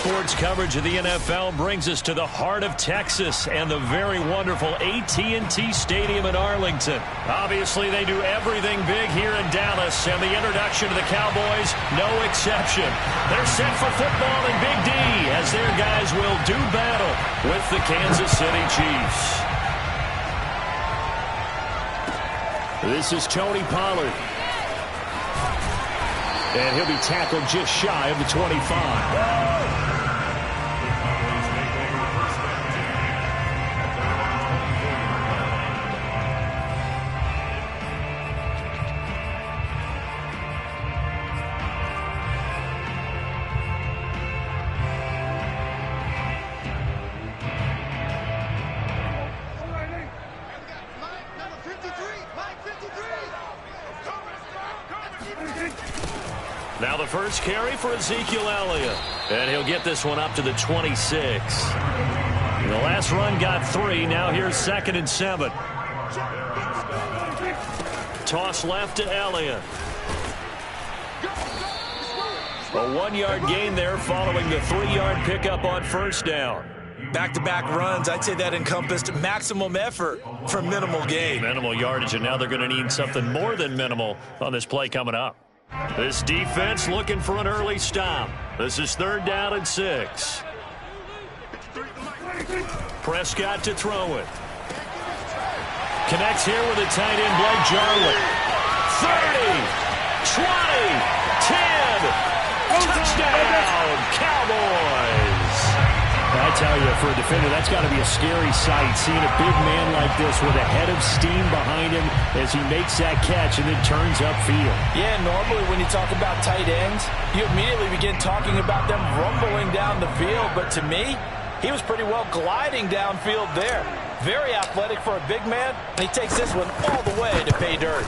sports coverage of the NFL brings us to the heart of Texas and the very wonderful AT&T Stadium in Arlington. Obviously, they do everything big here in Dallas, and the introduction to the Cowboys, no exception. They're set for football in Big D as their guys will do battle with the Kansas City Chiefs. This is Tony Pollard. And he'll be tackled just shy of the 25. Now the first carry for Ezekiel Elliott. And he'll get this one up to the 26. The last run got 3. Now here's 2nd and 7. Toss left to Elliott. A 1-yard gain there following the 3-yard pickup on first down. Back-to-back runs, I'd say that encompassed maximum effort for minimal gain. Minimal yardage, and now they're going to need something more than minimal on this play coming up. This defense looking for an early stop. This is 3rd down and 6. Prescott to throw it. Connects here with a tight end, Blake Jarwin. 30, 20, 10. Touchdown, Cowboys. I tell you, for a defender, that's got to be a scary sight, seeing a big man like this with a head of steam behind him as he makes that catch and then turns upfield. Yeah, normally when you talk about tight ends, you immediately begin talking about them rumbling down the field. But to me, he was pretty well gliding downfield there. Very athletic for a big man, and he takes this one all the way to pay dirt.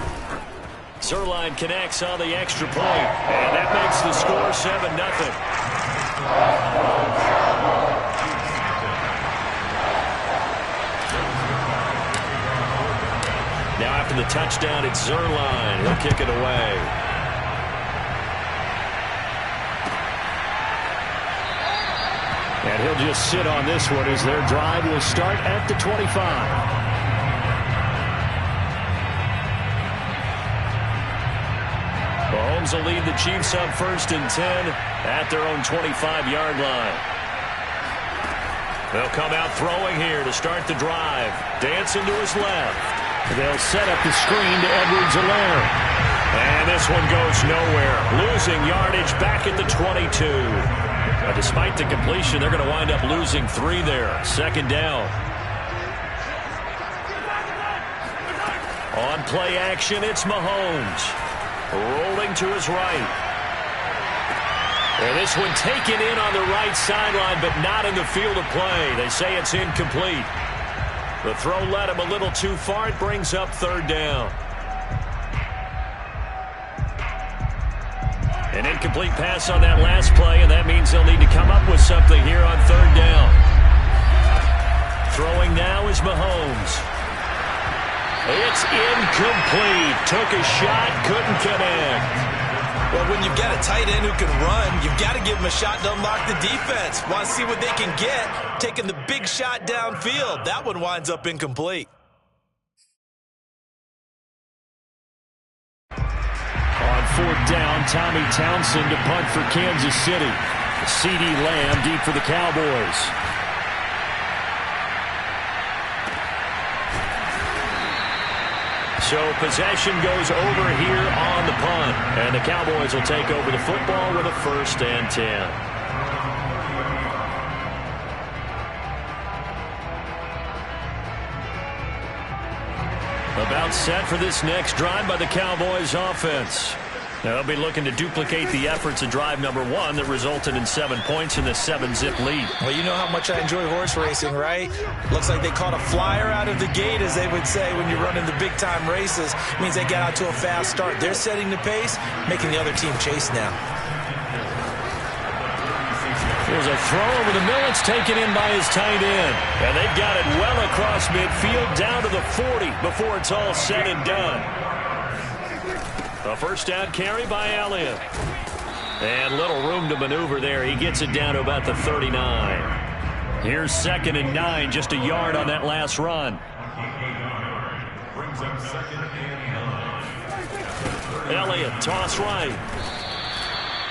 Zerline connects on the extra point, and that makes the score 7-0. Now after the touchdown, it's Zerline. He'll kick it away. And he'll just sit on this one as their drive will start at the 25. Mahomes will lead the Chiefs up 1st and 10 at their own 25-yard line. They'll come out throwing here to start the drive. Dancing to his left. They'll set up the screen to Edwards-Helaire. And this one goes nowhere. Losing yardage back at the 22. Despite the completion, they're going to wind up losing 3 there. 2nd down. On play action, it's Mahomes. Rolling to his right. And this one taken in on the right sideline, but not in the field of play. They say it's incomplete. The throw led him a little too far. It brings up 3rd down. An incomplete pass on that last play, and that means they'll need to come up with something here on 3rd down. Throwing now is Mahomes. It's incomplete. Took a shot, couldn't connect. Well, when you've got a tight end who can run, you've got to give him a shot to unlock the defense. Want to see what they can get, taking the big shot downfield. That one winds up incomplete. On 4th down, Tommy Townsend to punt for Kansas City. CeeDee Lamb deep for the Cowboys. So possession goes over here on the punt. And the Cowboys will take over the football with a 1st and 10. About set for this next drive by the Cowboys offense. They'll be looking to duplicate the efforts of drive number 1 that resulted in 7 points in the 7-zip lead. Well, you know how much I enjoy horse racing, right? Looks like they caught a flyer out of the gate, as they would say when you're running the big-time races. It means they get out to a fast start. They're setting the pace, making the other team chase now. There's a throw over the middle. It's taken in by his tight end. And they've got it well across midfield down to the 40 before it's all said and done. A 1st down carry by Elliott. And little room to maneuver there. He gets it down to about the 39. Here's 2nd and 9, just a yard on that last run. Brings up 2nd and 9. Elliott, toss right.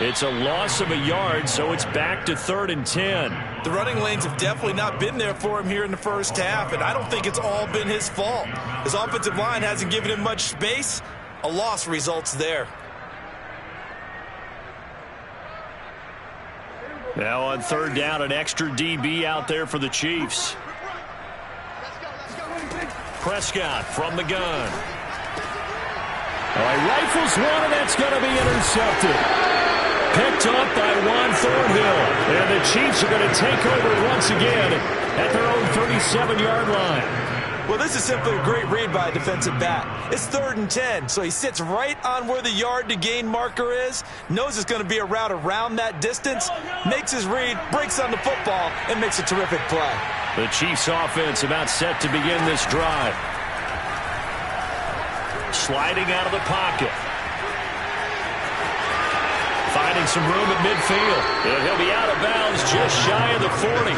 It's a loss of a yard, so it's back to 3rd and 10. The running lanes have definitely not been there for him here in the first half, and I don't think it's all been his fault. His offensive line hasn't given him much space. A loss results there. Now on 3rd down, an extra DB out there for the Chiefs. Prescott from the gun. All right, rifles one, and that's going to be intercepted. Picked up by Juan Thornhill. And the Chiefs are going to take over once again at their own 37-yard line. Well, this is simply a great read by a defensive back. It's 3rd and 10, so he sits right on where the yard-to-gain marker is, knows it's going to be a route around that distance, makes his read, breaks on the football, and makes a terrific play. The Chiefs' offense about set to begin this drive. Sliding out of the pocket. Finding some room at midfield. And he'll be out of bounds just shy of the 40.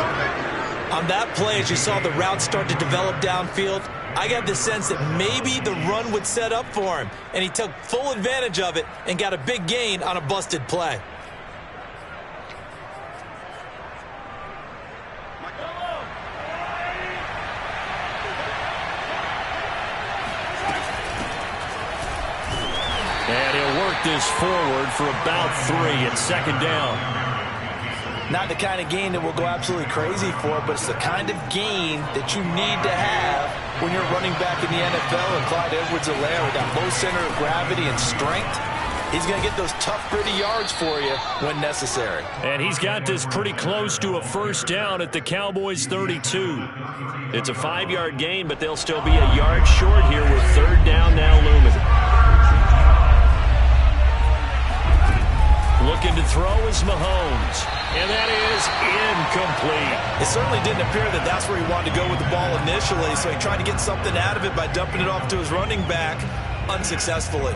On that play, as you saw the route start to develop downfield, I got the sense that maybe the run would set up for him, and he took full advantage of it and got a big gain on a busted play. And he'll work this forward for about 3 at 2nd down. Not the kind of gain that we'll go absolutely crazy for, but it's the kind of gain that you need to have when you're running back in the NFL. And Clyde Edwards-Helaire, with that low center of gravity and strength, he's going to get those tough, gritty yards for you when necessary. And he's got this pretty close to a 1st down at the Cowboys' 32. It's a 5-yard gain, but they'll still be a yard short here with 3rd down now looming. Looking to throw is Mahomes. And that is incomplete. It certainly didn't appear that that's where he wanted to go with the ball initially, so he tried to get something out of it by dumping it off to his running back unsuccessfully.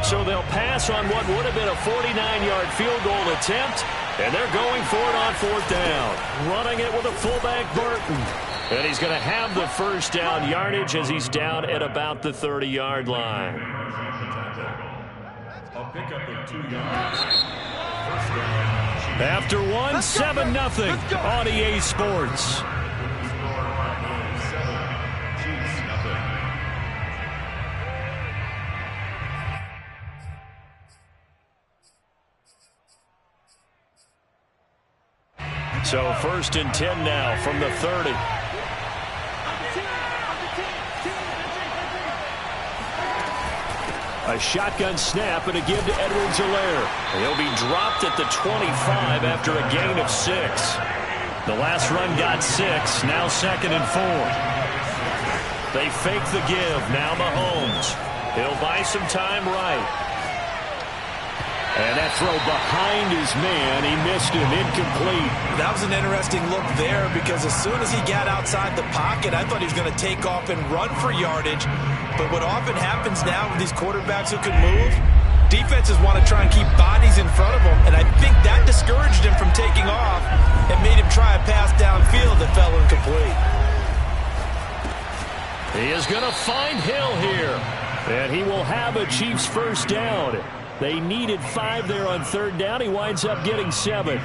So they'll pass on what would have been a 49-yard field goal attempt, and they're going for it on 4th down. Running it with a fullback, Burton. And he's going to have the 1st down yardage as he's down at about the 30-yard line. A pickup of 2 yards. After one, 7-0 on EA Sports. So 1st and 10 now from the 30. A shotgun snap and a give to Edwards-Helaire. He'll be dropped at the 25 after a gain of 6. The last run got 6, now 2nd and 4. They fake the give, now Mahomes. He'll buy some time right. And that throw behind his man, he missed him, incomplete. That was an interesting look there because as soon as he got outside the pocket, I thought he was going to take off and run for yardage. But what often happens now with these quarterbacks who can move, defenses want to try and keep bodies in front of them, and I think that discouraged him from taking off and made him try a pass downfield that fell incomplete. He is going to find Hill here, and he will have a Chiefs 1st down. They needed 5 there on 3rd down. He winds up getting 7.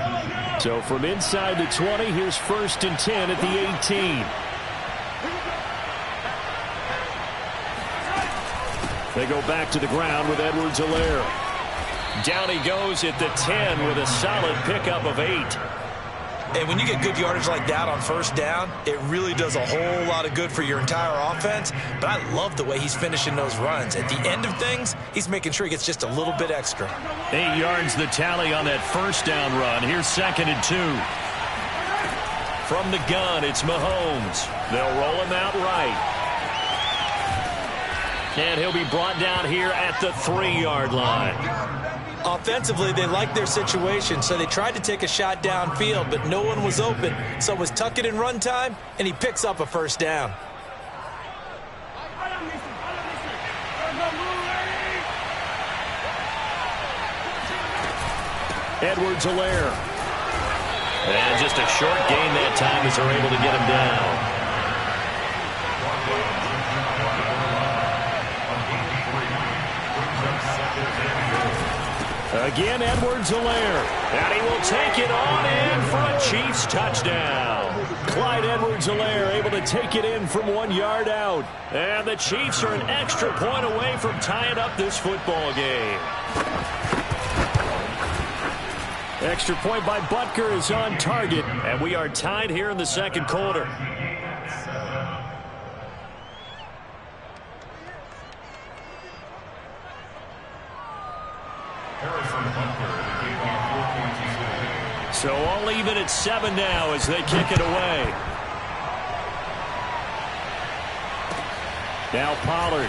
So from inside the 20, here's 1st and 10 at the 18. They go back to the ground with Edwards-Helaire. Down he goes at the 10 with a solid pickup of 8. And when you get good yardage like that on 1st down, it really does a whole lot of good for your entire offense. But I love the way he's finishing those runs. At the end of things, he's making sure he gets just a little bit extra. 8 yards the tally on that 1st down run. Here's 2nd and 2. From the gun, it's Mahomes. They'll roll him out right. And he'll be brought down here at the 3-yard line. Offensively, they liked their situation, so they tried to take a shot downfield, but no one was open. So it was tuck it in run time, and he picks up a 1st down. Edwards-Helaire. And just a short gain that time as they're able to get him down. Again, Edwards-Helaire. And he will take it on in for a Chiefs touchdown. Clyde Edwards-Helaire able to take it in from 1 yard out. And the Chiefs are an extra point away from tying up this football game. Extra point by Butker is on target. And we are tied here in the second quarter. So all even at 7 now as they kick it away. Now Pollard.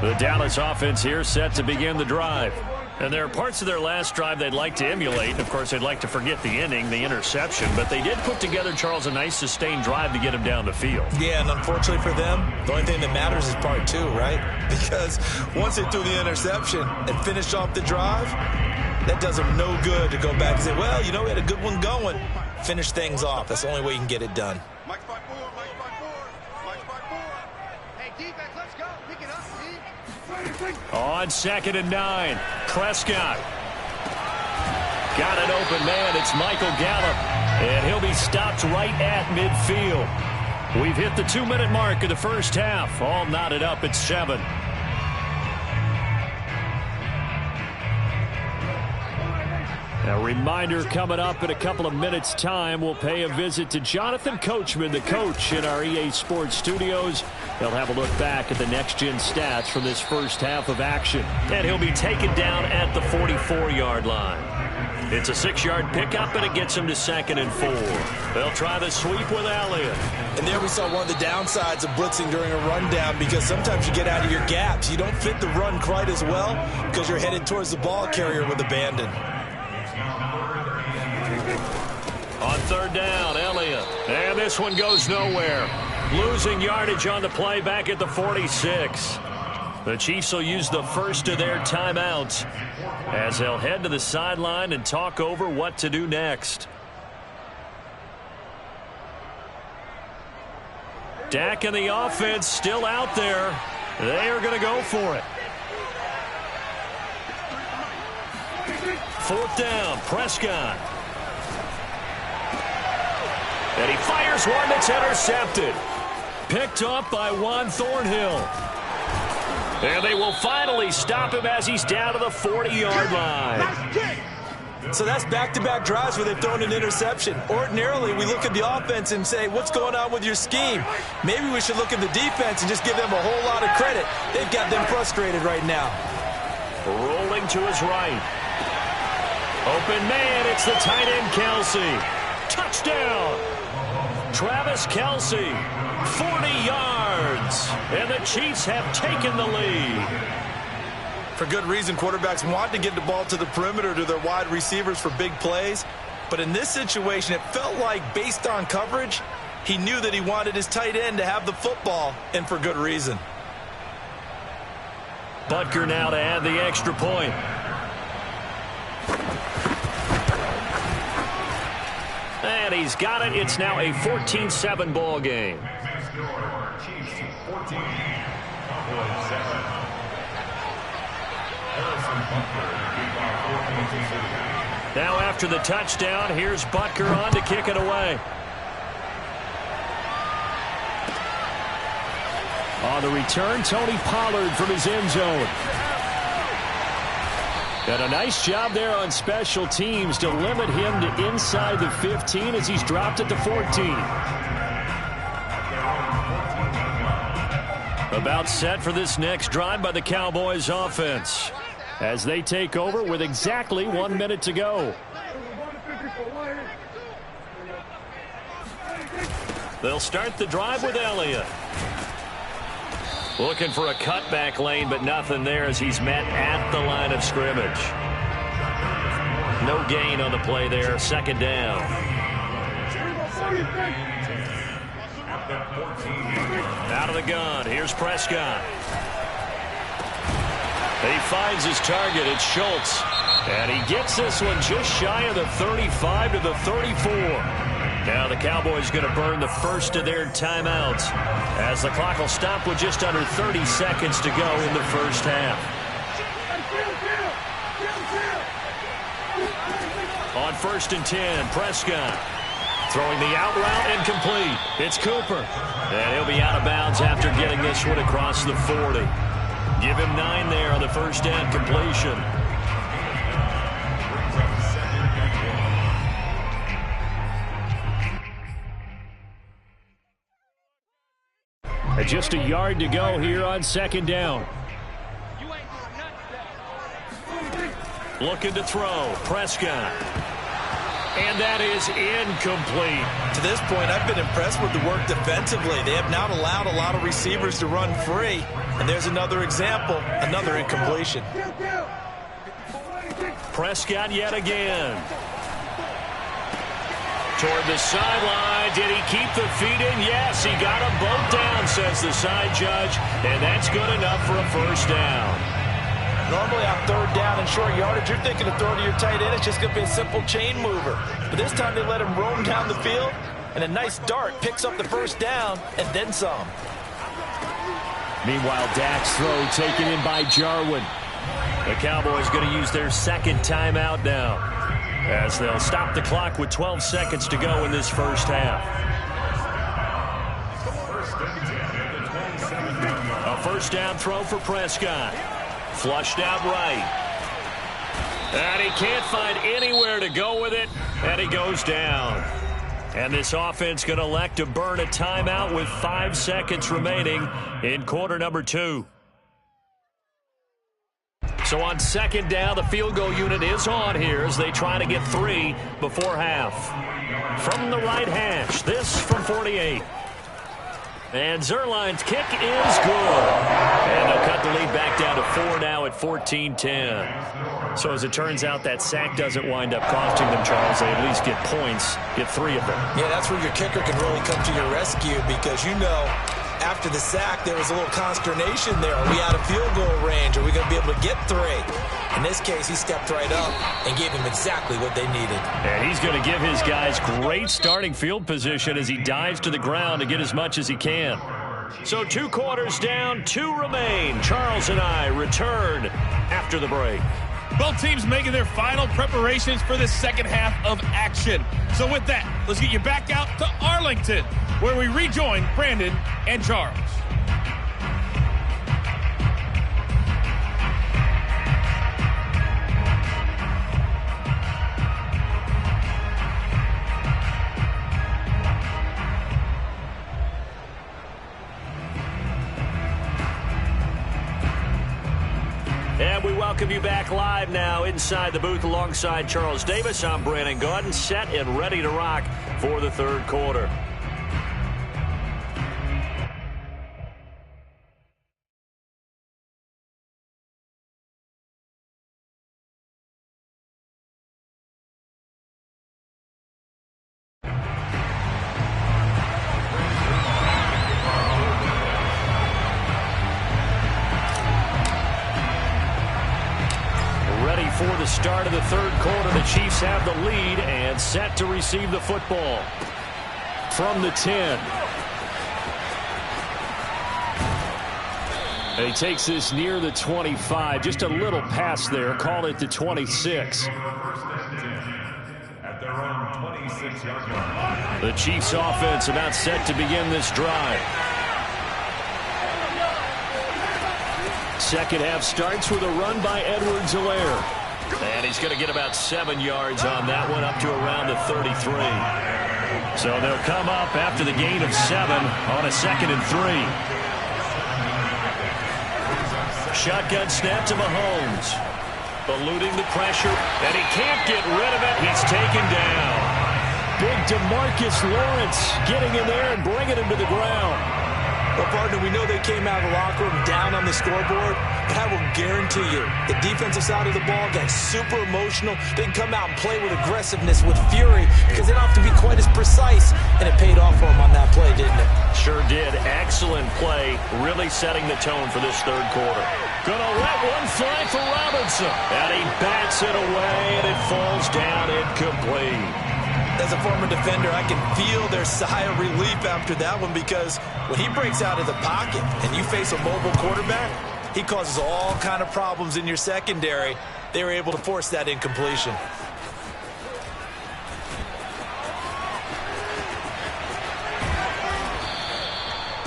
The Dallas offense here set to begin the drive. And there are parts of their last drive they'd like to emulate. And of course, they'd like to forget the inning, the interception. But they did put together, Charles, a nice sustained drive to get him down the field. Yeah, and unfortunately for them, the only thing that matters is part 2, right? Because once they threw the interception and finished off the drive, that does them no good to go back and say, well, you know, we had a good one going. Finish things off. That's the only way you can get it done. On 2nd and 9, Prescott. Got an open man. It's Michael Gallup. And he'll be stopped right at midfield. We've hit the 2-minute mark of the first half. All knotted up at 7. A reminder coming up in a couple of minutes' time. We'll pay a visit to Jonathan Coachman, the coach in our EA Sports studios. He'll have a look back at the next-gen stats from this first half of action. And he'll be taken down at the 44-yard line. It's a 6-yard pickup, and it gets him to 2nd and 4. They'll try the sweep with Elliott. And there we saw one of the downsides of blitzing during a rundown, because sometimes you get out of your gaps. You don't fit the run quite as well because you're headed towards the ball carrier with abandon. On 3rd down, Elliott. And this one goes nowhere. Losing yardage on the play back at the 46. The Chiefs will use the first of their timeouts as they'll head to the sideline and talk over what to do next. Dak and the offense still out there. They are going to go for it. 4th down, Prescott. And he fires one that's intercepted. Picked up by Juan Thornhill. And they will finally stop him as he's down to the 40-yard line. So that's back-to-back drives where they've thrown an interception. Ordinarily, we look at the offense and say, what's going on with your scheme? Maybe we should look at the defense and just give them a whole lot of credit. They've got them frustrated right now. Rolling to his right. Open man, it's the tight end, Kelsey. Touchdown! Travis Kelsey, 40 yards, and the Chiefs have taken the lead. For good reason, quarterbacks want to get the ball to the perimeter to their wide receivers for big plays. But in this situation, it felt like, based on coverage, he knew that he wanted his tight end to have the football, and for good reason. Butker now to add the extra point. And he's got it. It's now a 14-7 ball game. Now after the touchdown, here's Butker on to kick it away. On the return, Tony Pollard from his end zone. And a nice job there on special teams to limit him to inside the 15 as he's dropped it to 14. About set for this next drive by the Cowboys offense as they take over with exactly 1 minute to go. They'll start the drive with Elliott. Looking for a cutback lane, but nothing there as he's met at the line of scrimmage. No gain on the play there. Second down. Out of the gun. Here's Prescott. He finds his target. It's Schultz. And he gets this one just shy of the 35 to the 34. Now the Cowboys going to burn the first of their timeouts as the clock will stop with just under 30 seconds to go in the first half. On 1st and 10, Prescott throwing the out route incomplete. It's Cooper. And he'll be out of bounds after getting this one across the 40. Give him 9 there on the first down completion. And just a yard to go here on second down. Looking to throw. Prescott. And that is incomplete. To this point, I've been impressed with the work defensively. They have not allowed a lot of receivers to run free. And there's another example, another incompletion. Prescott yet again. Toward the sideline. Did he keep the feet in? Yes, he got them both down, says the side judge. And that's good enough for a first down. Normally on third down and short yardage, you're thinking of throwing to your tight end. It's just going to be a simple chain mover. But this time they let him roam down the field, and a nice dart picks up the first down and then some. Meanwhile, Dak's throw taken in by Jarwin. The Cowboys going to use their second timeout now as they'll stop the clock with 12 seconds to go in this first half. A first down throw for Prescott. Flushed out right. And he can't find anywhere to go with it, and he goes down. And this offense going to elect to burn a timeout with 5 seconds remaining in quarter number 2. So on second down, the field goal unit is on here as they try to get 3 before half. From the right hash, this from 48. And Zerline's kick is good. And they'll cut the lead back down to 4 now at 14-10. So as it turns out, that sack doesn't wind up costing them, Charles. They at least get points, get 3 of them. Yeah, that's where your kicker can really come to your rescue because, you know, after the sack, there was a little consternation there. Are we out of field goal range? Are we going to be able to get 3? In this case, he stepped right up and gave them exactly what they needed. And he's going to give his guys great starting field position as he dives to the ground to get as much as he can. So 2 quarters down, 2 remain. Charles and I return after the break. Both teams making their final preparations for the second half of action. So with that, let's get you back out to Arlington, where we rejoin Brandon and Charles. And we welcome you back live now inside the booth alongside Charles Davis. I'm Brandon Gaudin, set and ready to rock for the third quarter. For the start of the third quarter, the Chiefs have the lead and set to receive the football from the 10. And he takes this near the 25, just a little pass there, call it the 26. At their own 26-yard line. The Chiefs offense about set to begin this drive. Second half starts with a run by Edwards-Helaire. And he's going to get about 7 yards on that one, up to around the 33. So they'll come up after the gain of 7 on a 2nd and 3. Shotgun snap to Mahomes. Eluding the pressure, and he can't get rid of it. He's taken down. Big DeMarcus Lawrence getting in there and bringing him to the ground. Well, partner, we know they came out of the locker room down on the scoreboard, but I will guarantee you the defensive side of the ball got super emotional. They can come out and play with aggressiveness, with fury, because they don't have to be quite as precise, and it paid off for them on that play, didn't it? Sure did. Excellent play, really setting the tone for this third quarter. Gonna let one fly for Robinson, and he bats it away, and it falls down incomplete. As a former defender, I can feel their sigh of relief after that one, because when he breaks out of the pocket and you face a mobile quarterback, he causes all kind of problems in your secondary. They were able to force that incompletion.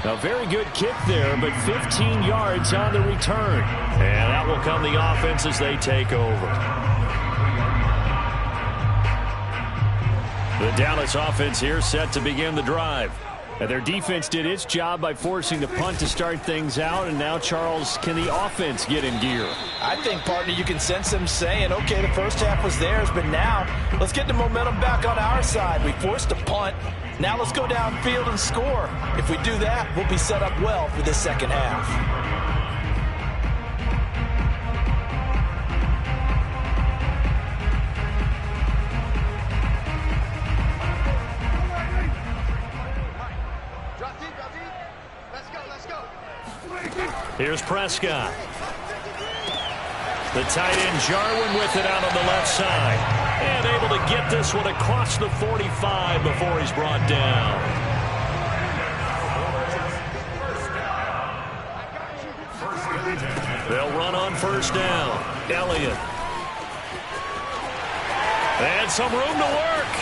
A very good kick there, but 15 yards on the return. And that will come the offense as they take over. The Dallas offense here set to begin the drive. And their defense did its job by forcing the punt to start things out. And now, Charles, can the offense get in gear? I think, partner, you can sense them saying, okay, the first half was theirs, but now let's get the momentum back on our side. We forced a punt. Now let's go downfield and score. If we do that, we'll be set up well for this second half. Here's Prescott. The tight end Jarwin with it out on the left side. And able to get this one across the 45 before he's brought down. They'll run on first down. Elliott. And some room to work.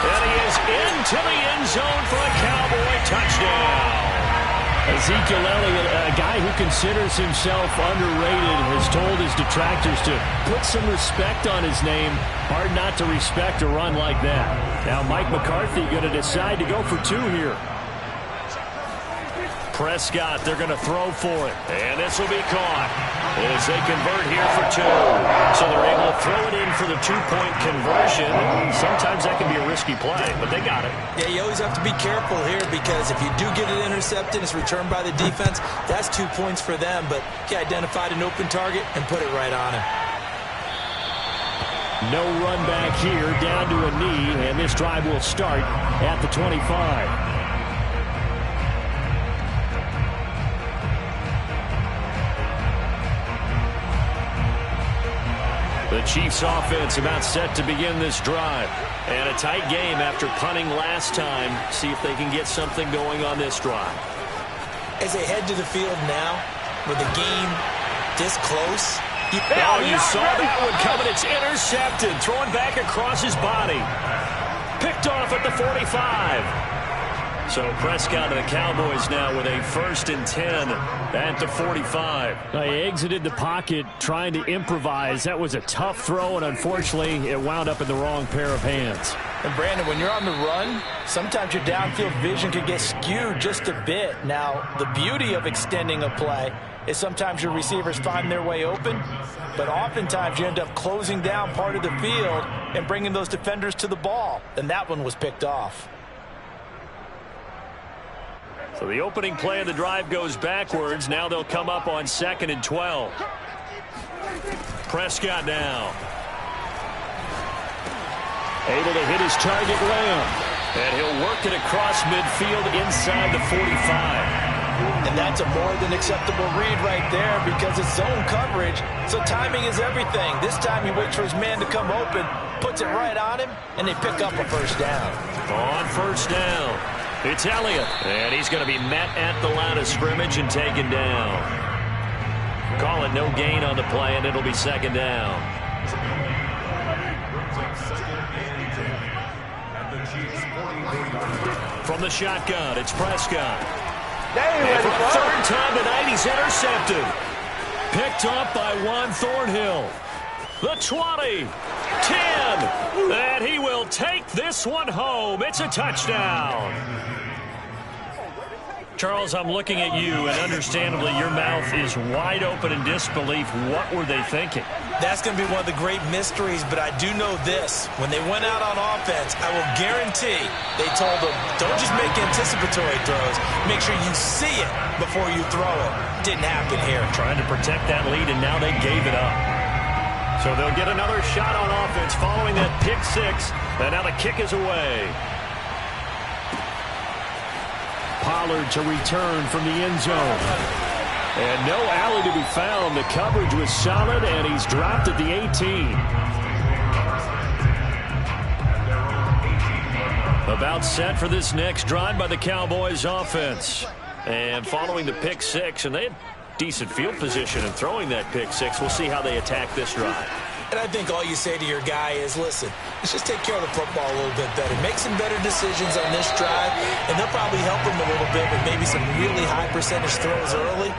And he is into the end zone for a Cowboy touchdown. Ezekiel Elliott, a guy who considers himself underrated, has told his detractors to put some respect on his name. Hard not to respect a run like that. Now Mike McCarthy going to decide to go for two here. Prescott, they're going to throw for it. And this will be caught as they convert here for two. So they're able to throw it in for the two-point conversion. Sometimes that can be a risky play, but they got it. Yeah, you always have to be careful here, because if you do get it intercepted, it's returned by the defense, that's 2 points for them. But he identified an open target and put it right on him. No run back here, down to a knee, and this drive will start at the 25. The Chiefs offense about set to begin this drive. And a tight game after punting last time. See if they can get something going on this drive. As they head to the field now, with the game this close. You saw that one coming. It's intercepted. Throwing back across his body. Picked off at the 45. So Prescott and the Cowboys now with a 1st and 10 at the 45. He exited the pocket trying to improvise. That was a tough throw, and unfortunately it wound up in the wrong pair of hands. And Brandon, when you're on the run, sometimes your downfield vision can get skewed just a bit. Now, the beauty of extending a play is sometimes your receivers find their way open, but oftentimes you end up closing down part of the field and bringing those defenders to the ball. And that one was picked off. So the opening play of the drive goes backwards. Now they'll come up on 2nd and 12. Prescott now. Able to hit his target Lamb. And he'll work it across midfield inside the 45. And that's a more than acceptable read right there, because it's zone coverage, so timing is everything. This time he waits for his man to come open, puts it right on him, and they pick up a first down. On first down, it's Elliott, and he's going to be met at the line of scrimmage and taken down. Call it no gain on the play, and it'll be 2nd down. From the shotgun, it's Prescott. And for the 3rd time tonight, he's intercepted. Picked up by Juan Thornhill. The 20, 10, and he will take this one home. It's a touchdown. Charles, I'm looking at you, and understandably your mouth is wide open in disbelief. What were they thinking? That's going to be one of the great mysteries, but I do know this. When they went out on offense, I will guarantee they told them, don't just make anticipatory throws. Make sure you see it before you throw it. Didn't happen here. Trying to protect that lead, and now they gave it up. So they'll get another shot on offense following that pick six, and now the kick is away. Pollard to return from the end zone. And no alley to be found. The coverage was solid, and he's dropped at the 18. About set for this next drive by the Cowboys offense. And following the pick six, and they had decent field position in throwing that pick six. We'll see how they attack this drive. And I think all you say to your guy is, listen, let's just take care of the football a little bit better. Make some better decisions on this drive, and they'll probably help him a little bit with maybe some really high percentage throws early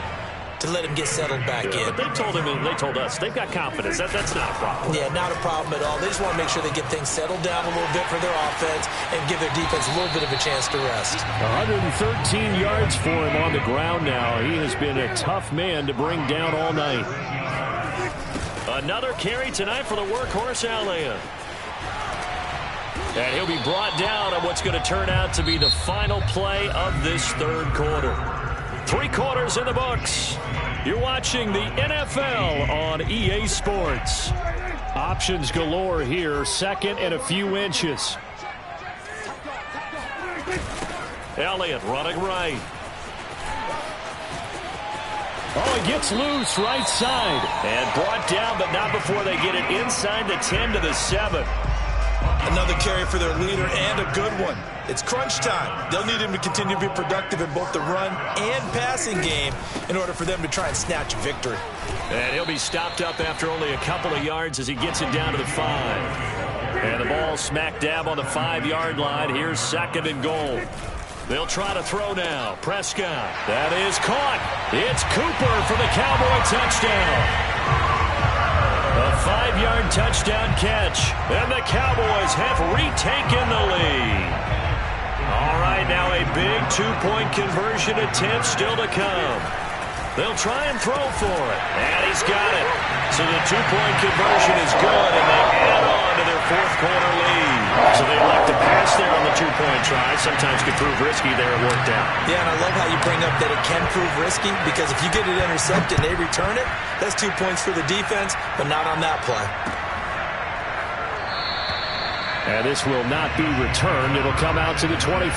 to let him get settled back in. But they told us they've got confidence. That's not a problem. Yeah, not a problem at all. They just want to make sure they get things settled down a little bit for their offense and give their defense a little bit of a chance to rest. 113 yards for him on the ground now. He has been a tough man to bring down all night. Another carry tonight for the workhorse Elliott. And he'll be brought down on what's going to turn out to be the final play of this third quarter. 3 quarters in the books. You're watching the NFL on EA Sports. Options galore here. Second and a few inches. Elliott running right. Oh, he gets loose right side. And brought down, but not before they get it inside the 10 to the 7. Another carry for their leader, and a good one. It's crunch time. They'll need him to continue to be productive in both the run and passing game in order for them to try and snatch a victory. And he'll be stopped up after only a couple of yards as he gets it down to the 5. And the ball smack dab on the 5-yard line. Here's second and goal. They'll try to throw now. Prescott. That is caught. It's Cooper for the Cowboy touchdown. A 5-yard touchdown catch. And the Cowboys have retaken the lead. All right, now a big 2-point conversion attempt still to come. They'll try and throw for it. And he's got it. So the 2-point conversion is good, and they add on to their fourth quarter lead. So they elect to pass there on the 2-point try. Sometimes could prove risky there. It worked out. Yeah, and I love how you bring up that it can prove risky, because if you get it intercepted and they return it, that's 2 points for the defense, but not on that play. And this will not be returned. It'll come out to the 25.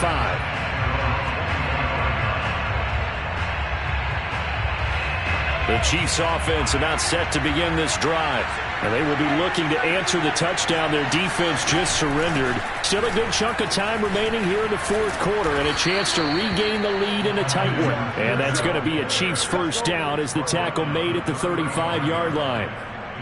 The Chiefs offense about set to begin this drive. And they will be looking to answer the touchdown their defense just surrendered. Still a good chunk of time remaining here in the fourth quarter, and a chance to regain the lead in a tight one. And that's going to be a Chiefs first down as the tackle made at the 35-yard line.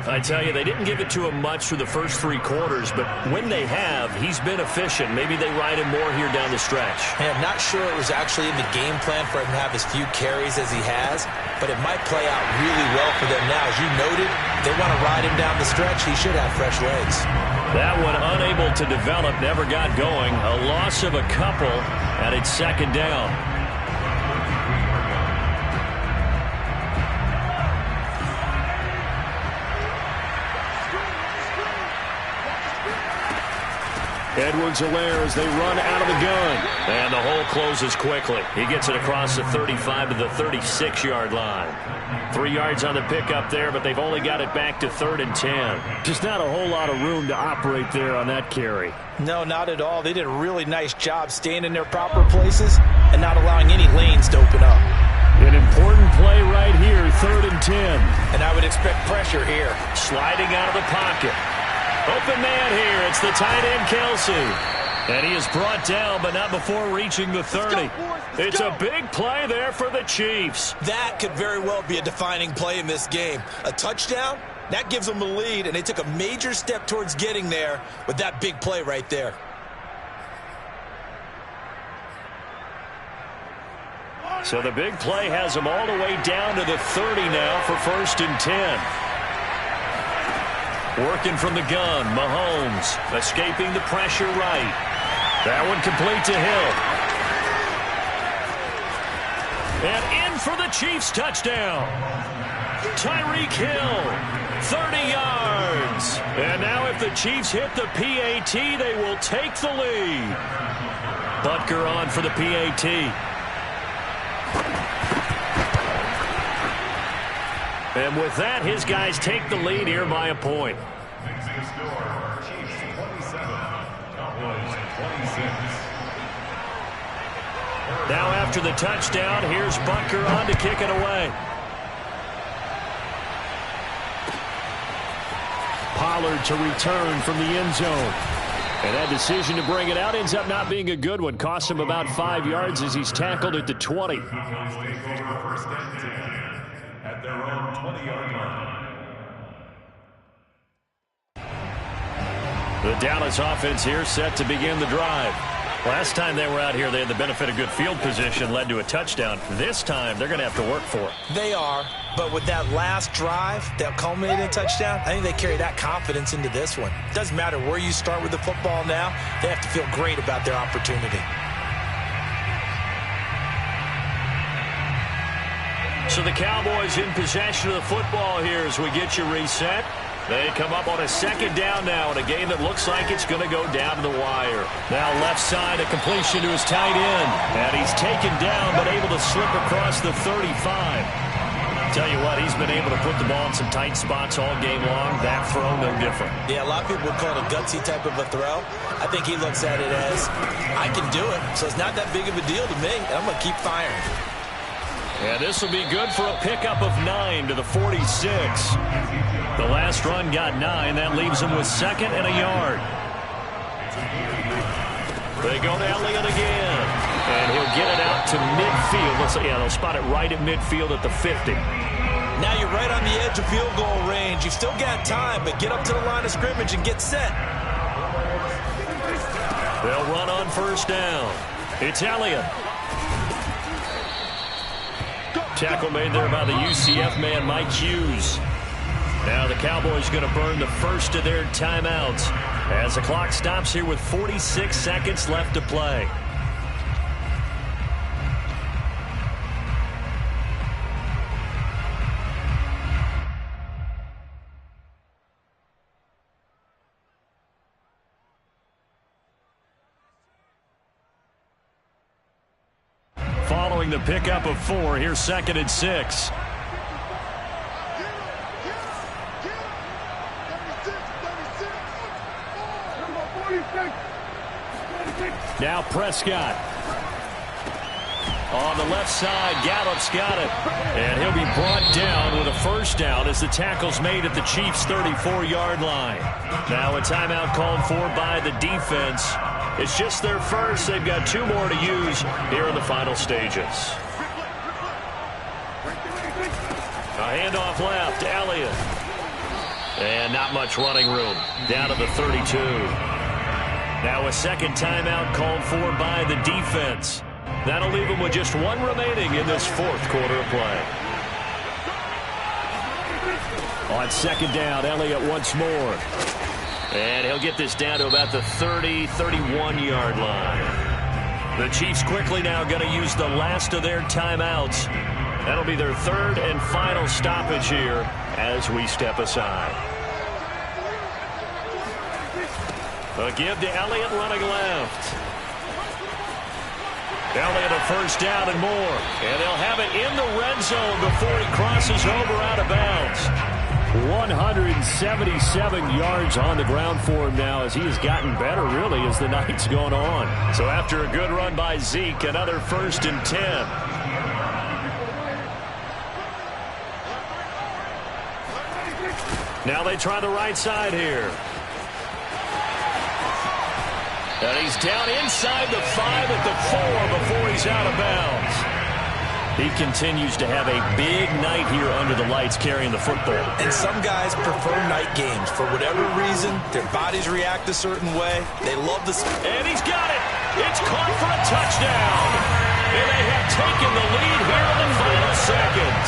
I tell you, they didn't give it to him much through the first 3 quarters, but when they have, he's been efficient. Maybe they ride him more here down the stretch. Hey, I'm not sure it was actually in the game plan for him to have as few carries as he has, but it might play out really well for them now. As you noted, they want to ride him down the stretch. He should have fresh legs. That one unable to develop, never got going. A loss of a couple, and it's second down. Edwards-Helaire as they run out of the gun. And the hole closes quickly. He gets it across the 35 to the 36-yard line. 3 yards on the pickup there, but they've only got it back to 3rd and 10. Just not a whole lot of room to operate there on that carry. No, not at all. They did a really nice job staying in their proper places and not allowing any lanes to open up. An important play right here, 3rd and 10. And I would expect pressure here. Sliding out of the pocket. Open man here. It's the tight end, Kelsey. And he is brought down, but not before reaching the 30. It's a big play there for the Chiefs. That could very well be a defining play in this game. A touchdown, that gives them a lead, and they took a major step towards getting there with that big play right there. So the big play has them all the way down to the 30 now for 1st and 10. Working from the gun, Mahomes escaping the pressure right. That one complete to Hill. And in for the Chiefs touchdown. Tyreek Hill. 30 yards. And now if the Chiefs hit the PAT, they will take the lead. Butker on for the PAT. And with that, his guys take the lead here by a point. Now after the touchdown, here's Butker on to kick it away. Pollard to return from the end zone. And that decision to bring it out ends up not being a good one. Costs him about 5 yards as he's tackled at the 20. At their own 20-yard line. The Dallas offense here set to begin the drive. Last time they were out here, they had the benefit of good field position, led to a touchdown. This time, they're going to have to work for it. They are, but with that last drive that culminated in a touchdown, I think they carry that confidence into this one. It doesn't matter where you start with the football now. They have to feel great about their opportunity. So the Cowboys in possession of the football here as we get you reset. They come up on a second down now in a game that looks like it's going to go down to the wire. Now left side, a completion to his tight end. And he's taken down but able to slip across the 35. Tell you what, he's been able to put the ball in some tight spots all game long. That throw, no different. Yeah, a lot of people would call it a gutsy type of a throw. I think he looks at it as, I can do it, so it's not that big of a deal to me. I'm going to keep firing. And this will be good for a pickup of 9 to the 46. The last run got 9. That leaves him with second and a yard. They go to Elliott again. And he'll get it out to midfield. They'll spot it right at midfield at the 50. Now you're right on the edge of field goal range. You've still got time, but get up to the line of scrimmage and get set. They'll run on first down. It's Elliott. Tackle made there by the UCF man, Mike Hughes. Now the Cowboys going to burn the first of their timeouts as the clock stops here with 46 seconds left to play. Following the pickup of 4, here's second and 6. Now Prescott. On the left side, Gallup's got it. And he'll be brought down with a first down as the tackle's made at the Chiefs' 34-yard line. Now a timeout called for by the defense. It's just their first. They've got 2 more to use here in the final stages. A handoff left, Elliott. And not much running room. Down to the 32. Now a second timeout called for by the defense. That'll leave them with just 1 remaining in this 4th quarter of play. On second down, Elliott once more. And he'll get this down to about the 30, 31-yard line. The Chiefs quickly now going to use the last of their timeouts. That'll be their 3rd and final stoppage here as we step aside. A give to Elliott running left. Elliott a first down and more. And they'll have it in the red zone before he crosses over out of bounds. 177 yards on the ground for him now as he has gotten better, really, as the night's gone on. So after a good run by Zeke, another 1st and 10. Now they try the right side here. And he's down inside the 5 at the 4 before he's out of bounds. He continues to have a big night here under the lights carrying the football. And some guys prefer night games. For whatever reason, their bodies react a certain way. They love this. And he's got it. It's caught for a touchdown. And they have taken the lead here in the final seconds.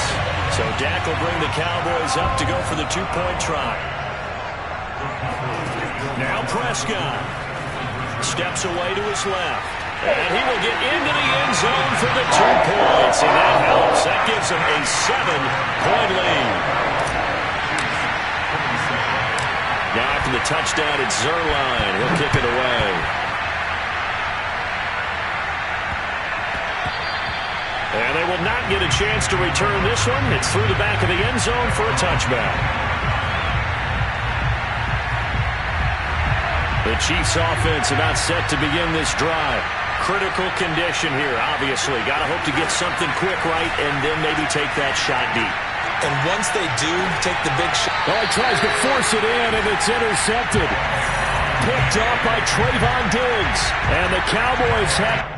So Dak will bring the Cowboys up to go for the 2-point try. Now Prescott steps away to his left. And he will get into the end zone for the 2 points. And that helps. That gives him a 7-point lead. from the touchdown at Zerline. He'll kick it away. And they will not get a chance to return this one. It's through the back of the end zone for a touchback. The Chiefs offense about set to begin this drive. Critical condition here, obviously. Got to hope to get something quick right and then maybe take that shot deep. And once they do take the big shot. Oh, he tries to force it in, and it's intercepted. Picked off by Trevon Diggs. And the Cowboys have...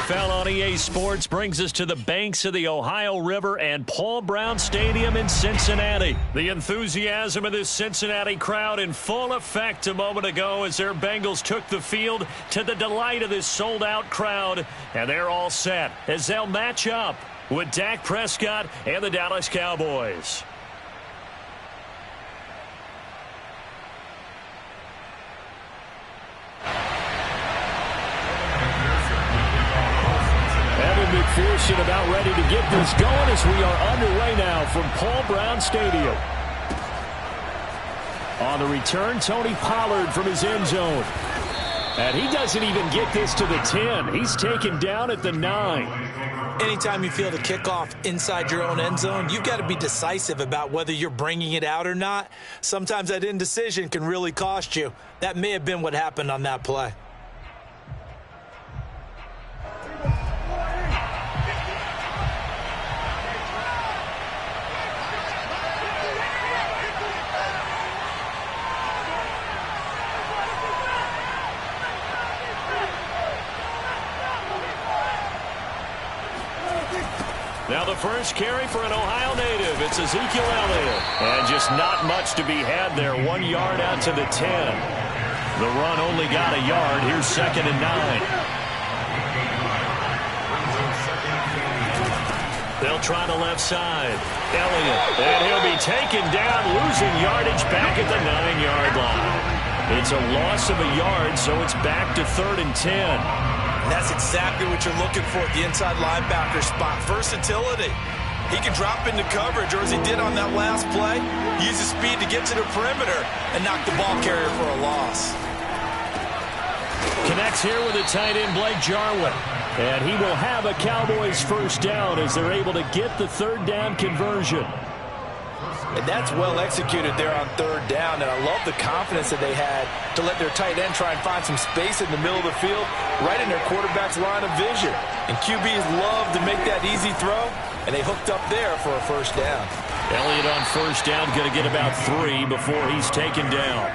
NFL on EA Sports brings us to the banks of the Ohio River and Paul Brown Stadium in Cincinnati. The enthusiasm of this Cincinnati crowd in full effect a moment ago as their Bengals took the field to the delight of this sold-out crowd. And they're all set as they'll match up with Dak Prescott and the Dallas Cowboys. McPherson about ready to get this going as we are underway now from Paul Brown Stadium. On the return, Tony Pollard from his end zone. And he doesn't even get this to the 10. He's taken down at the 9. Anytime you feel the kickoff inside your own end zone, you've got to be decisive about whether you're bringing it out or not. Sometimes that indecision can really cost you. That may have been what happened on that play. Now the first carry for an Ohio native. It's Ezekiel Elliott. And just not much to be had there. 1 yard out to the 10. The run only got a yard. Here's 2nd and 9. They'll try the left side. Elliott. And he'll be taken down, losing yardage back at the 9-yard line. It's a loss of a yard, so it's back to 3rd and 10. And that's exactly what you're looking for at the inside linebacker spot. Versatility. He can drop into coverage, or as he did on that last play, use his speed to get to the perimeter and knock the ball carrier for a loss. Connects here with the tight end, Blake Jarwin. And he will have a Cowboys first down as they're able to get the 3rd down conversion. And that's well executed there on 3rd down, and I love the confidence that they had to let their tight end try and find some space in the middle of the field, right in their quarterback's line of vision. And QBs love to make that easy throw, and they hooked up there for a first down. Elliott on first down, going to get about 3 before he's taken down.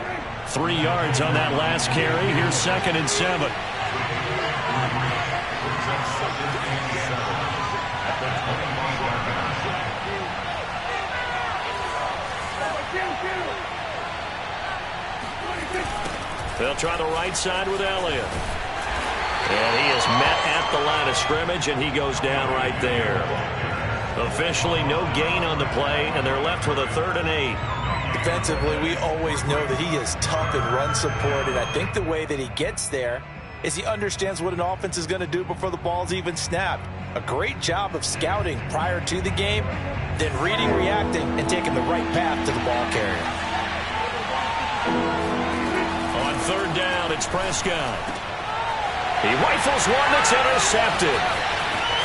3 yards on that last carry. Here's 2nd and 7. They'll try the right side with Elliott. And he is met at the line of scrimmage, and he goes down right there. Officially, no gain on the play, and they're left with a 3rd and 8. Defensively, we always know that he is tough in run support, and I think the way that he gets there is he understands what an offense is going to do before the ball's even snapped. A great job of scouting prior to the game, then reading, reacting, and taking the right path to the ball carrier. On 3rd down, it's Prescott. He rifles one that's intercepted.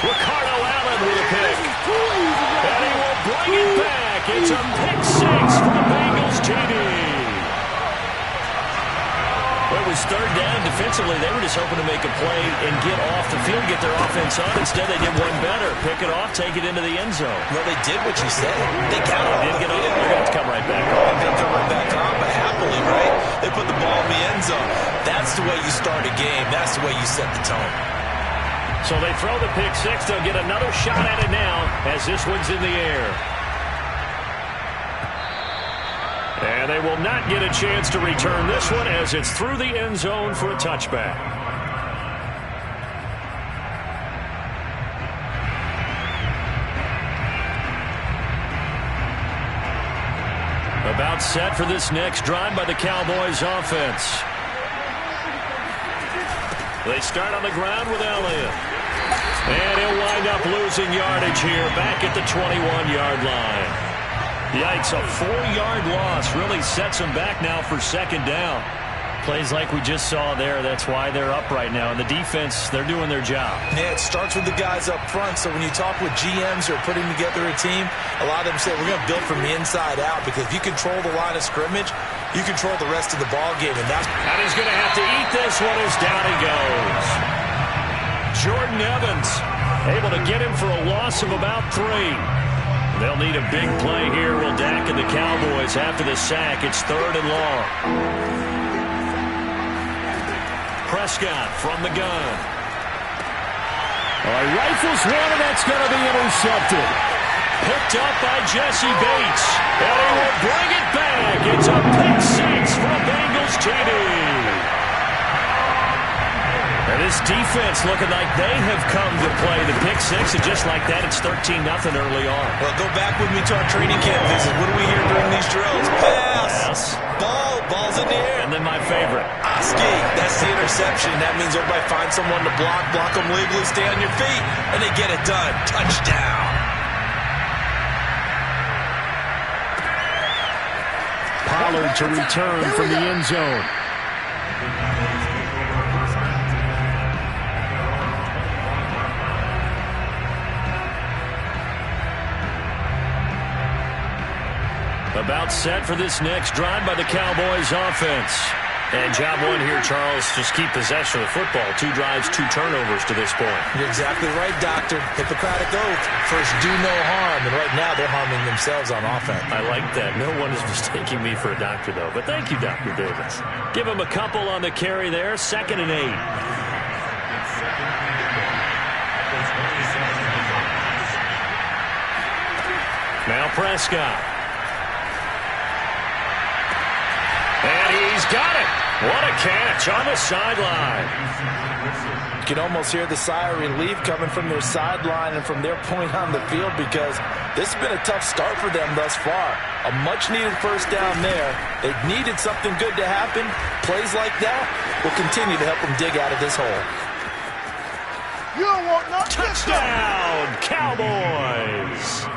Ricardo Allen with a pick. And he will bring it back. It's a pick 6 for the Bengals TD. Well, it was 3rd down. Defensively, they were just hoping to make a play and get off the field, get their offense on. Instead, they did one better. Pick it off, take it into the end zone. Well, they did what you said. They got it. Did get on. They're going to come right back on. They'll come right back on, but happily, right? They put the ball in the end zone. That's the way you start a game. That's the way you set the tone. So they throw the pick 6. They'll get another shot at it now as this one's in the air. And they will not get a chance to return this one as it's through the end zone for a touchback. About set for this next drive by the Cowboys offense. They start on the ground with Elliott. And he'll wind up losing yardage here back at the 21-yard line. Yikes, a 4-yard loss really sets them back now for 2nd down. Plays like we just saw there, that's why they're up right now. And the defense, they're doing their job. Yeah, it starts with the guys up front. So when you talk with GMs who are putting together a team, a lot of them say we're going to build from the inside out, because if you control the line of scrimmage, you control the rest of the ball game. And he's going to have to eat this one as down he goes. Jordan Evans able to get him for a loss of about 3. They'll need a big play here. Will Dak and the Cowboys after the sack. It's 3rd and long. Prescott from the gun. Rifles one, and that's going to be intercepted. Picked up by Jesse Bates. And he will bring it back. It's a pick 6 for Bengals TD. And this defense looking like they have come to play the pick 6, and just like that, it's 13-0 early on. Well, go back with me to our training camp visit. What do we hear during these drills? Pass. Ball's in the air. And then my favorite. Oski, that's the interception. That means everybody find someone to block them legally, stay on your feet, and they get it done. Touchdown. Pollard to return from the end zone. About set for this next drive by the Cowboys offense. And job one here, Charles, just keep possession of the football. 2 drives, 2 turnovers to this point. You're exactly right, Doctor. Hippocratic oath. First, do no harm. And right now, they're harming themselves on offense. I like that. No one is mistaking me for a doctor, though. But thank you, Dr. Davis. Give him a couple on the carry there. 2nd and 8. Now Prescott. And he's got it. What a catch on the sideline. You can almost hear the sigh of relief coming from their sideline and from their point on the field, because this has been a tough start for them thus far. A much-needed 1st down there. They needed something good to happen. Plays like that will continue to help them dig out of this hole. You don't want no touchdown, Cowboys.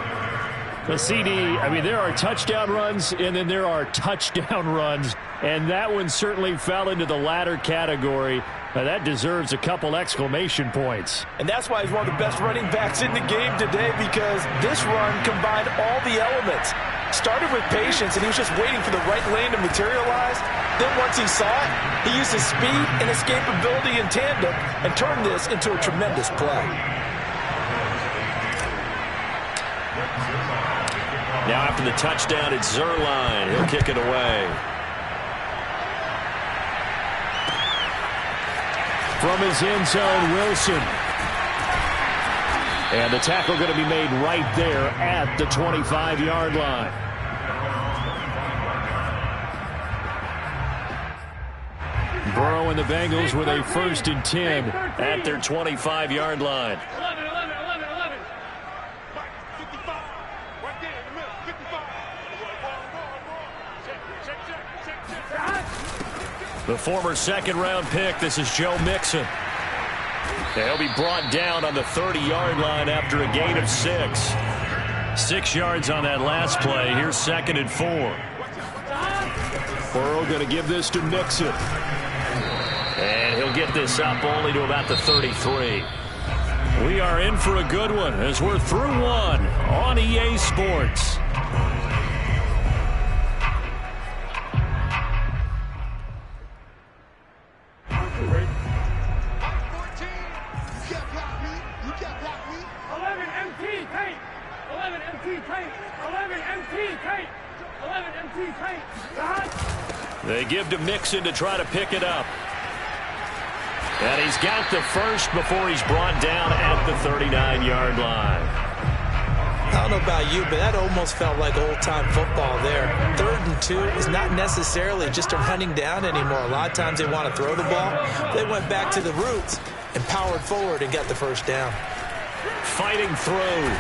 The CD, I mean, there are touchdown runs, and then there are touchdown runs, and that one certainly fell into the latter category. That deserves a couple exclamation points. And that's why he's one of the best running backs in the game today, because this run combined all the elements. Started with patience, and he was just waiting for the right lane to materialize. Then once he saw it, he used his speed and escapability in tandem and turned this into a tremendous play. Now after the touchdown, it's Zerline. He'll kick it away. From his end zone, Wilson. And the tackle going to be made right there at the 25-yard line. Burrow and the Bengals with a 1st and 10 at their 25-yard line. 11. The former second-round pick, this is Joe Mixon. He'll be brought down on the 30-yard line after a gain of 6. 6 yards on that last play. Here's 2nd and 4. Burrow going to give this to Mixon. And he'll get this up only to about the 33. We are in for a good one as we're through one on EA Sports. They give to Mixon to try to pick it up. And he's got the first before he's brought down at the 39-yard line. I don't know about you, but that almost felt like old-time football there. 3rd and 2 is not necessarily just a running down anymore. A lot of times they want to throw the ball. They went back to the roots and powered forward and got the first down. Fighting through.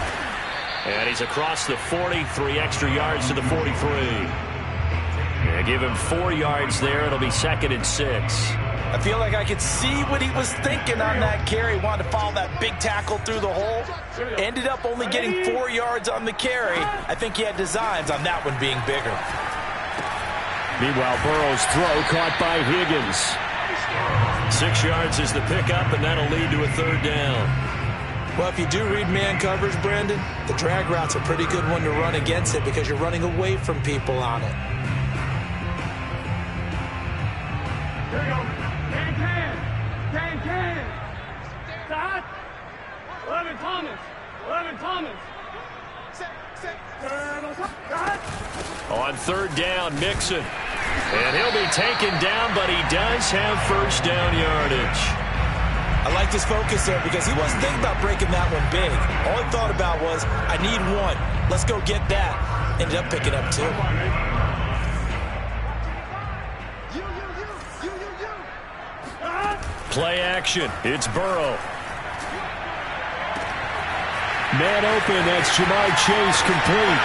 And he's across the 40, 3 extra yards to the 43. Yeah, give him 4 yards there. It'll be 2nd and 6. I feel like I could see what he was thinking on that carry. Wanted to follow that big tackle through the hole. Ended up only getting 4 yards on the carry. I think he had designs on that one being bigger. Meanwhile, Burrow's throw caught by Higgins. 6 yards is the pickup, and that'll lead to a 3rd down. Well, if you do read man coverage, Brandon, the drag route's a pretty good one to run against it because you're running away from people on it. Here we go. Can. Stop. 11 Thomas. On 3rd down, Mixon. And he'll be taken down, but he does have 1st down yardage. I like his focus there because he wasn't thinking about breaking that one big. All he thought about was, I need 1. Let's go get that. Ended up picking up 2. Play action. It's Burrow. Man open. That's Jamar Chase complete.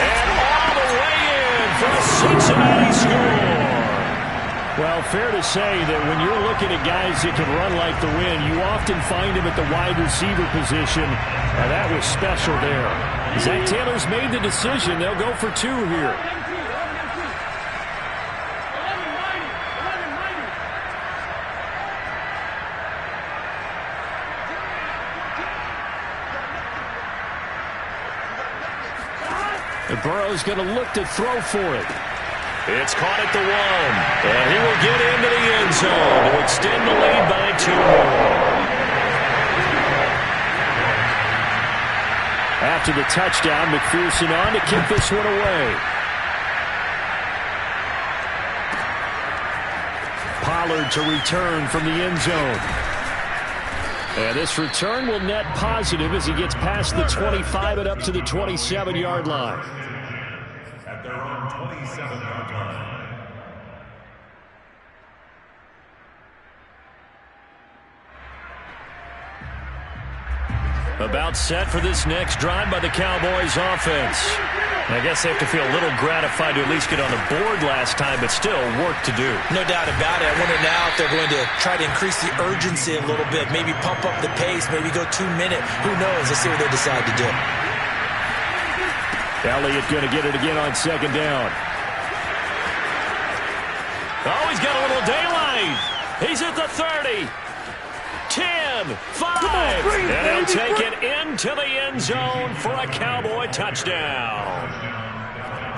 And all the way in for a Cincinnati score. Well, fair to say that when you're looking at guys that can run like the wind, you often find them at the wide receiver position. And that was special there. Zach Taylor's made the decision. They'll go for 2 here. And Burrow's going to look to throw for it. It's caught at the 1. And he will get into the end zone to extend the lead by 2 more. After the touchdown, McPherson on to kick this one away. Pollard to return from the end zone. And this return will net positive as he gets past the 25 and up to the 27-yard line. At their own 27-yard line. About set for this next drive by the Cowboys offense. And I guess they have to feel a little gratified to at least get on the board last time, but still work to do. No doubt about it. I wonder now if they're going to try to increase the urgency a little bit, maybe pump up the pace, maybe go 2-minute. Who knows? Let's see what they decide to do. Elliott going to get it again on 2nd down. Oh, he's got a little daylight. He's at the 30. 10, 5, and he'll take it into the end zone for a Cowboy touchdown.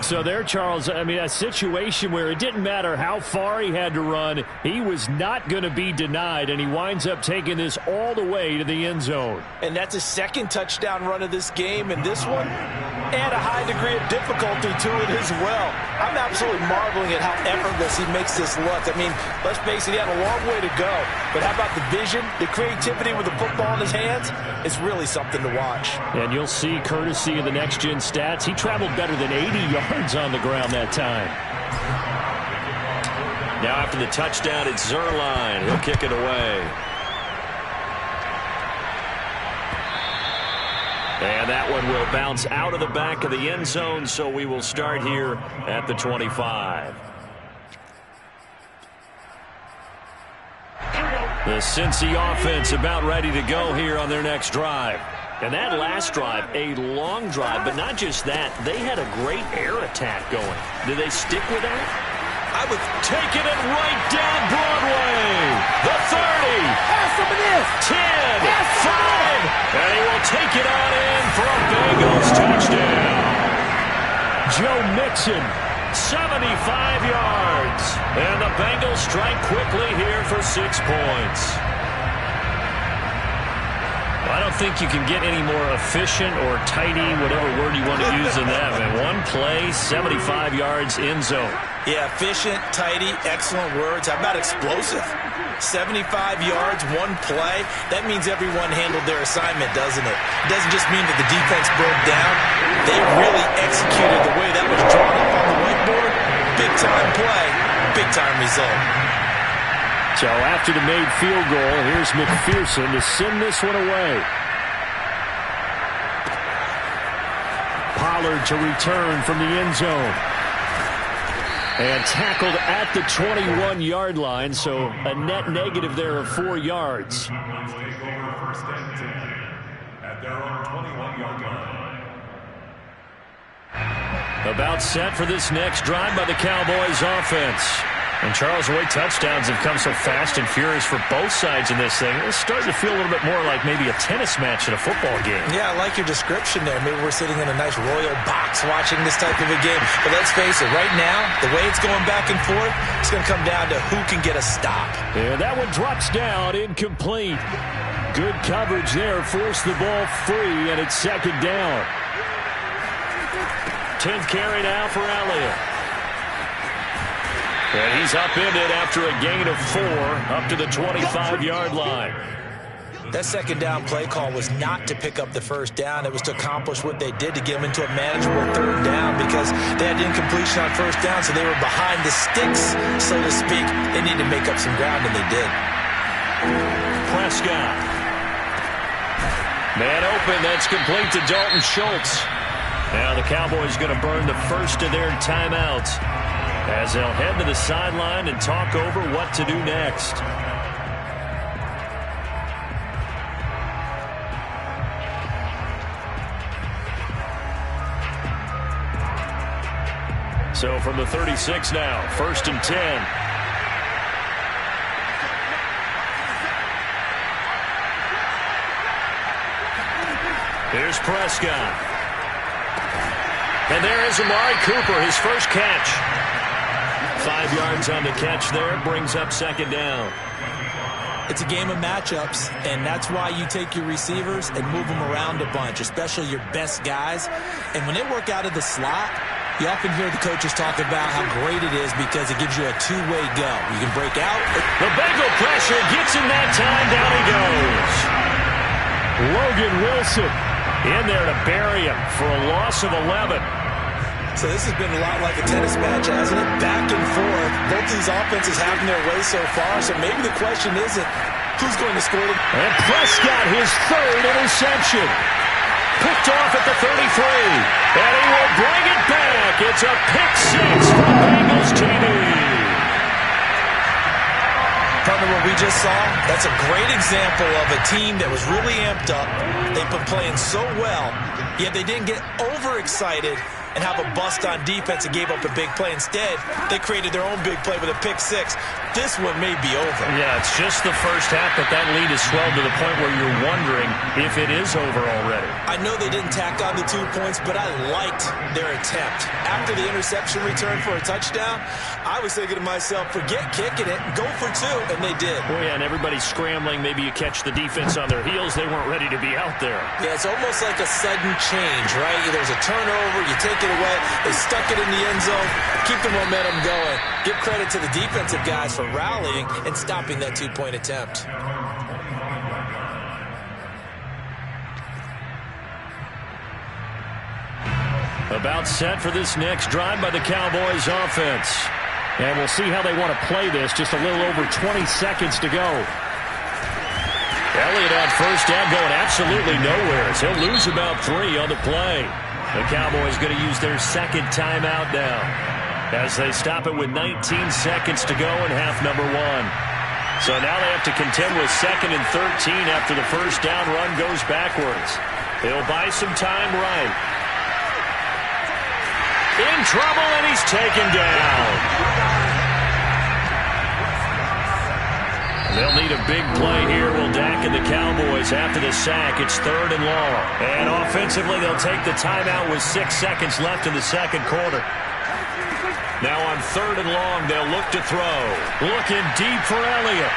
So there, Charles, I mean, a situation where it didn't matter how far he had to run, he was not going to be denied, and he winds up taking this all the way to the end zone. And that's his 2nd touchdown run of this game, and this one, and a high degree of difficulty to it as well. I'm absolutely marveling at how effortless he makes this look. I mean, let's face it, he had a long way to go, but how about the vision, the creativity with the football in his hands? It's really something to watch. And you'll see, courtesy of the next-gen stats, he traveled better than 80 yards on the ground that time. Now after the touchdown, it's Zerline. He'll kick it away. And that one will bounce out of the back of the end zone, so we will start here at the 25. The Cincy offense about ready to go here on their next drive. And that last drive, a long drive, but not just that. They had a great air attack going. Did they stick with that? I would take it right down Broadway. The 30. Pass some of this. 10. 5. And he will take it on in for a Bengals touchdown. Joe Mixon, 75 yards. And the Bengals strike quickly here for 6 points. I don't think you can get any more efficient or tidy, whatever word you want to use in that. And one play, 75 yards in zone. Yeah, efficient, tidy, excellent words. How about explosive? 75 yards, one play. That means everyone handled their assignment, doesn't it? It doesn't just mean that the defense broke down. They really executed the way that was drawn up on the whiteboard. Big-time play, big-time result. So after the made field goal, here's McPherson to send this one away. Pollard to return from the end zone. And tackled at the 21-yard line, so a net negative there of 4 yards. Take over first and 10 at their own 21-yard line. About set for this next drive by the Cowboys offense. And Charles, the way touchdowns have come so fast and furious for both sides in this thing, it's starting to feel a little bit more like maybe a tennis match in a football game. Yeah, I like your description there. Maybe we're sitting in a nice royal box watching this type of a game. But let's face it, right now, the way it's going back and forth, it's going to come down to who can get a stop. And that one drops down, incomplete. Good coverage there, forced the ball free, and it's second down. 10th carry now for Elliott. And he's upended after a gain of 4 up to the 25-yard line. That second down play call was not to pick up the first down. It was to accomplish what they did to get them into a manageable third down because they had incompletion on first down, so they were behind the sticks, so to speak. They needed to make up some ground, and they did. Prescott. Man open. That's complete to Dalton Schultz. Now the Cowboys going to burn the first of their timeouts as they'll head to the sideline and talk over what to do next. So from the 36 now, 1st and 10. Here's Prescott. And there is Amari Cooper, his first catch. 5 yards on the catch there, brings up second down. It's a game of matchups, and that's why you take your receivers and move them around a bunch, especially your best guys. And when they work out of the slot, you often hear the coaches talk about how great it is because it gives you a two-way go. You can break out. The Bengal pressure gets him that time. Down he goes. Logan Wilson in there to bury him for a loss of 11. So this has been a lot like a tennis match, hasn't it? Back and forth. Both these offenses having their way so far, so maybe the question isn't who's going to score them. And Prescott, his third interception. Picked off at the 33. And he will bring it back. It's a pick six from Bengals TV. Partner, what we just saw, that's a great example of a team that was really amped up. They've been playing so well, yet they didn't get overexcited and have a bust on defense and gave up a big play. Instead, they created their own big play with a pick six. This one may be over. Yeah, it's just the first half, but that lead has swelled to the point where you're wondering if it is over already. I know they didn't tack on the 2 points, but I liked their attempt. After the interception return for a touchdown, I was thinking to myself, forget kicking it, go for 2, and they did. Oh, yeah, and everybody's scrambling. Maybe you catch the defense on their heels. They weren't ready to be out there. Yeah, it's almost like a sudden change, right? There's a turnover, you take it away, they stuck it in the end zone, keep the momentum going. Give credit to the defensive guys for rallying and stopping that 2-point attempt. About set for this next drive by the Cowboys offense. And we'll see how they want to play this. Just a little over 20 seconds to go. Elliott on first down going absolutely nowhere. So he'll lose about 3 on the play. The Cowboys going to use their second timeout now as they stop it with 19 seconds to go in half number 1. So now they have to contend with 2nd and 13 after the first down run goes backwards. They'll buy some time right. In trouble, and he's taken down. They'll need a big play here. Will Dak and the Cowboys after the sack. It's 3rd and long. And offensively, they'll take the timeout with 6 seconds left in the second quarter. Now on 3rd and long, they'll look to throw. Looking deep for Elliott.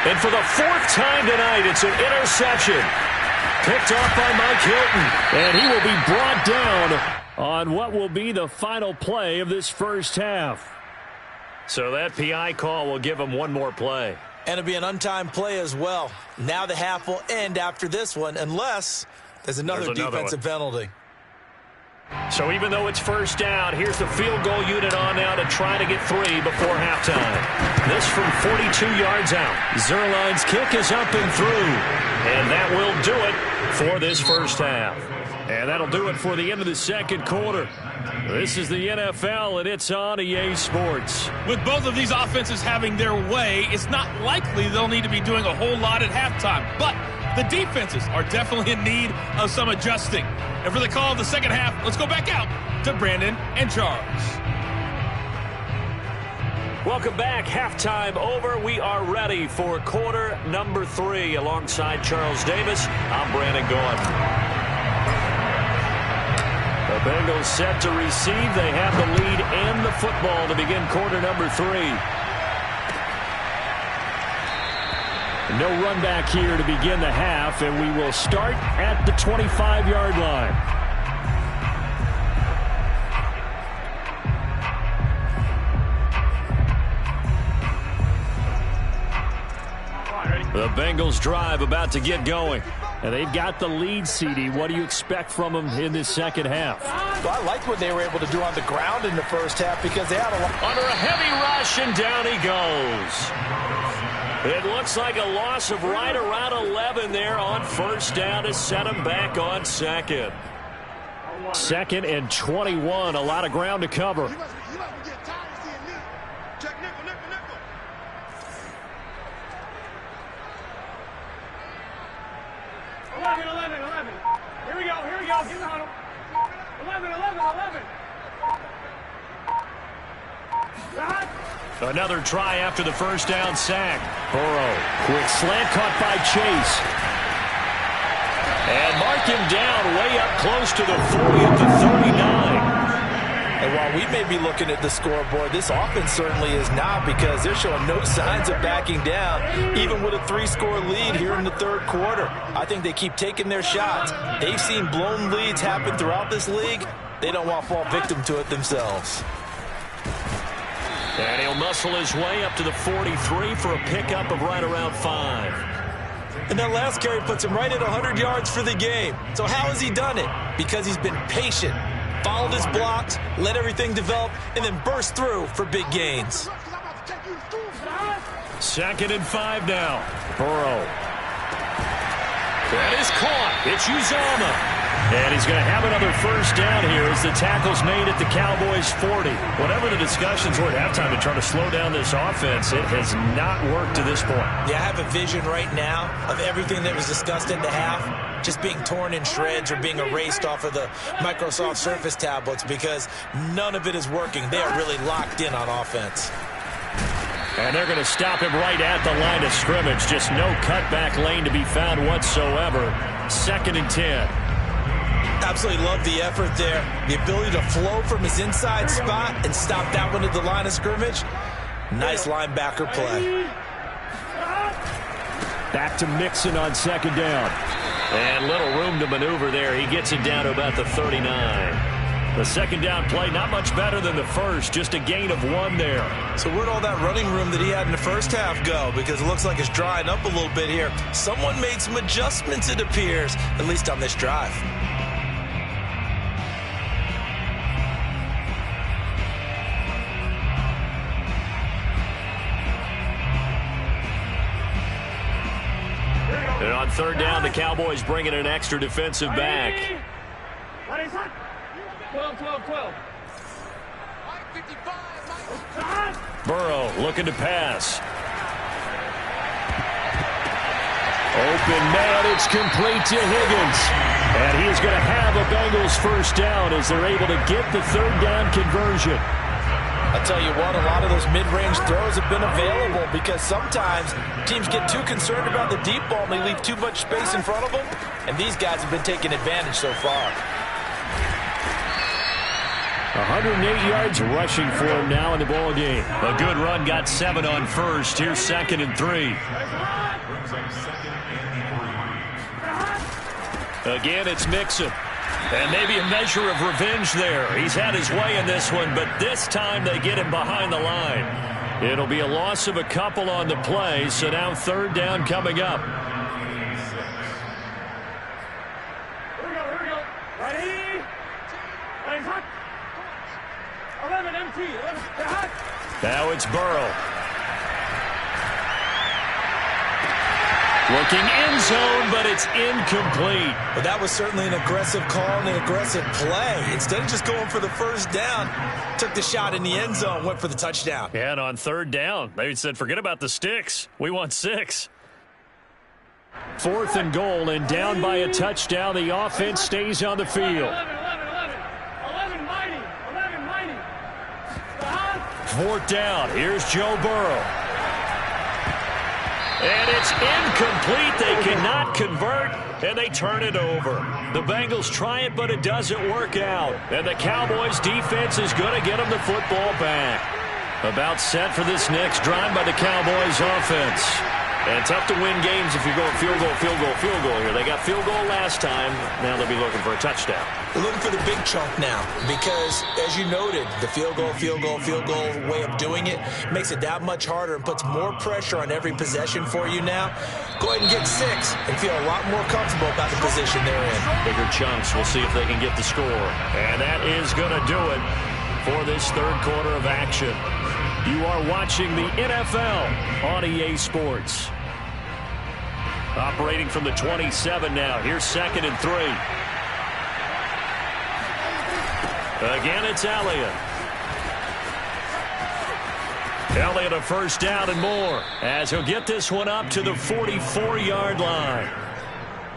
And for the 4th time tonight, it's an interception. Picked off by Mike Hilton. And he will be brought down on what will be the final play of this first half. So that PI call will give him one more play. And it'll be an untimed play as well. Now the half will end after this one unless there's another defensive penalty. So even though it's first down, here's the field goal unit on now to try to get 3 before halftime. This from 42 yards out. Zerline's kick is up and through. And that will do it for this first half. And that'll do it for the end of the second quarter. This is the NFL, and it's on EA Sports. With both of these offenses having their way, it's not likely they'll need to be doing a whole lot at halftime. But the defenses are definitely in need of some adjusting. And for the call of the second half, let's go back out to Brandon and Charles. Welcome back. Halftime over. We are ready for quarter number 3. Alongside Charles Davis, I'm Brandon Gaudin. The Bengals set to receive. They have the lead and the football to begin quarter number 3. No run back here to begin the half, and we will start at the 25-yard line. The Bengals drive about to get going. And they've got the lead, CD. What do you expect from them in this second half? Well, I like what they were able to do on the ground in the first half because they had a lot. Under a heavy rush, and down he goes. It looks like a loss of right around 11 there on first down to set him back on second. 2nd and 21. A lot of ground to cover. 11. Here we go. Get on him. 11. Another try after the first down sack. Burrow, quick slant caught by Chase. And mark him down way up close to the 40 at the 39. And while we may be looking at the scoreboard, this offense certainly is not because they're showing no signs of backing down, even with a 3-score lead here in the third quarter. I think they keep taking their shots. They've seen blown leads happen throughout this league. They don't want to fall victim to it themselves. And he'll muscle his way up to the 43 for a pickup of right around 5. And that last carry puts him right at 100 yards for the game. So how has he done it? Because he's been patient, followed his blocks, let everything develop, and then burst through for big gains. 2nd and 5 now. Burrow. That is caught. It's Uzomah. And he's going to have another first down here as the tackle's made at the Cowboys' 40. Whatever the discussions were at halftime to try to slow down this offense, it has not worked to this point. Yeah, I have a vision right now of everything that was discussed in the half just being torn in shreds or being erased off of the Microsoft Surface tablets because none of it is working. They are really locked in on offense. And they're going to stop him right at the line of scrimmage. Just no cutback lane to be found whatsoever. 2nd and 10. Absolutely love the effort there. The ability to flow from his inside spot and stop that one at the line of scrimmage. Nice linebacker play. Back to Mixon on 2nd down. And little room to maneuver there. He gets it down to about the 39. The 2nd down play, not much better than the first. Just a gain of 1 there. So where'd all that running room that he had in the first half go? Because it looks like it's drying up a little bit here. Someone made some adjustments, it appears, at least on this drive. And on third down, the Cowboys bring in an extra defensive back. 12, 12, 12. Burrow looking to pass. Open man, it's complete to Higgins. And he is going to have a Bengals first down as they're able to get the third down conversion. I'll tell you what, a lot of those mid-range throws have been available because sometimes teams get too concerned about the deep ball and they leave too much space in front of them. And these guys have been taking advantage so far. 108 yards rushing for him now in the ball game. A good run, got 7 on first. Here's 2nd and 3. Again, it's Mixon. And maybe a measure of revenge there. He's had his way in this one, but this time they get him behind the line. It'll be a loss of a couple on the play, so now third down coming up. Here we go. Ready? Ready, hot. 11 MT. 11 hot. Now it's Burrow. Looking end zone, but it's incomplete. But that was certainly an aggressive call and an aggressive play. Instead of just going for the first down, took the shot in the end zone, went for the touchdown. Yeah, and on third down, they said, forget about the sticks. We want 6. 4th and goal, and down by a touchdown. The offense stays on the field. 11 mighty. 11 mighty. 4th down. Here's Joe Burrow. And it's incomplete. They cannot convert, and they turn it over. The Bengals try it, but it doesn't work out. And the Cowboys' defense is going to get them the football back. About set for this next drive by the Cowboys' offense. And tough to win games if you're going field goal here. They got field goal last time. Now they'll be looking for a touchdown. They're looking for the big chunk now because, as you noted, the field goal way of doing it makes it that much harder and puts more pressure on every possession for you now. Go ahead and get 6 and feel a lot more comfortable about the position they're in. Bigger chunks. We'll see if they can get the score. And that is going to do it for this third quarter of action. You are watching the NFL on EA Sports. Operating from the 27 now. Here's 2nd and 3. Again, it's Elliott. Elliott a first down and more as he'll get this one up to the 44-yard line.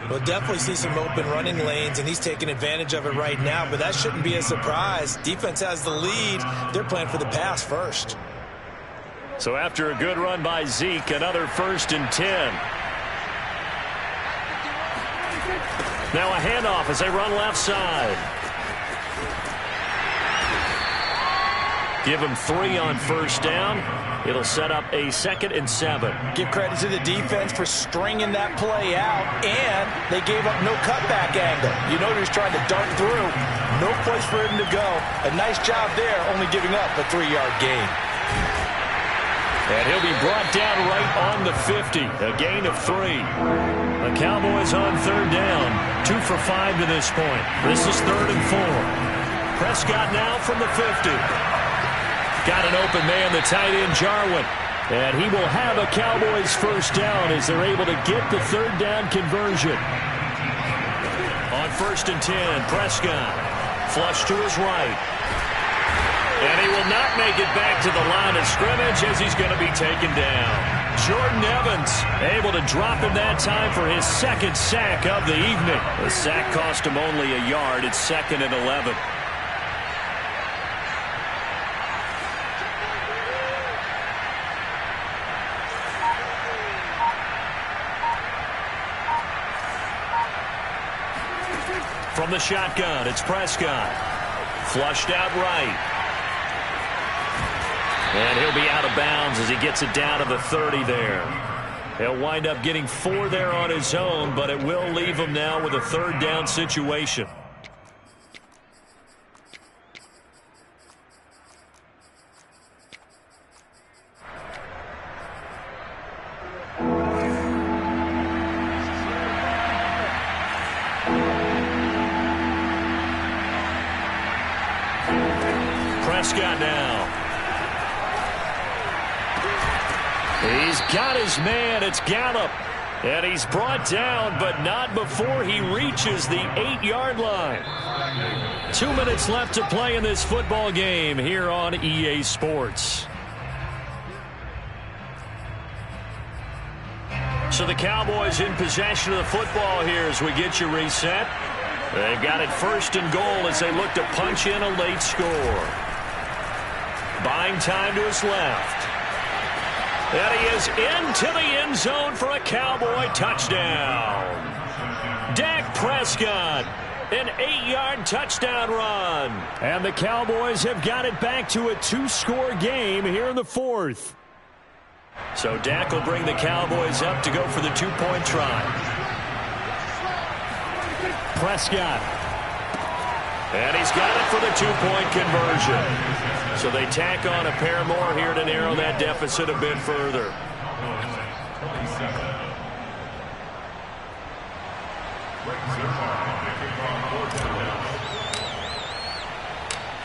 We'll definitely see some open running lanes, and he's taking advantage of it right now, but that shouldn't be a surprise. Defense has the lead. They're playing for the pass first. So after a good run by Zeke, another 1st and 10. Now a handoff as they run left side. Give him 3 on first down. It'll set up a 2nd and 7. Give credit to the defense for stringing that play out, and they gave up no cutback angle. You know he was trying to dart through. No place for him to go. A nice job there, only giving up a 3-yard gain. And he'll be brought down right on the 50. A gain of 3. The Cowboys on third down. 2 for 5 to this point. This is 3rd and 4. Prescott now from the 50. Got an open man, the tight end, Jarwin. And he will have a Cowboys first down as they're able to get the third down conversion. On 1st and 10, Prescott. Flush to his right. And he will not make it back to the line of scrimmage as he's going to be taken down. Jordan Evans able to drop him that time for his 2nd sack of the evening. The sack cost him only a yard. It's 2nd and 11. From the shotgun, it's Prescott. Flushed out right. And he'll be out of bounds as he gets it down to the 30 there. He'll wind up getting 4 there on his own, but it will leave him now with a third down situation. Prescott now. He's got his man. It's Gallup. And he's brought down, but not before he reaches the 8-yard line. 2 minutes left to play in this football game here on EA Sports. So the Cowboys in possession of the football here as we get you reset. They've got it 1st and goal as they look to punch in a late score. Buying time to his left. And he is into the end zone for a Cowboy touchdown. Dak Prescott, an 8-yard touchdown run. And the Cowboys have got it back to a 2-score game here in the 4th. So Dak will bring the Cowboys up to go for the 2-point try. Prescott. And he's got it for the 2-point conversion. So they tack on a pair more here to narrow that deficit a bit further.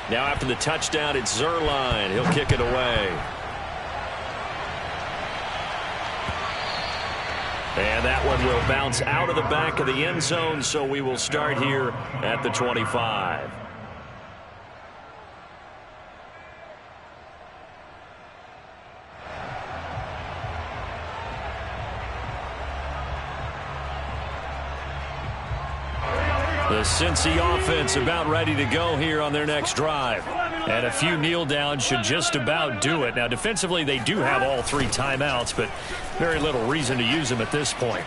Now after the touchdown, it's Zerline. He'll kick it away. And that one will bounce out of the back of the end zone, so we will start here at the 25. The Cincy offense about ready to go here on their next drive. And a few kneel downs should just about do it. Now, defensively, they do have all 3 timeouts, but very little reason to use them at this point.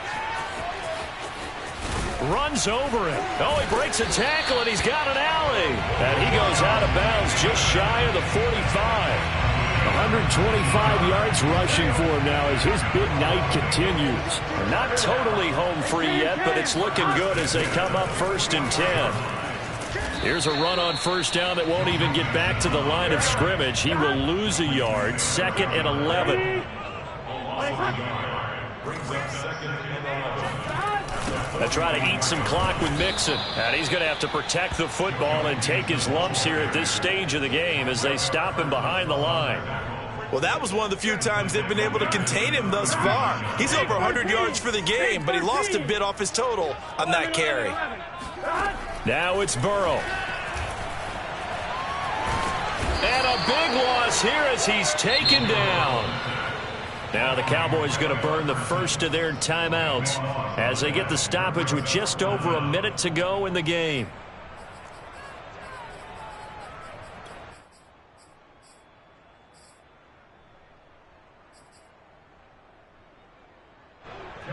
Runs over him. Oh, he breaks a tackle, and he's got an alley. And he goes out of bounds just shy of the 45. 125 yards rushing for him now as his big night continues. Not totally home free yet, but it's looking good as they come up 1st and 10. Here's a run on 1st down that won't even get back to the line of scrimmage. He will lose a yard. 2nd and 11. They try to eat some clock with Mixon. And he's going to have to protect the football and take his lumps here at this stage of the game as they stop him behind the line. Well, that was one of the few times they've been able to contain him thus far. He's over 100 yards for the game, but he lost a bit off his total on that carry. Now it's Burrow. And a big loss here as he's taken down. Now the Cowboys going to burn the first of their timeouts as they get the stoppage with just over a minute to go in the game.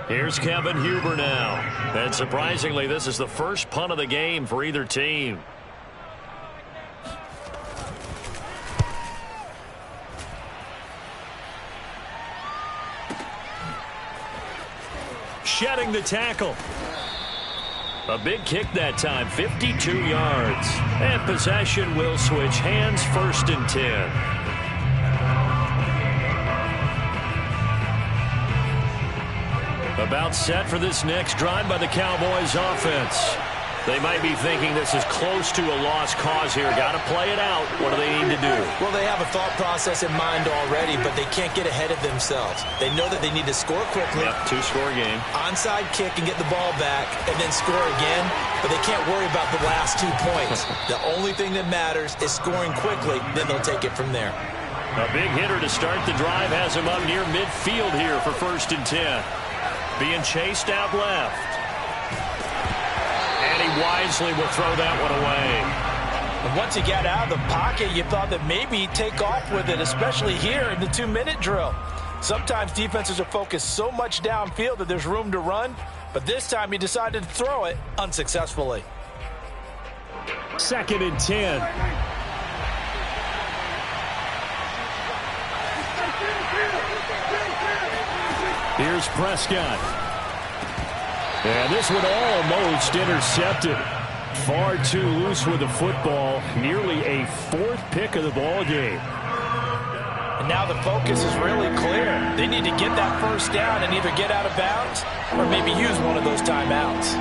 Here's Kevin Huber now. And surprisingly, this is the first punt of the game for either team. Shedding the tackle. A big kick that time, 52 yards. And possession will switch hands, 1st and 10. About set for this next drive by the Cowboys offense. They might be thinking this is close to a lost cause here. Got to play it out. What do they need to do? Well, they have a thought process in mind already, but they can't get ahead of themselves. They know that they need to score quickly. Yep, 2-score game. Onside kick and get the ball back and then score again, but they can't worry about the last 2 points. The only thing that matters is scoring quickly, then they'll take it from there. A big hitter to start the drive has him up near midfield here for 1st and 10. Being chased out left. And he wisely will throw that one away. And once he got out of the pocket, you thought that maybe he'd take off with it, especially here in the 2-minute drill. Sometimes defenses are focused so much downfield that there's room to run, but this time he decided to throw it unsuccessfully. 2nd and 10. Here's Prescott. And this one almost intercepted. Far too loose with the football. Nearly a 4th pick of the ball game. And now the focus is really clear. They need to get that 1st down and either get out of bounds or maybe use one of those timeouts.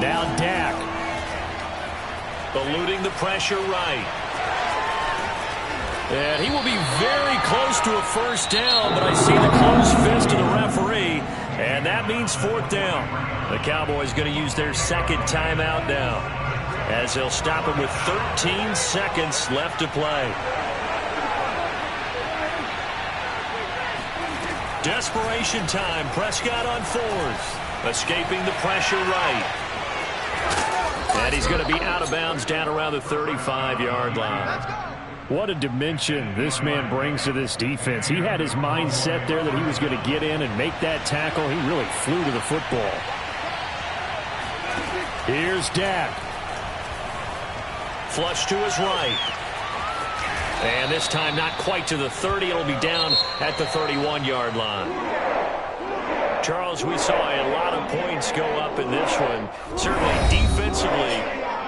Now Dak. Eluding the pressure right. And he will be very close to a first down, but I see the closed fist of the referee, and that means fourth down. The Cowboys going to use their second timeout now, as they'll stop him with 13 seconds left to play. Desperation time. Prescott on fourth. Escaping the pressure right. And he's going to be out of bounds down around the 35-yard line. What a dimension this man brings to this defense. He had his mind set there that he was going to get in and make that tackle. He really flew to the football. Here's Dak. Flush to his right. And this time not quite to the 30. It'll be down at the 31-yard line. Charles, we saw a lot of points go up in this one. Certainly defensively,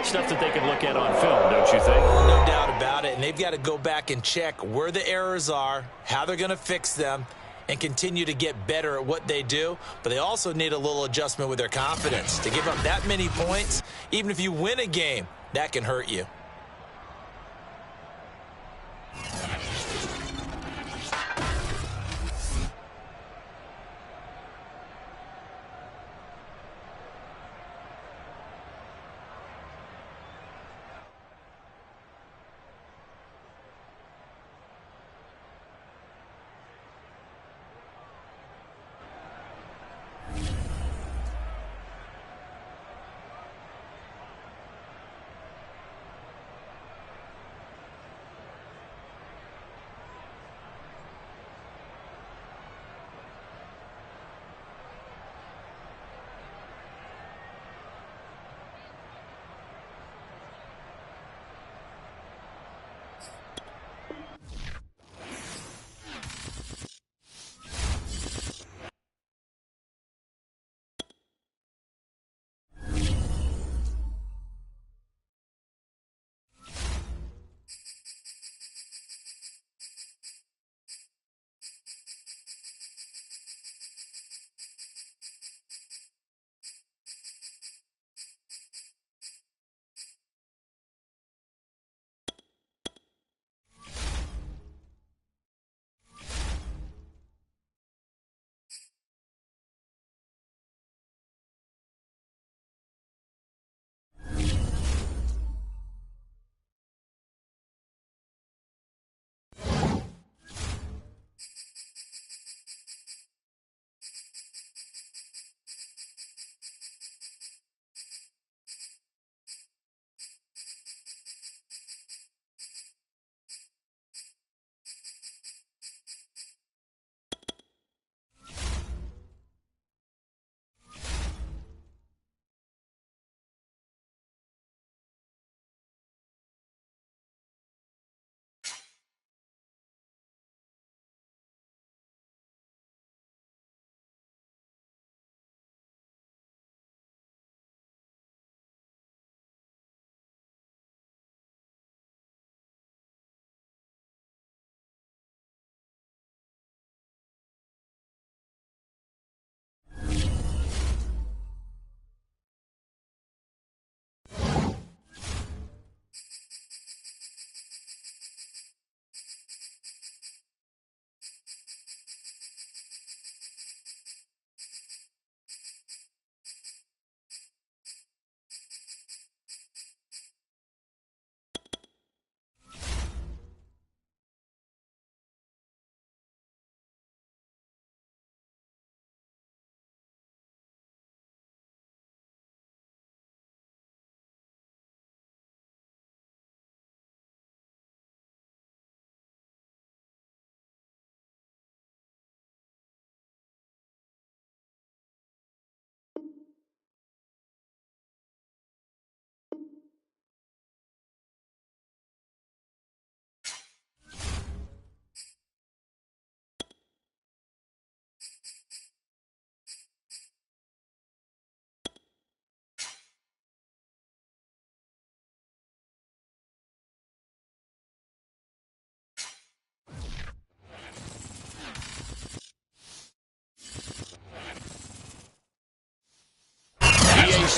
stuff that they can look at on film, don't you think? No doubt about it. And they've got to go back and check where the errors are, how they're going to fix them, and continue to get better at what they do. But they also need a little adjustment with their confidence. To give up that many points, even if you win a game, that can hurt you.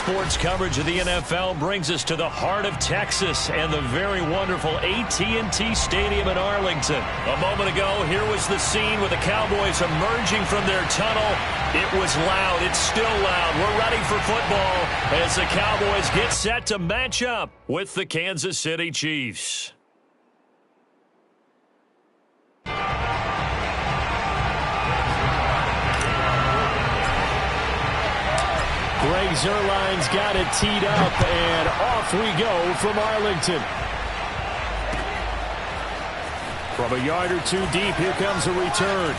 sports coverage of the NFL brings us to the heart of Texas and the very wonderful AT&T Stadium in Arlington. A moment ago, here was the scene with the Cowboys emerging from their tunnel. It was loud. It's still loud. We're ready for football as the Cowboys get set to match up with the Kansas City Chiefs. Greg Zuerlein's got it teed up, and off we go from Arlington. From a yard or two deep, here comes a return.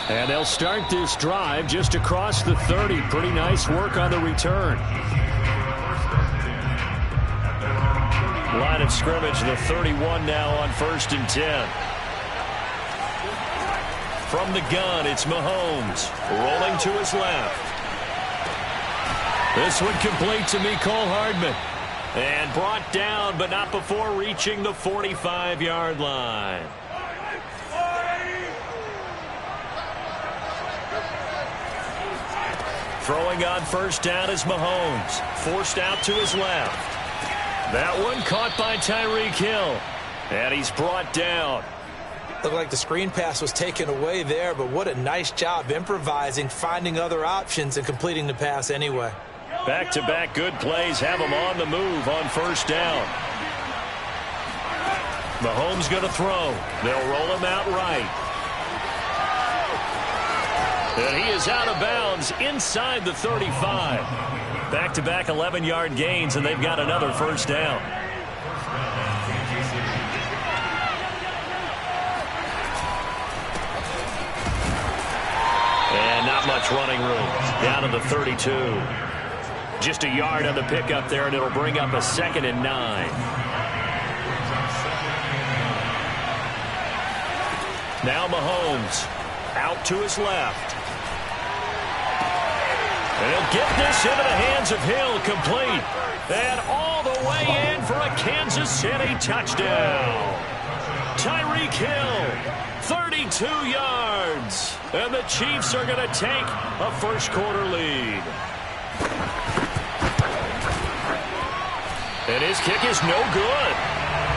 And they'll start this drive just across the 30. Pretty nice work on the return. Line of scrimmage, the 31 now on 1st and 10. From the gun, it's Mahomes, rolling to his left. This one complete to Mecole Hardman. And brought down, but not before reaching the 45-yard line. Throwing on 1st down is Mahomes, forced out to his left. That one caught by Tyreek Hill, and he's brought down. Looked like the screen pass was taken away there, but what a nice job improvising, finding other options, and completing the pass anyway. Back-to-back good plays have him on the move on 1st down. Mahomes going to throw. They'll roll him out right. And he is out of bounds inside the 35. Back-to-back 11-yard gains, and they've got another 1st down. And not much running room. Down to the 32. Just a yard on the pickup there, and it'll bring up a 2nd and 9. Now Mahomes out to his left. And he'll get this into the hands of Hill, complete. And all the way in for a Kansas City touchdown. Tyreek Hill, 32 yards. And the Chiefs are going to take a first-quarter lead. And his kick is no good.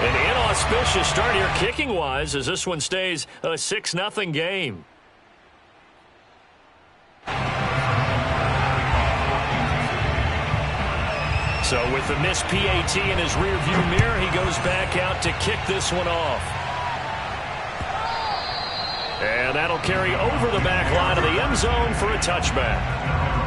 An inauspicious start here kicking-wise as this one stays a 6-0 game. So with the missed PAT in his rearview mirror, he goes back out to kick this one off. And that'll carry over the back line of the end zone for a touchback.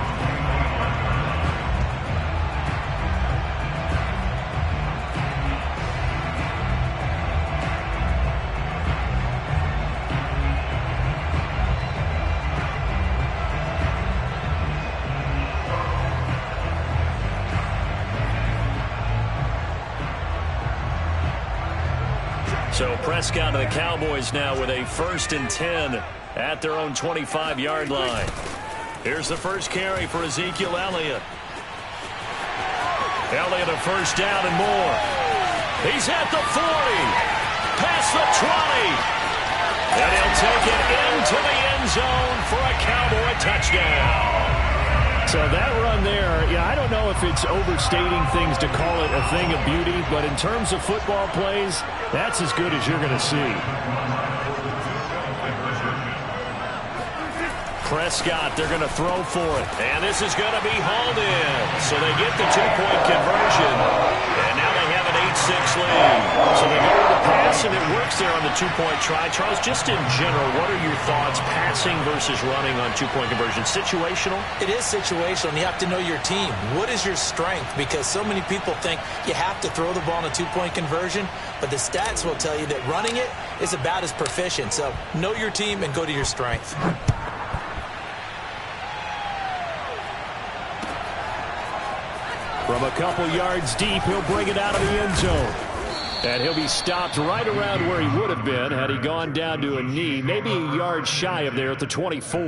So Prescott and the Cowboys now with a 1st and 10 at their own 25-yard line. Here's the first carry for Ezekiel Elliott. Elliott a 1st down and more. He's at the 40, past the 20, and he'll take it into the end zone for a Cowboy touchdown. So that run there, yeah, I don't know if it's overstating things to call it a thing of beauty, but in terms of football plays, that's as good as you're going to see. Prescott, they're going to throw for it. And this is going to be hauled in. So they get the 2-point conversion. And now they have an 8-6 lead. So they go with the pass, and it works there on the 2-point try. Charles, just in general, what are your thoughts passing versus running on 2-point conversion? Situational? It is situational, and you have to know your team. What is your strength? Because so many people think you have to throw the ball in a 2-point conversion, but the stats will tell you that running it is about as proficient. So know your team and go to your strength. From a couple yards deep, he'll bring it out of the end zone. And he'll be stopped right around where he would have been had he gone down to a knee, maybe a yard shy of there at the 24.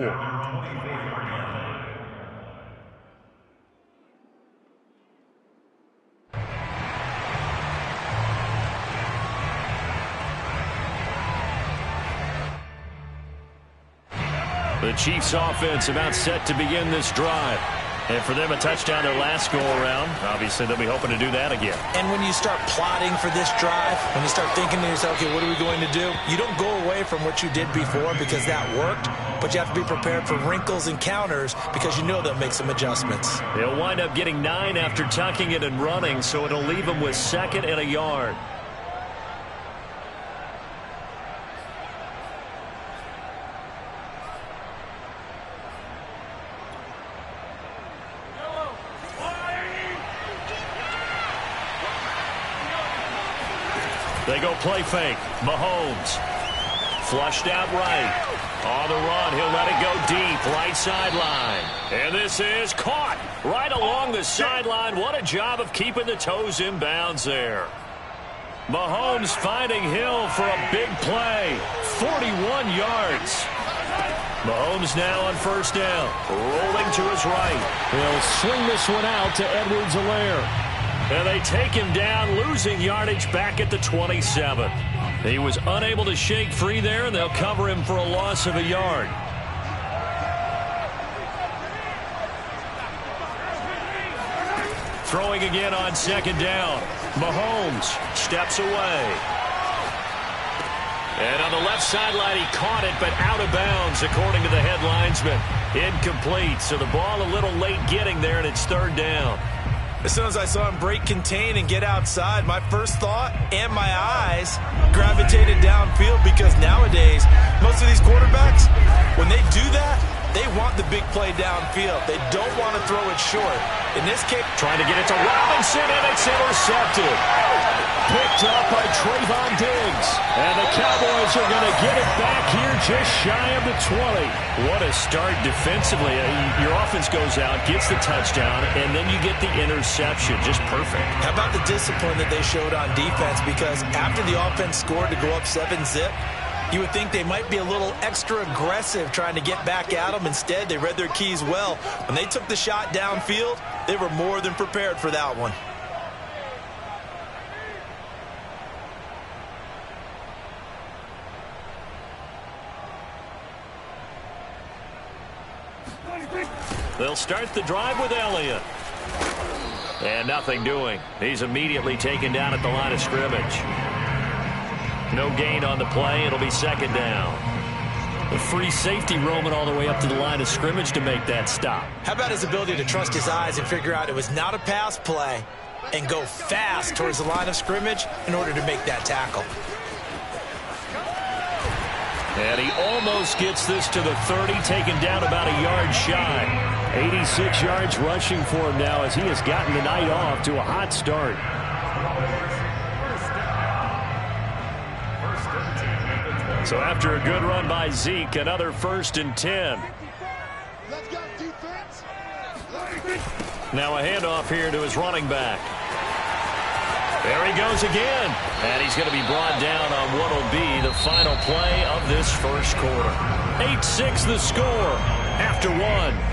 The Chiefs offense about set to begin this drive. And for them, a touchdown their last go-around. Obviously, they'll be hoping to do that again. And when you start plotting for this drive, when you start thinking to yourself, okay, what are we going to do? You don't go away from what you did before because that worked, but you have to be prepared for wrinkles and counters because you know they'll make some adjustments. They'll wind up getting 9 after tucking it and running, so it'll leave them with 2nd and a yard. They go play fake. Mahomes. Flushed out right. On the run, he'll let it go deep. Right sideline. And this is caught right along the sideline. What a job of keeping the toes in bounds there. Mahomes finding Hill for a big play. 41 yards. Mahomes now on 1st down. Rolling to his right. He'll swing this one out to Edwards-Helaire. And they take him down, losing yardage back at the 27. He was unable to shake free there, and they'll cover him for a loss of a yard. Throwing again on 2nd down. Mahomes steps away. And on the left sideline, he caught it, but out of bounds, according to the head linesman. Incomplete, so the ball a little late getting there, and it's 3rd down. As soon as I saw him break contain and get outside, my first thought and my eyes gravitated downfield because nowadays, most of these quarterbacks, when they do that, they want the big play downfield. They don't want to throw it short. In this case, trying to get it to Robinson, and it's intercepted. Picked up by Trevon Diggs. And the Cowboys are going to get it back here just shy of the 20. What a start defensively. Your offense goes out, gets the touchdown, and then you get the interception. Just perfect. How about the discipline that they showed on defense? Because after the offense scored to go up 7-zip, you would think they might be a little extra aggressive trying to get back at them. Instead, they read their keys well. When they took the shot downfield, they were more than prepared for that one. They'll start the drive with Elliott. And nothing doing. He's immediately taken down at the line of scrimmage. No gain on the play. It'll be 2nd down. The free safety roaming all the way up to the line of scrimmage to make that stop. How about his ability to trust his eyes and figure out it was not a pass play and go fast towards the line of scrimmage in order to make that tackle. And he almost gets this to the 30, taken down about a yard shy. 86 yards rushing for him now as he has gotten the night off to a hot start. So after a good run by Zeke, another 1st and 10. Let's go, defense. Now a handoff here to his running back. There he goes again. And he's going to be brought down on what will be the final play of this 1st quarter. 8-6 the score after 1.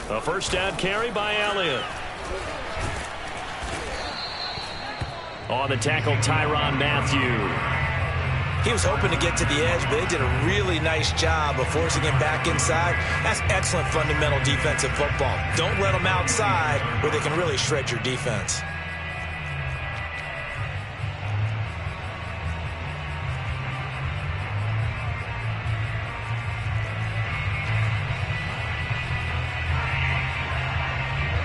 A 1st down carry by Elliott. On the tackle, Tyrann Mathieu. He was hoping to get to the edge, but they did a really nice job of forcing him back inside. That's excellent fundamental defensive football. Don't let them outside where they can really shred your defense.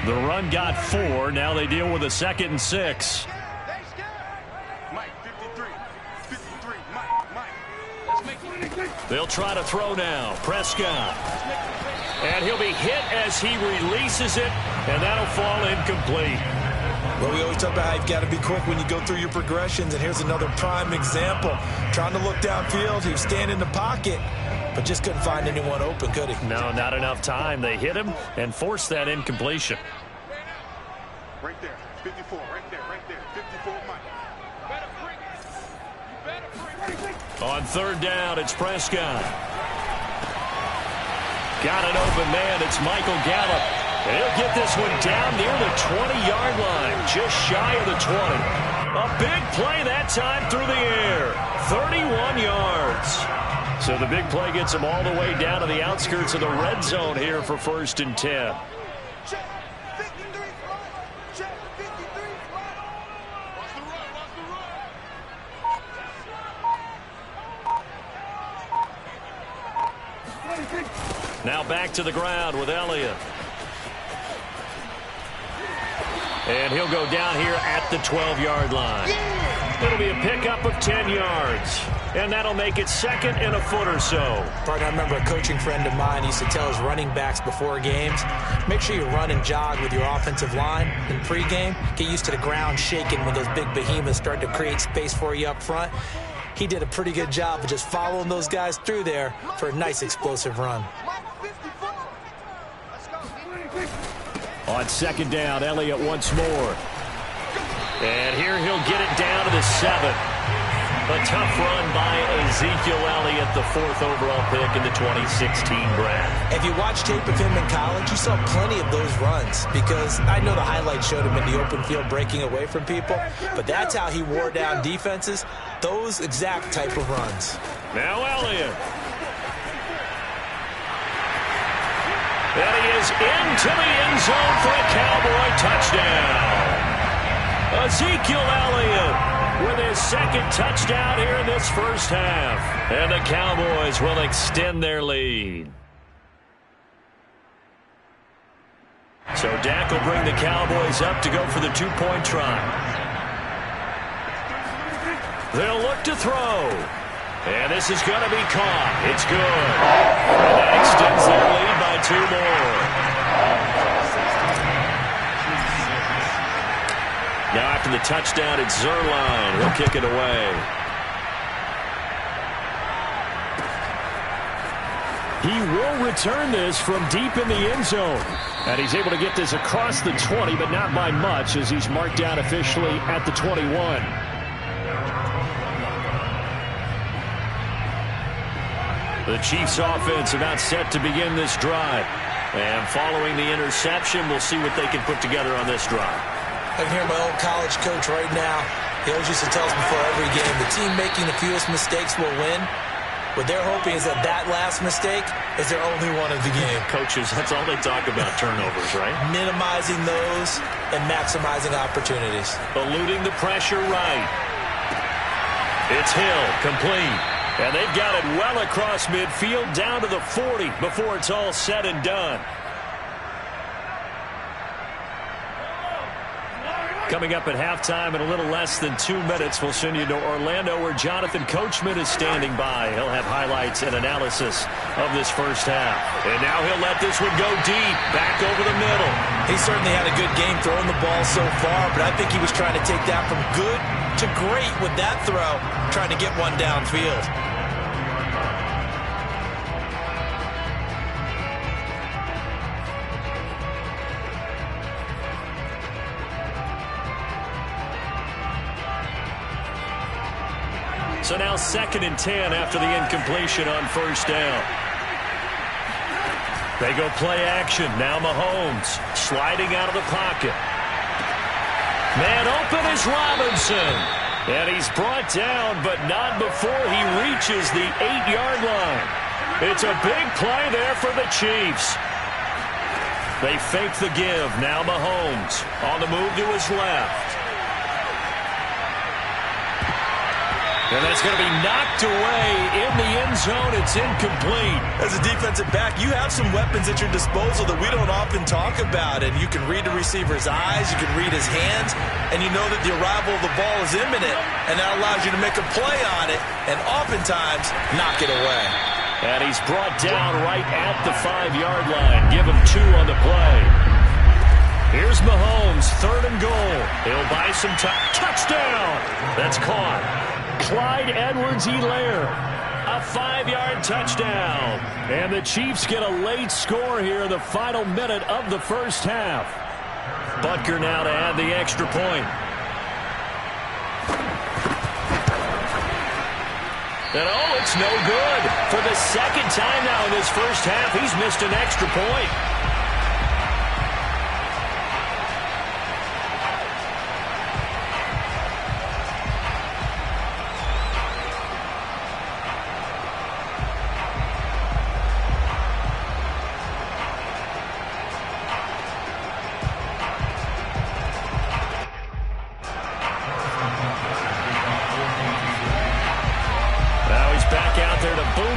The run got 4. Now they deal with a 2nd and 6. Mike, 53. 53. Mike. Let's make it. They'll try to throw now. Prescott. And he'll be hit as he releases it, and that'll fall incomplete. Well, we always talk about how you've got to be quick when you go through your progressions, and here's another prime example. Trying to look downfield, he was standing in the pocket, but just couldn't find anyone open, could he? No, not enough time. They hit him and forced that incompletion. Right there. 54. Right there. 54, Mike. On 3rd down, it's Prescott. Got an open man. It's Michael Gallup. And he'll get this one down near the 20-yard line, just shy of the 20. A big play that time through the air. 31 yards. So the big play gets him all the way down to the outskirts of the red zone here for 1st and 10. Now back to the ground with Elliott. And he'll go down here at the 12-yard line. It'll be a pickup of 10 yards. And that'll make it 2nd and a foot or so. Partner, I remember a coaching friend of mine used to tell his running backs before games, make sure you run and jog with your offensive line in pregame. Get used to the ground shaking when those big behemoths start to create space for you up front. He did a pretty good job of just following those guys through there for a nice explosive run. On 2nd down, Elliott once more. And here he'll get it down to the 7. A tough run by Ezekiel Elliott, the 4th overall pick in the 2016 draft. If you watch tape of him in college, you saw plenty of those runs because I know the highlights showed him in the open field breaking away from people, but that's how he wore down defenses, those exact type of runs. Now Elliott. And he is into the end zone for a Cowboy touchdown. Ezekiel Elliott with his 2nd touchdown here in this first half. And the Cowboys will extend their lead. So Dak will bring the Cowboys up to go for the 2-point try. They'll look to throw. And this is going to be caught. It's good. And that extends their lead by 2 more. Now after the touchdown, it's Zerline. He'll kick it away. He will return this from deep in the end zone. And he's able to get this across the 20, but not by much as he's marked down officially at the 21. The Chiefs offense about set to begin this drive. And following the interception, we'll see what they can put together on this drive. I can hear my old college coach right now. He always used to tell us before every game, the team making the fewest mistakes will win. What they're hoping is that last mistake is their only one of the game. Coaches, that's all they talk about, turnovers, right? Minimizing those and maximizing opportunities. Eluding the pressure right. It's Hill, complete. And they've got it well across midfield down to the 40 before it's all said and done. Coming up at halftime in a little less than 2 minutes, we'll send you to Orlando where Jonathan Coachman is standing by. He'll have highlights and analysis of this first half. And now he'll let this one go deep, back over the middle. He certainly had a good game throwing the ball so far, but I think he was trying to take that from good to great with that throw, trying to get one downfield. So now 2nd and 10 after the incompletion on 1st down. They go play action. Now Mahomes sliding out of the pocket. Man open is Robinson. And he's brought down, but not before he reaches the 8-yard line. It's a big play there for the Chiefs. They fake the give. Now Mahomes on the move to his left. And that's going to be knocked away in the end zone. It's incomplete. As a defensive back, you have some weapons at your disposal that we don't often talk about. And you can read the receiver's eyes, you can read his hands, and you know that the arrival of the ball is imminent. And that allows you to make a play on it and oftentimes knock it away. And he's brought down right at the 5-yard line. Give him 2 on the play. Here's Mahomes, 3rd and goal. He'll buy some time. Touchdown! That's caught. Clyde Edwards-Helaire, a 5-yard touchdown. And the Chiefs get a late score here in the final minute of the first half. Butker now to add the extra point. And oh, it's no good. For the second time now in this first half, he's missed an extra point.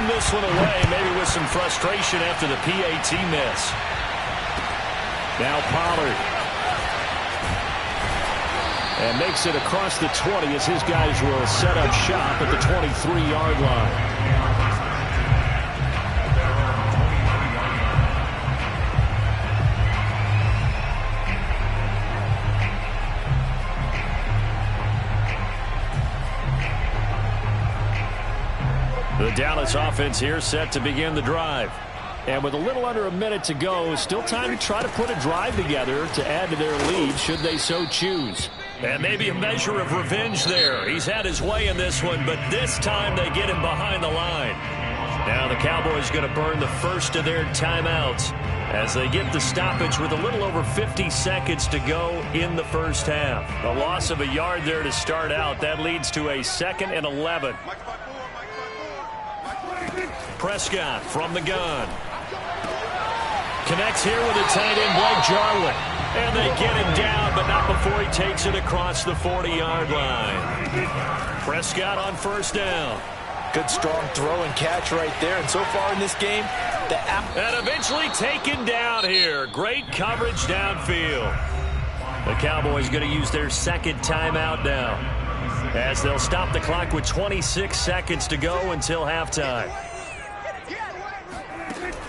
This one away, maybe with some frustration after the PAT miss. Now Pollard. And makes it across the 20 as his guys will set up shop at the 23-yard line. The Dallas offense here set to begin the drive. And with a little under a minute to go, still time to try to put a drive together to add to their lead should they so choose. And maybe a measure of revenge there. He's had his way in this one, but this time they get him behind the line. Now the Cowboys going to burn the first of their timeouts as they get the stoppage with a little over 50 seconds to go in the first half. A loss of a yard there to start out. That leads to a 2nd and 11. Prescott from the gun. Connects here with a tight end, Blake Jarwin. And they get him down, but not before he takes it across the 40-yard line. Prescott on first down. Good strong throw and catch right there. And so far in this game, and eventually taken down here. Great coverage downfield. The Cowboys going to use their second timeout now, as they'll stop the clock with 26 seconds to go until halftime.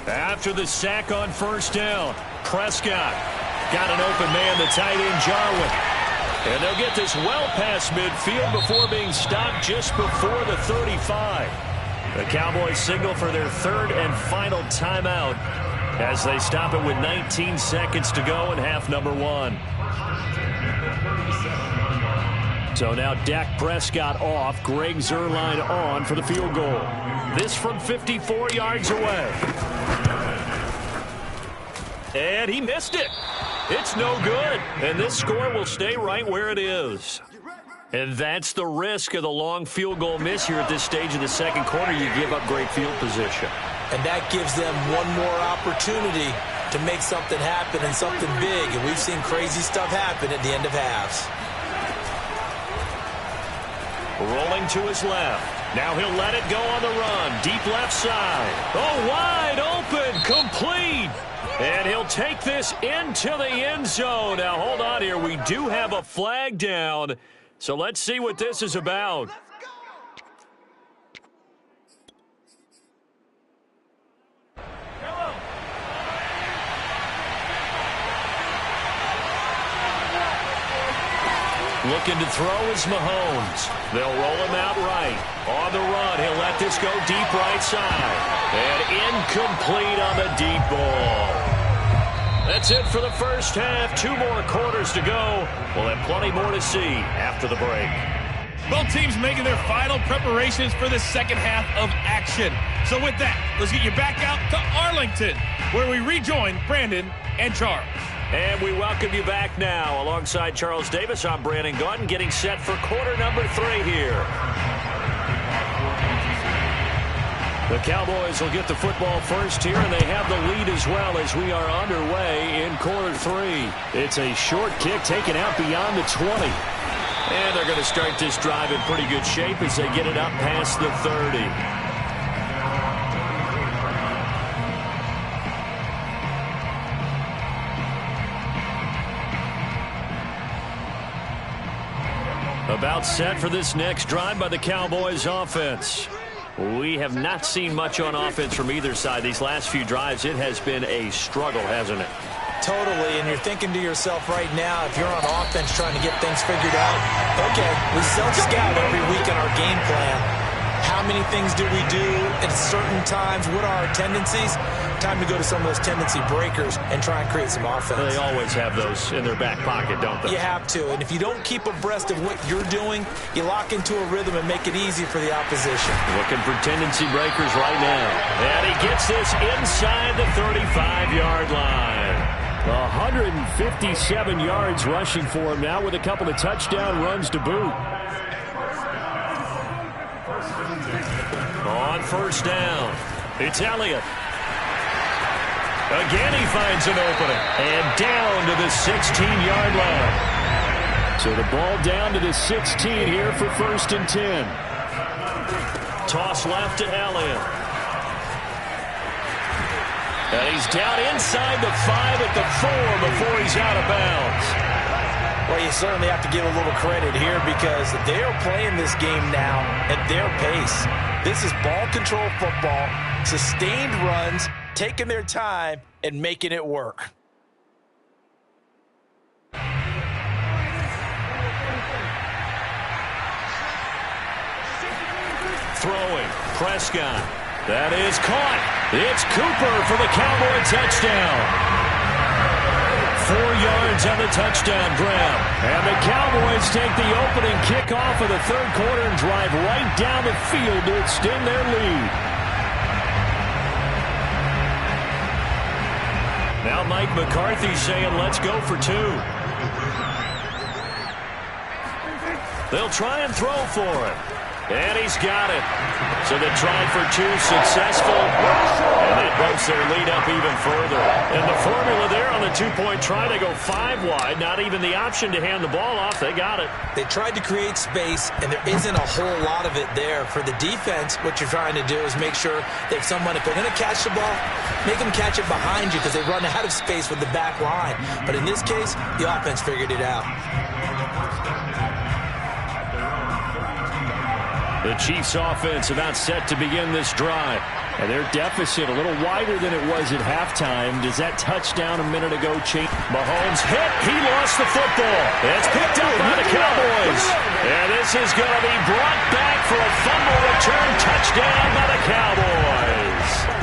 After the sack on first down, Prescott got an open man, the tight end Jarwin. And they'll get this well past midfield before being stopped just before the 35. The Cowboys signal for their third and final timeout as they stop it with 19 seconds to go in half number one. So now Dak Prescott off, Greg Zuerlein on for the field goal. This from 54 yards away. And he missed it. It's no good. And this score will stay right where it is. And that's the risk of the long field goal miss here at this stage of the second quarter. You give up great field position. And that gives them one more opportunity to make something happen and something big. And we've seen crazy stuff happen at the end of halves. Rolling to his left. Now he'll let it go on the run. Deep left side. Oh, wide open. Complete. And he'll take this into the end zone. Now, hold on here. We do have a flag down. So let's see what this is about. Looking to throw is Mahomes. They'll roll him out right. On the run, he'll let this go deep right side. And incomplete on the deep ball. That's it for the first half. 2 more quarters to go. We'll have plenty more to see after the break. Both teams making their final preparations for the second half of action. So with that, let's get you back out to Arlington, where we rejoin Brandon and Charles. And we welcome you back now. Alongside Charles Davis, I'm Brandon Gaudin, getting set for quarter number 3 here. The Cowboys will get the football first here, and they have the lead as well as we are underway in quarter 3. It's a short kick taken out beyond the 20. And they're going to start this drive in pretty good shape as they get it up past the 30. About set for this next drive by the Cowboys offense. We have not seen much on offense from either side. These last few drives, it has been a struggle, hasn't it? Totally, and you're thinking to yourself right now, if you're on offense trying to get things figured out, okay, we self-scout every week in our game plan. how many things do we do at certain times, what are our tendencies, time to go to some of those tendency breakers and try and create some offense. They always have those in their back pocket, don't they? You have to, and if you don't keep abreast of what you're doing, you lock into a rhythm and make it easy for the opposition. Looking for tendency breakers right now. And he gets this inside the 35-yard line. 157 yards rushing for him now with a couple of touchdown runs to boot. On first down, it's Elliott. Again, he finds an opening. And down to the 16-yard line. So the ball down to the 16 here for 1st and 10. Toss left to Elliott. And he's down inside the 5 at the 4 before he's out of bounds. Well, you certainly have to give a little credit here because they're playing this game now at their pace. This is ball control football, sustained runs, taking their time and making it work. Throwing, Prescott. That is caught. It's Cooper for the Cowboy touchdown. 4 yards on the touchdown grab. And the Cowboys take the opening kickoff of the 3rd quarter and drive right down the field to extend their lead. Now Mike McCarthy saying, let's go for 2. They'll try and throw for it. And he's got it. So the try for 2 successful. And that bumps their lead up even further. And the formula there on the 2-point try, they go 5 wide. Not even the option to hand the ball off. They got it. They tried to create space, and there isn't a whole lot of it there. For the defense, what you're trying to do is make sure that someone, if they're going to catch the ball, make them catch it behind you because they run out of space with the back line. But in this case, the offense figured it out. The Chiefs offense about set to begin this drive. And their deficit a little wider than it was at halftime. Does that touchdown a minute ago change? Mahomes hit. He lost the football. It's picked up by the Cowboys. And this is going to be brought back for a fumble return touchdown by the Cowboys.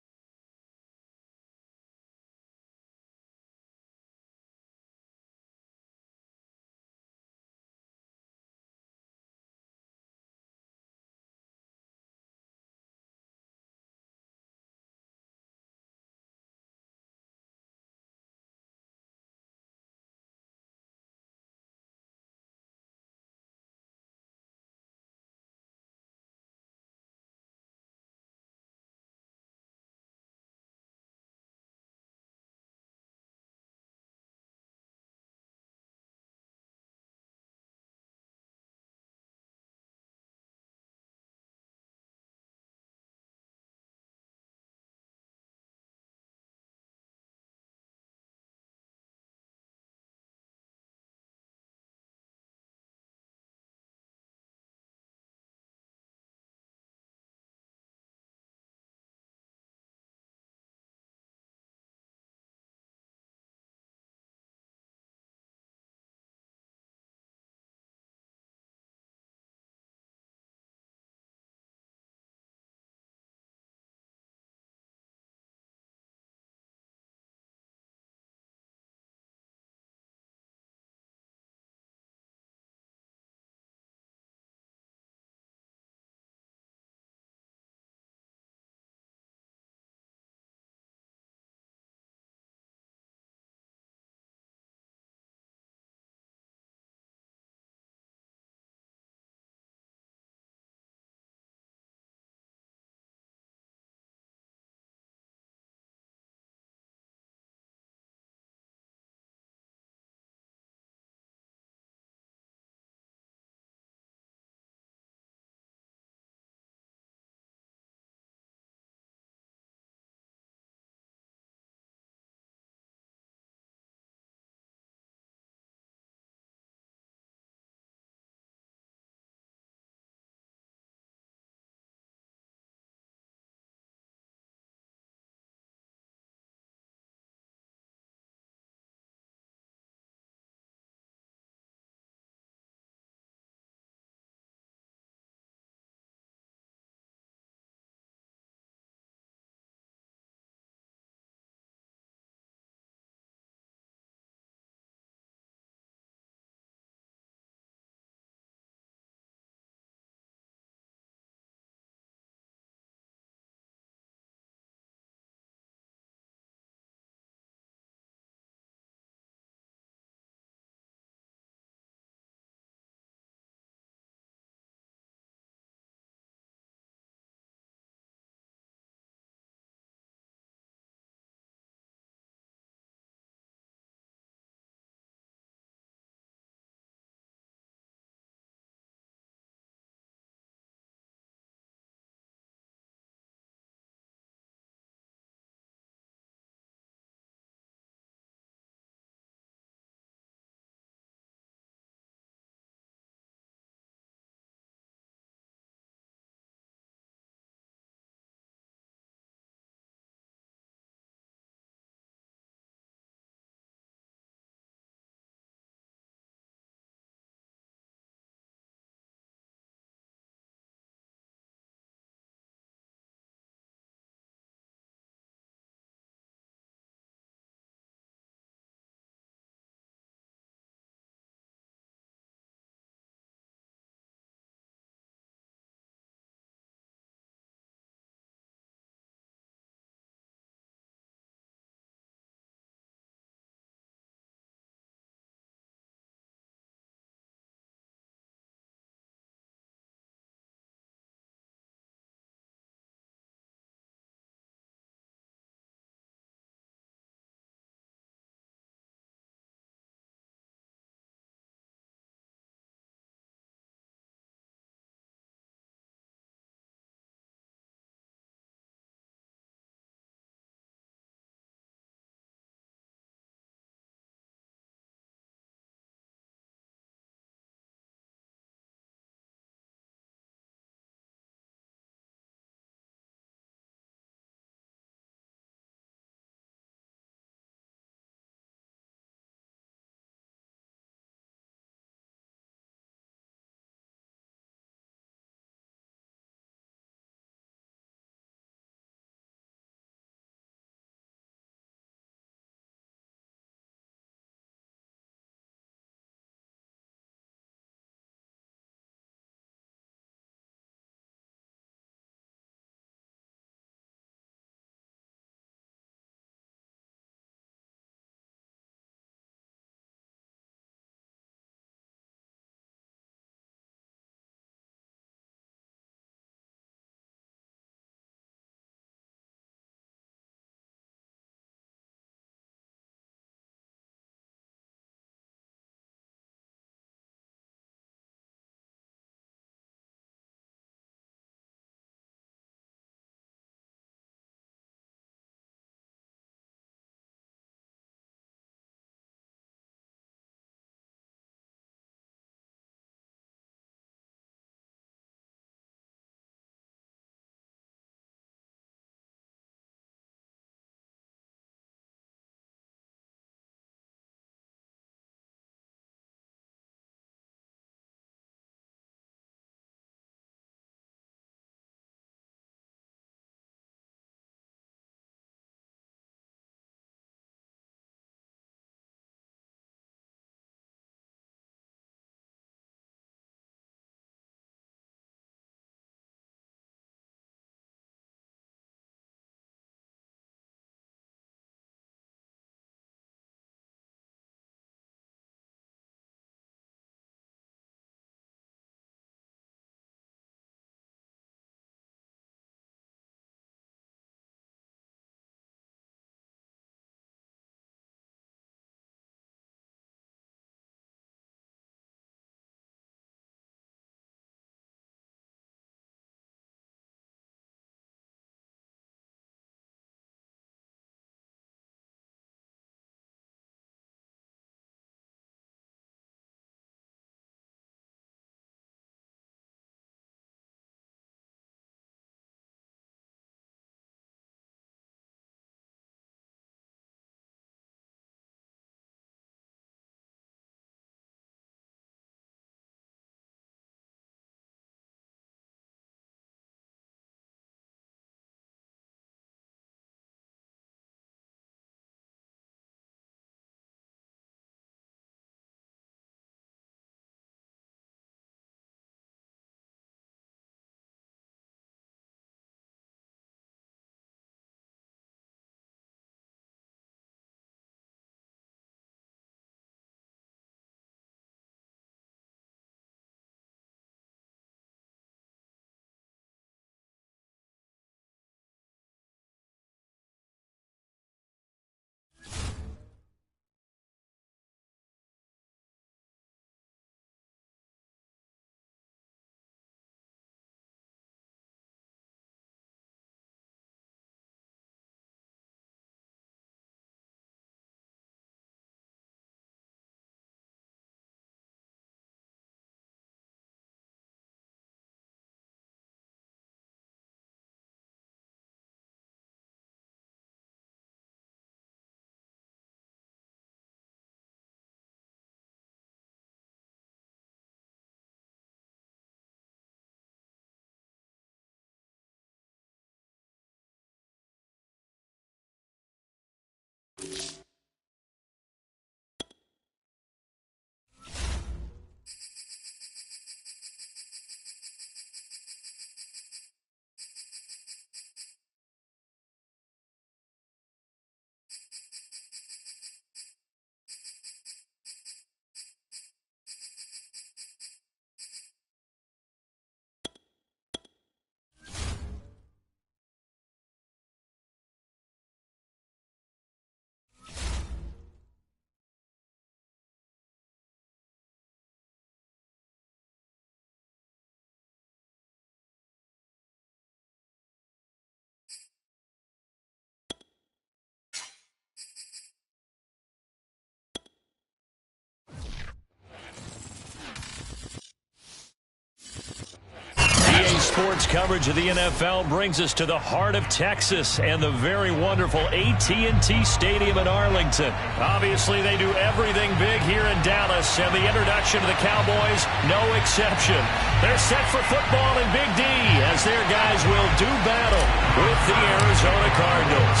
sports coverage of the NFL brings us to the heart of Texas and the very wonderful AT&T Stadium in Arlington. Obviously, they do everything big here in Dallas, and the introduction of the Cowboys, no exception. They're set for football in Big D as their guys will do battle with the Arizona Cardinals.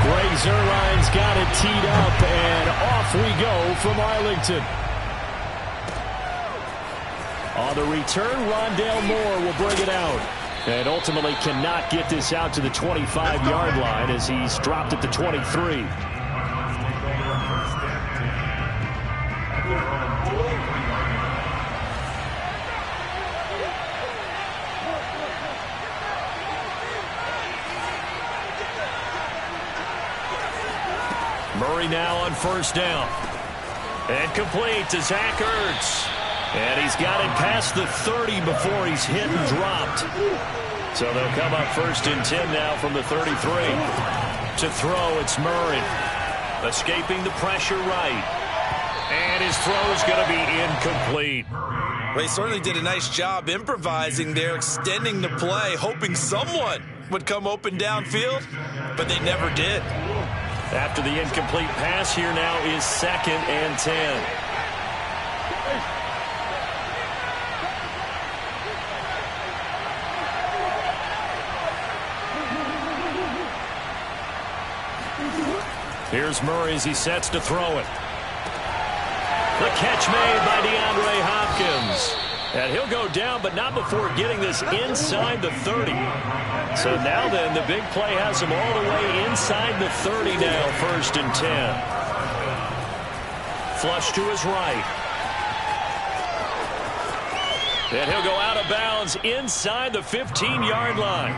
Greg Zuerlein's got it teed up, and off we go from Arlington. On the return, Rondale Moore will bring it out. And ultimately cannot get this out to the 25-yard line as he's dropped at the 23. Murray now on first down. And complete to Zach Ertz. And he's got it past the 30 before he's hit and dropped. So they'll come up first and 10 now from the 33. To throw, it's Murray. Escaping the pressure right. And his throw is going to be incomplete. Well, he certainly did a nice job improvising there, extending the play, hoping someone would come open downfield, but they never did. After the incomplete pass, here now is 2nd and 10. Here's Murray as he sets to throw it. The catch made by DeAndre Hopkins. And he'll go down, but not before getting this inside the 30. So now then, the big play has him all the way inside the 30 now, 1st and 10. Flush to his right. And he'll go out of bounds inside the 15-yard line.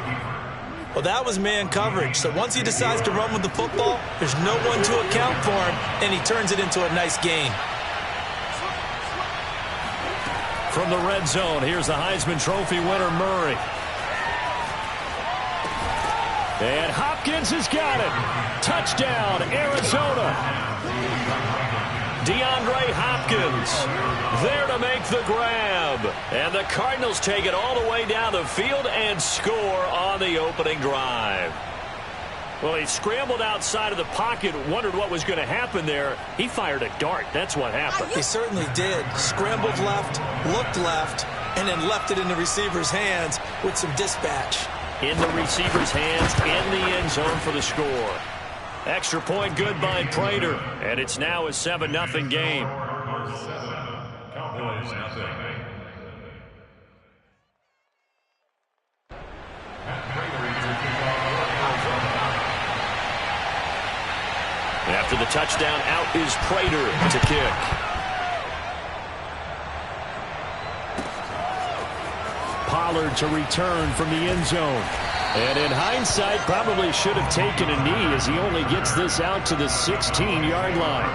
Well, that was man coverage. So once he decides to run with the football, there's no one to account for him, and he turns it into a nice gain. From the red zone, here's the Heisman Trophy winner, Murray. And Hopkins has got it. Touchdown, Arizona. DeAndre Hopkins there to make the grab. And the Cardinals take it all the way down the field and score on the opening drive. Well, he scrambled outside of the pocket, wondered what was going to happen there. He fired a dart. That's what happened. He certainly did. Scrambled left, looked left, and then left it in the receiver's hands with some dispatch. In the receiver's hands, in the end zone for the score. Extra point good by Prater, and it's now a 7-0 game. Cowboys nothing. After the touchdown, out is Prater to kick. Pollard to return from the end zone. And in hindsight, probably should have taken a knee as he only gets this out to the 16-yard line.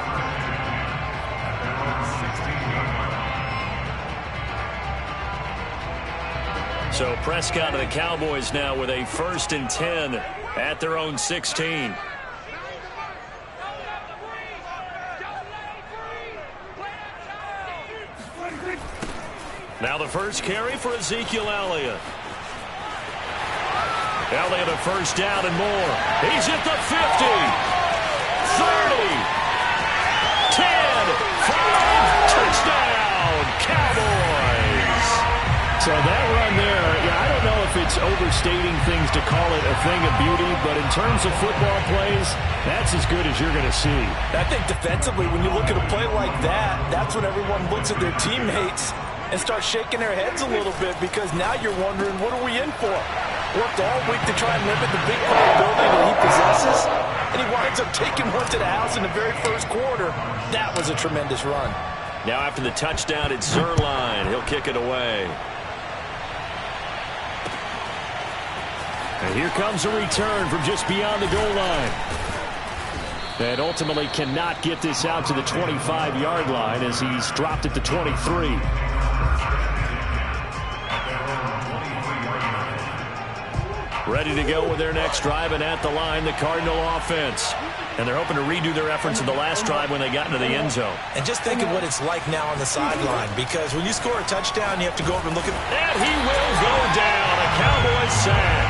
So Prescott and the Cowboys now with a 1st and 10 at their own 16. Now the first carry for Ezekiel Elliott. Elliott a first down and more. He's at the 50, 30, 10, 5, touchdown, Cowboys. So that run there, I don't know if it's overstating things to call it a thing of beauty, but in terms of football plays, that's as good as you're going to see. I think defensively, when you look at a play like that, that's when everyone looks at their teammates and starts shaking their heads a little bit, because now you're wondering, what are we in for? Worked all week to try and limit the big playability that he possesses, and he winds up taking one to the house in the very first quarter. That was a tremendous run. Now after the touchdown, it's Zuerlein. He'll kick it away. And here comes a return from just beyond the goal line. And ultimately cannot get this out to the 25-yard line as he's dropped at the 23. Ready to go with their next drive, and at the line, the Cardinal offense. And they're hoping to redo their efforts in the last drive when they got into the end zone. And just think of what it's like now on the sideline, because when you score a touchdown, you have to go over and look at... And he will go down. A Cowboys sack.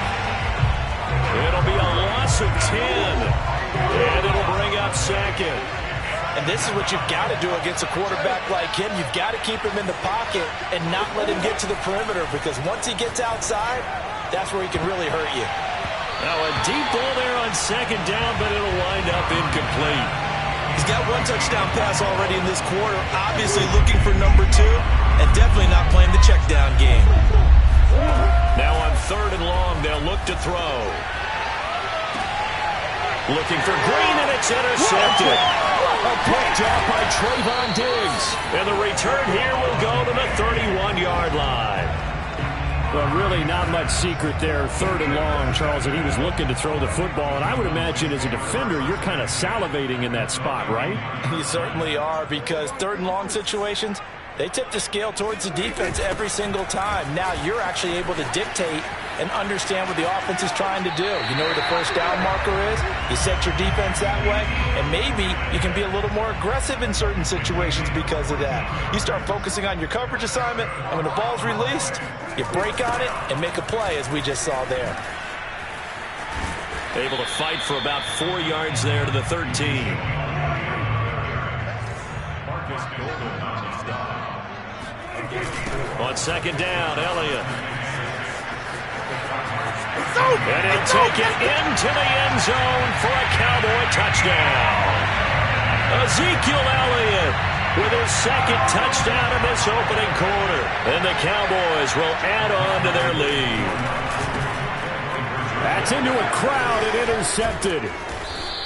It'll be a loss of 10. And it'll bring up second. And this is what you've got to do against a quarterback like him. You've got to keep him in the pocket and not let him get to the perimeter, because once he gets outside, that's where he can really hurt you. Now a deep ball there on second down, but it'll wind up incomplete. He's got one touchdown pass already in this quarter, obviously looking for number 2, and definitely not playing the check down game. Now on third and long, they'll look to throw. Looking for Green, and it's intercepted. Picked up by Trevon Diggs. And the return here will go to the 31-yard line. Well, really not much secret there, third and long, Charles, that he was looking to throw the football. And I would imagine as a defender, you're kind of salivating in that spot, right? You certainly are, because third and long situations, they tip the scale towards the defense every single time. Now you're actually able to dictate and understand what the offense is trying to do. You know where the first down marker is. You set your defense that way, and maybe you can be a little more aggressive in certain situations because of that. You start focusing on your coverage assignment, and when the ball's released, you break on it and make a play, as we just saw there. Able to fight for about 4 yards there to the 13. On second down, Elliott. And he'll take it into the end zone for a Cowboy touchdown. Ezekiel Elliott with his second touchdown in this opening quarter. And the Cowboys will add on to their lead. That's into a crowd and intercepted.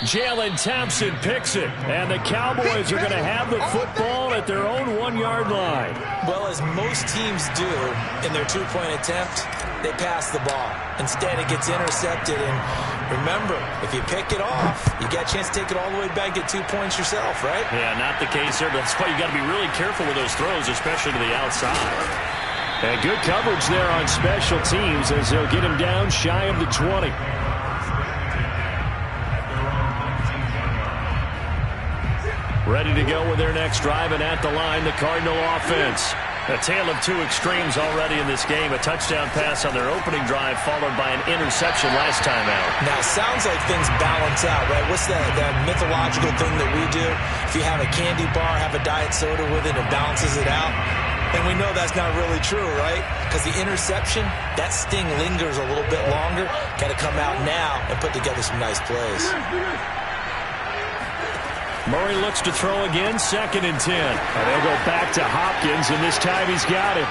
Jalen Thompson picks it, and the Cowboys are going to have the football at their own 1-yard line. Well, as most teams do in their two-point attempt, they pass the ball. Instead, it gets intercepted, and remember, if you pick it off, you got a chance to take it all the way back, get 2 points yourself, right? Yeah, not the case here, but that's why you got to be really careful with those throws, especially to the outside. And good coverage there on special teams as they'll get him down shy of the 20. Ready to go with their next drive, and at the line, the Cardinal offense. A tale of two extremes already in this game. A touchdown pass on their opening drive, followed by an interception last time out. Now, it sounds like things balance out, right? What's that mythological thing that we do? If you have a candy bar, have a diet soda with it, it balances it out. And we know that's not really true, right? Because the interception, that sting lingers a little bit longer. Got to come out now and put together some nice plays. Murray looks to throw again, 2nd and 10. And they'll go back to Hopkins, and this time he's got him.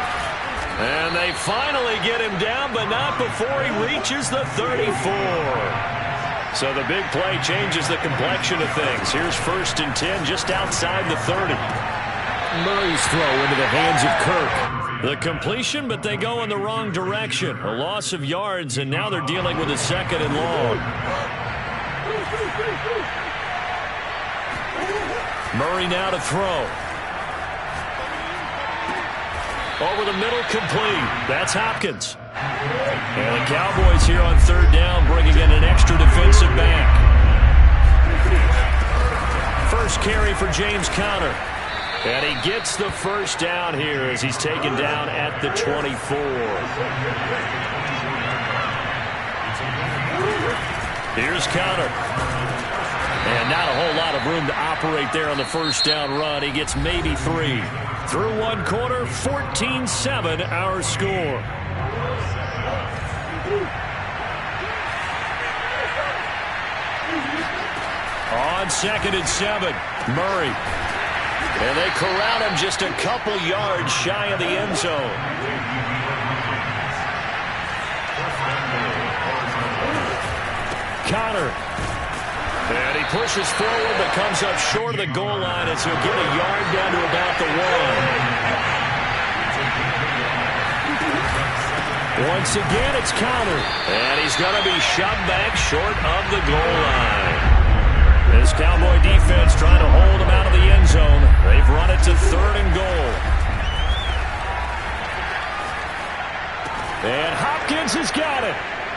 And they finally get him down, but not before he reaches the 34. So the big play changes the complexion of things. Here's 1st and 10 just outside the 30. Murray's throw into the hands of Kirk. The completion, but they go in the wrong direction. A loss of yards, and now they're dealing with a 2nd and long. Murray now to throw. Over the middle, complete. That's Hopkins. And the Cowboys here on 3rd down, bringing in an extra defensive back. First carry for James Conner. And he gets the first down here as he's taken down at the 24. Here's Conner. And not a whole lot of room to operate there on the first down run. He gets maybe 3. Through 1 quarter, 14-7 our score. On 2nd and 7, Murray. And they corral him just a couple yards shy of the end zone. Conner. And he pushes forward, but comes up short of the goal line as he'll get a yard down to about the 1. Once again, it's Conner. And he's going to be shoved back short of the goal line. This Cowboy defense trying to hold him out of the end zone. They've run it to 3rd and goal. And Hopkins has got it.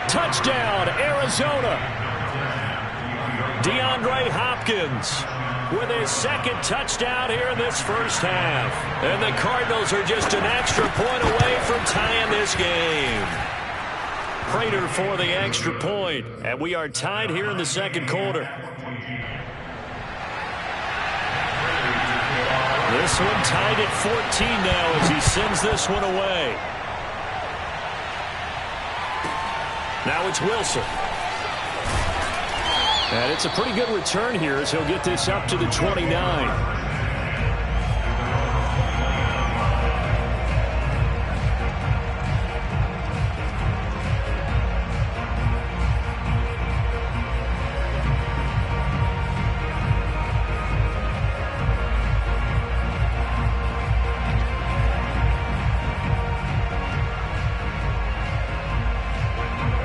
Touchdown, Arizona. DeAndre Hopkins with his second touchdown here in this first half. And the Cardinals are just an extra point away from tying this game. Prater for the extra point. And we are tied here in the second quarter. This one tied at 14 now as he sends this one away. Now it's Wilson. And it's a pretty good return here as he'll get this up to the 29.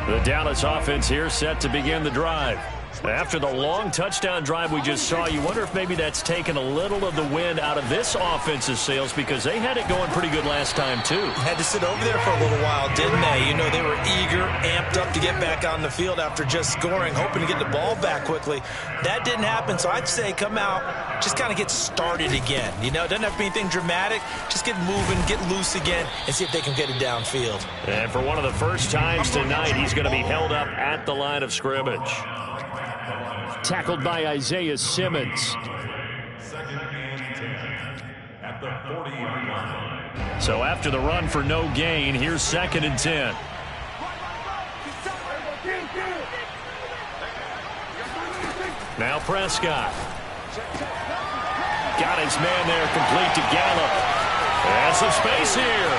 The Dallas offense here set to begin the drive. After the long touchdown drive we just saw, you wonder if maybe that's taken a little of the wind out of this offense's sails because they had it going pretty good last time too. Had to sit over there for a little while, didn't they? You know, they were eager, amped up to get back on the field after just scoring, hoping to get the ball back quickly. That didn't happen, so I'd say come out, just kind of get started again. You know, it doesn't have to be anything dramatic. Just get moving, get loose again, and see if they can get it downfield. And for one of the first times tonight, he's going to be held up at the line of scrimmage. Tackled by Isaiah Simmons. Second and 10 at the 40-yard line. So after the run for no gain, here's second and 10. Now Prescott. Got his man there complete to Gallup. Has some space here.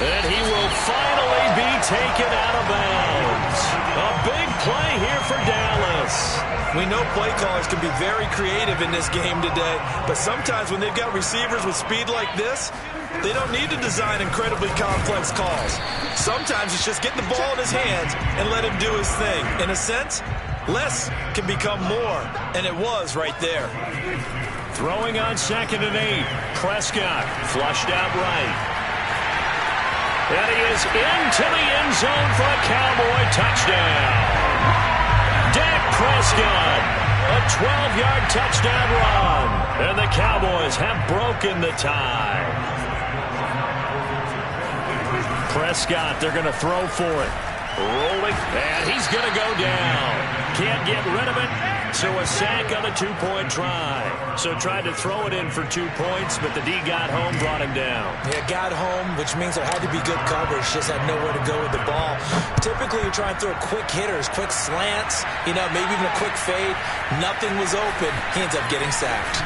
And he will finally be taken out of bounds. A big play here for Dallas. We know play callers can be very creative in this game today, but sometimes when they've got receivers with speed like this, they don't need to design incredibly complex calls. Sometimes it's just get the ball in his hands and let him do his thing. In a sense, less can become more, and it was right there. Throwing on second and 8. Prescott flushed out right. And he is into the end zone for a Cowboy touchdown. Dak Prescott, a 12-yard touchdown run. And the Cowboys have broken the tie. Prescott, they're going to throw for it. Rolling, and he's going to go down. Can't get rid of it, so a sack on a two-point try. So tried to throw it in for 2 points, but the D got home, brought him down. Yeah, got home, which means there had to be good coverage. Just had nowhere to go with the ball. Typically, you're trying to throw quick hitters, quick slants, you know, maybe even a quick fade. Nothing was open. He ends up getting sacked.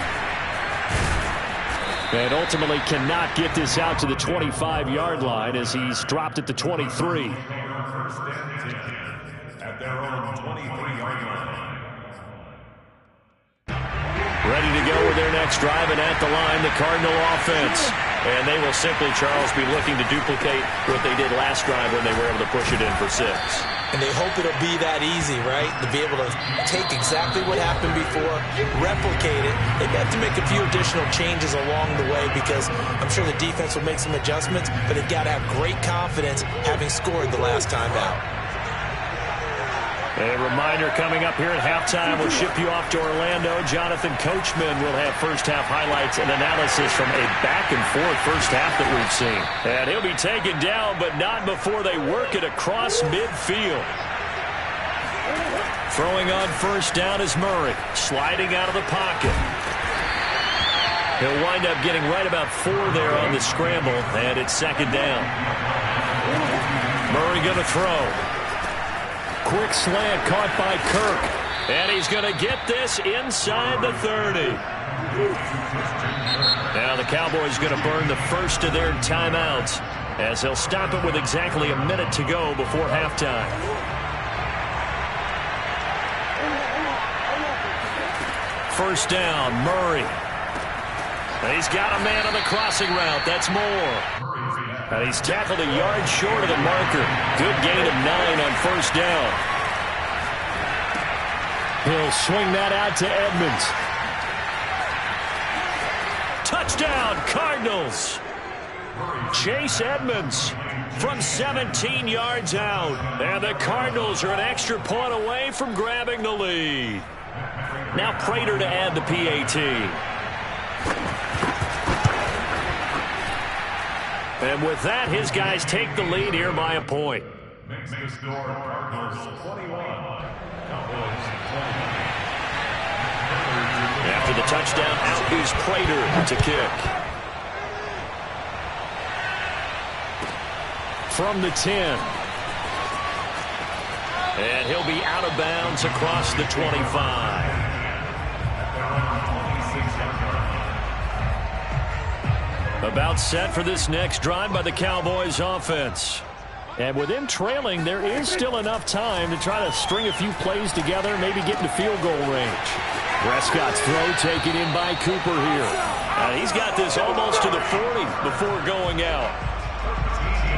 And ultimately cannot get this out to the 25-yard line as he's dropped at the 23. First and 10 at their own 23-yard line. Ready to go with their next drive, and at the line, the Cardinal offense. And they will simply, Charles, be looking to duplicate what they did last drive when they were able to push it in for 6. And they hope it'll be that easy, right? To be able to take exactly what happened before, replicate it. They may have to make a few additional changes along the way because I'm sure the defense will make some adjustments, but they've got to have great confidence having scored the last time out. A reminder coming up here at halftime, we'll ship you off to Orlando. Jonathan Coachman will have first-half highlights and analysis from a back-and-forth first half that we've seen. And he'll be taken down, but not before they work it across midfield. Throwing on first down is Murray, sliding out of the pocket. He'll wind up getting right about 4 there on the scramble, and it's second down. Murray going to throw. Quick slant caught by Kirk. And he's going to get this inside the 30. Now the Cowboys going to burn the first of their timeouts as they'll stop it with exactly a minute to go before halftime. First down, Murray. He's got a man on the crossing route. That's Moore. And he's tackled a yard short of the marker. Good gain of 9 on first down. He'll swing that out to Edmonds. Touchdown, Cardinals. Chase Edmonds from 17 yards out. And the Cardinals are an extra point away from grabbing the lead. Now Prater to add the PAT. And with that, his guys take the lead here by a point. Makes the score Cardinals 21, Cowboys 20. After the touchdown, out is Prater to kick. From the 10. And he'll be out of bounds across the 25. About set for this next drive by the Cowboys offense. And with him trailing, there is still enough time to try to string a few plays together, maybe get into field goal range. Prescott's throw taken in by Cooper here. He's got this almost to the 40 before going out.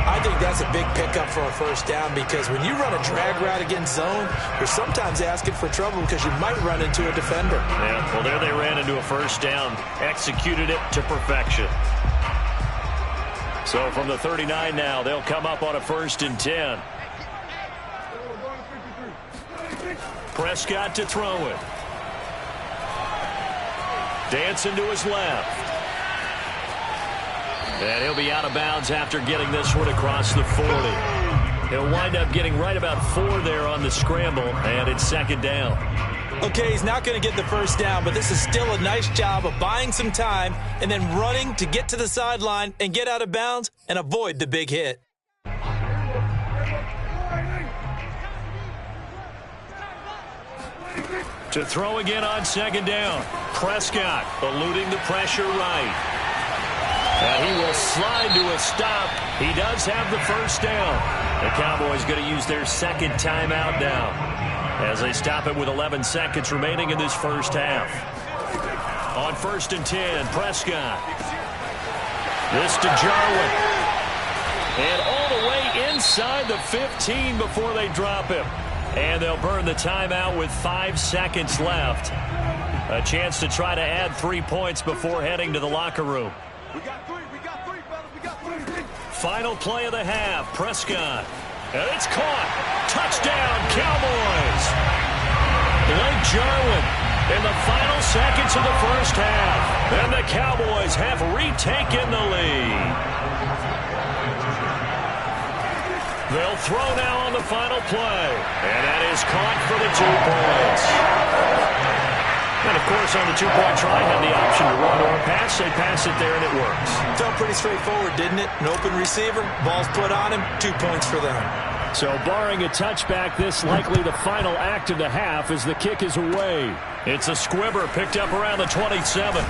I think that's a big pickup for a first down because when you run a drag route against zone, you're sometimes asking for trouble because you might run into a defender. Yeah, well, there they ran into a first down, executed it to perfection. So from the 39 now, they'll come up on a 1st and 10. Prescott to throw it. Dancing to his left. And he'll be out of bounds after getting this one across the 40. He'll wind up getting right about 4 there on the scramble, and it's 2nd down. Okay, he's not going to get the first down, but this is still a nice job of buying some time and then running to get to the sideline and get out of bounds and avoid the big hit. To throw again on 2nd down. Prescott eluding the pressure right. And he will slide to a stop. He does have the first down. The Cowboys going to use their 2nd timeout now as they stop it with 11 seconds remaining in this first half. On 1st and 10, Prescott. This to Jarwin. And all the way inside the 15 before they drop him. And they'll burn the timeout with 5 seconds left. A chance to try to add 3 points before heading to the locker room. We got 3, fellas, we got 3. Final play of the half, Prescott. And it's caught. Touchdown, Cowboys. Blake Jarwin in the final seconds of the first half. And the Cowboys have retaken the lead. They'll throw now on the final play. And that is caught for the 2 points. And, of course, on the 2-point try, had the option to run or pass. They pass it there, and it works. Felt pretty straightforward, didn't it? An open receiver, ball's put on him, 2 points for them. So barring a touchback, this likely the final act of the half as the kick is away. It's a squibber picked up around the 27.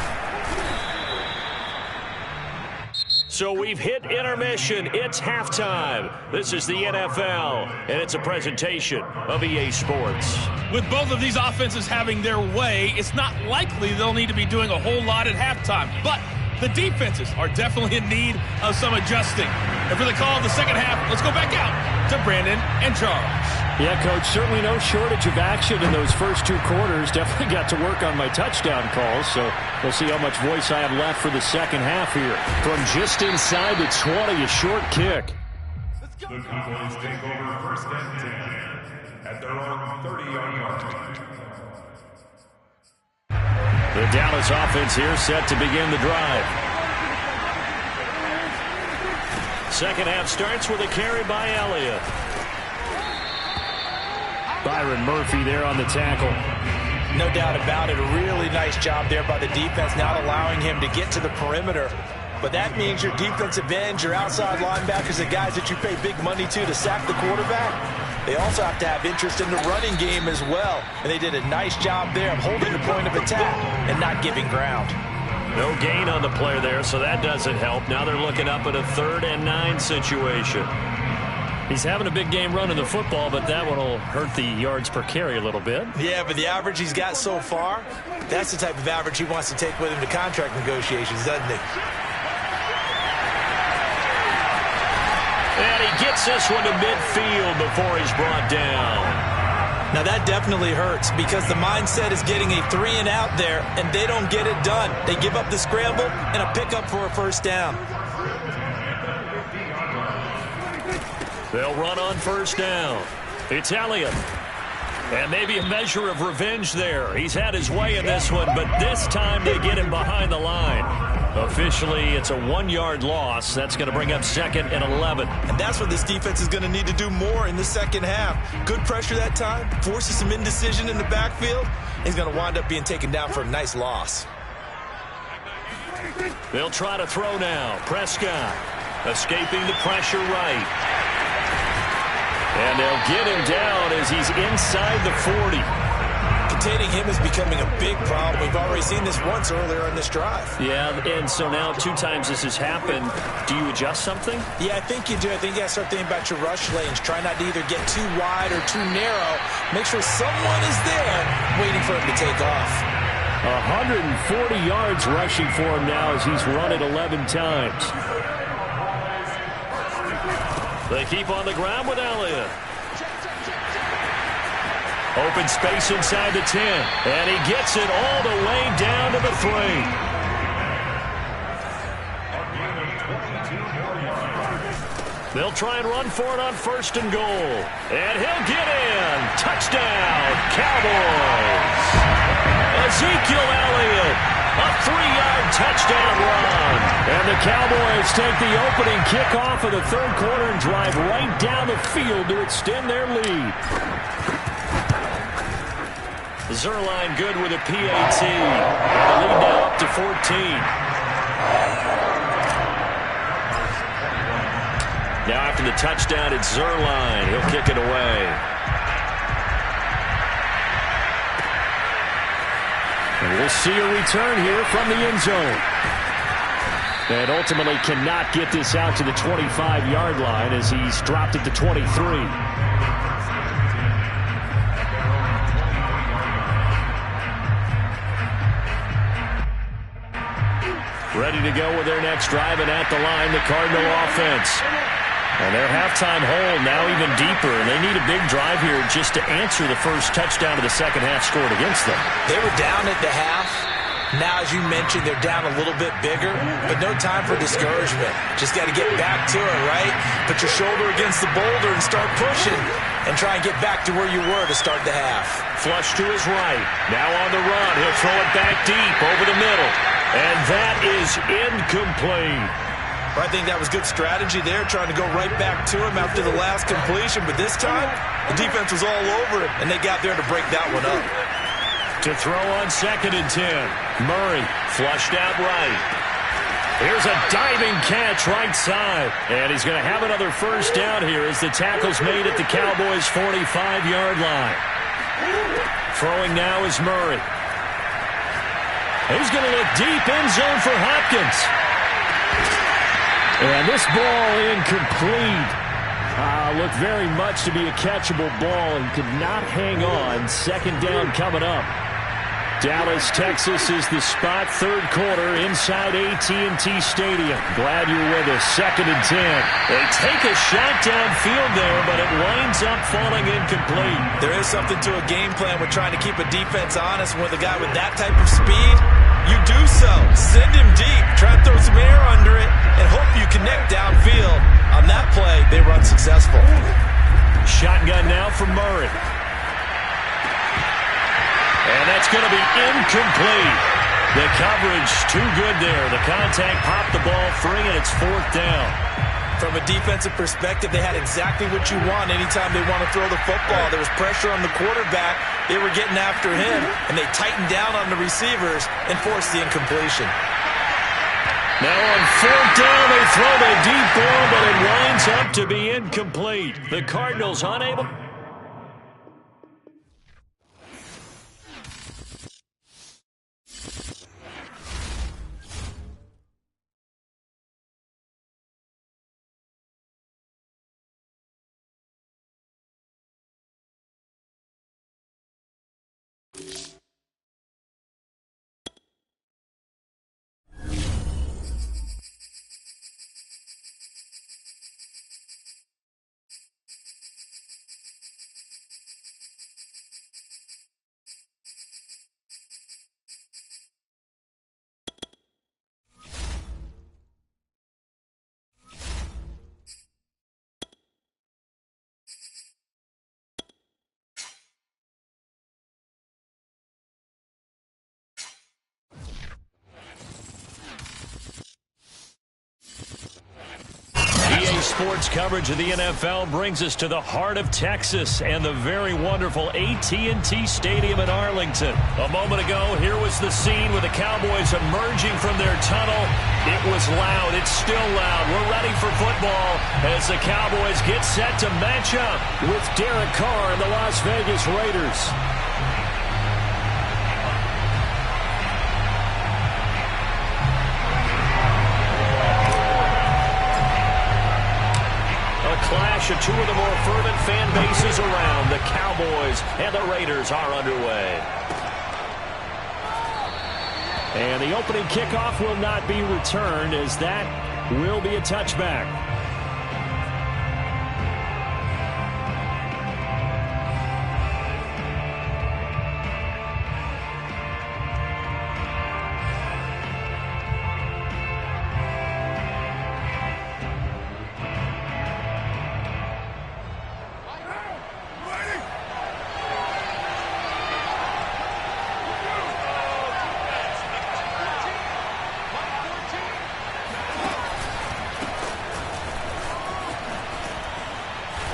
So we've hit intermission. It's halftime. This is the NFL, and it's a presentation of EA Sports. With both of these offenses having their way, it's not likely they'll need to be doing a whole lot at halftime. But the defenses are definitely in need of some adjusting. And for the call of the second half, let's go back out to Brandon and Charles. Yeah, Coach, certainly no shortage of action in those first 2 quarters. Definitely got to work on my touchdown calls, so we'll see how much voice I have left for the second half here. From just inside the 20, a short kick. The Cowboys take over 1st and 10 at their own 30-yard line. The Dallas offense here set to begin the drive. Second half starts with a carry by Elliott. Byron Murphy there on the tackle. No doubt about it. A really nice job there by the defense, not allowing him to get to the perimeter. But that means your defensive ends, your outside linebackers, the guys that you pay big money to sack the quarterback, they also have to have interest in the running game as well. And they did a nice job there of holding the point of attack and not giving ground. No gain on the play there, so that doesn't help. Now they're looking up at a 3rd and 9 situation. He's having a big game running the football, but that one will hurt the yards per carry a little bit. Yeah, but the average he's got so far, that's the type of average he wants to take with him to contract negotiations, doesn't he? And he gets this one to midfield before he's brought down. Now that definitely hurts because the mindset is getting a 3 and out there, and they don't get it done. They give up the scramble and a pickup for a first down. They'll run on first down. It's Elliott. And maybe a measure of revenge there. He's had his way in this one, but this time they get him behind the line. Officially, it's a 1-yard loss. That's going to bring up 2nd and 11. And that's what this defense is going to need to do more in the second half. Good pressure that time, forces some indecision in the backfield. He's going to wind up being taken down for a nice loss. They'll try to throw now. Prescott escaping the pressure right. And they'll get him down as he's inside the 40. Containing him is becoming a big problem. We've already seen this once earlier in this drive. Yeah, and so now 2 times this has happened. Do you adjust something? Yeah, I think you do. I think you got to start thinking about your rush lanes. Try not to either get too wide or too narrow. Make sure someone is there waiting for him to take off. 140 yards rushing for him now as he's run it 11 times. They keep on the ground with Elliott. Open space inside the 10. And he gets it all the way down to the 3. They'll try and run for it on 1st and goal. And he'll get in. Touchdown, Cowboys. Ezekiel Elliott. A 3-yard touchdown run. And the Cowboys take the opening kickoff of the 3rd quarter and drive right down the field to extend their lead. Zerline good with a PAT. And the lead now up to 14. Now after the touchdown, it's Zerline. He'll kick it away. And we'll see a return here from the end zone. And ultimately cannot get this out to the 25-yard line as he's dropped it to 23. Ready to go with their next drive, and at the line, the Cardinal offense. And their halftime hole now even deeper, and they need a big drive here just to answer the first touchdown of the second half scored against them. They were down at the half. Now, as you mentioned, they're down a little bit bigger, but no time for discouragement. Just got to get back to it, right? Put your shoulder against the boulder and start pushing and try and get back to where you were to start the half. Flush to his right. Now on the run. He'll throw it back deep over the middle. And that is incomplete. I think that was good strategy there, trying to go right back to him after the last completion. But this time, the defense was all over it, and they got there to break that one up. To throw on 2nd and 10. Murray flushed out right. Here's a diving catch right side. And he's going to have another first down here as the tackle's made at the Cowboys' 45-yard line. Throwing now is Murray. He's going to look deep end zone for Hopkins. And this ball incomplete. Looked very much to be a catchable ball and could not hang on. 2nd down coming up. Dallas, Texas is the spot. 3rd quarter inside AT&T Stadium. Glad you're with us. 2nd and 10. They take a shot downfield there, but it winds up falling incomplete. There is something to a game plan with trying to keep a defense honest. With a guy with that type of speed, you do so. Send him deep. Try to throw some air under it and hope you connect downfield. On that play, they were unsuccessful. Shotgun now for Murray. And that's going to be incomplete. The coverage too good there. The contact popped the ball free, and it's 4th down. From a defensive perspective, they had exactly what you want anytime they want to throw the football. There was pressure on the quarterback. They were getting after him, and they tightened down on the receivers and forced the incompletion. Now on 4th down, they throw the deep ball, but it winds up to be incomplete. The Cardinals unable. sports coverage of the NFL brings us to the heart of Texas and the very wonderful AT&T Stadium in Arlington. A moment ago, here was the scene with the Cowboys emerging from their tunnel. It was loud. It's still loud. We're ready for football as the Cowboys get set to match up with Derek Carr and the Las Vegas Raiders. Clash of two of the more fervent fan bases around. The Cowboys and the Raiders are underway. And the opening kickoff will not be returned, as that will be a touchback.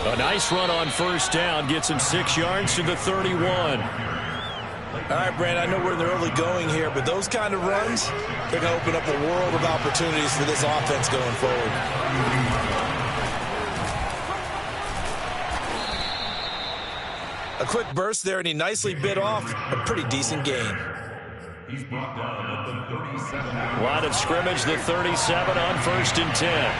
A nice run on first down gets him 6 yards to the 31. All right, Brand, I know we're in the early going here, but those kind of runs, they're going to open up a world of opportunities for this offense going forward. A quick burst there, and he nicely bit off a pretty decent gain. He's brought down at the 37. Line of scrimmage, the 37 on 1st and 10.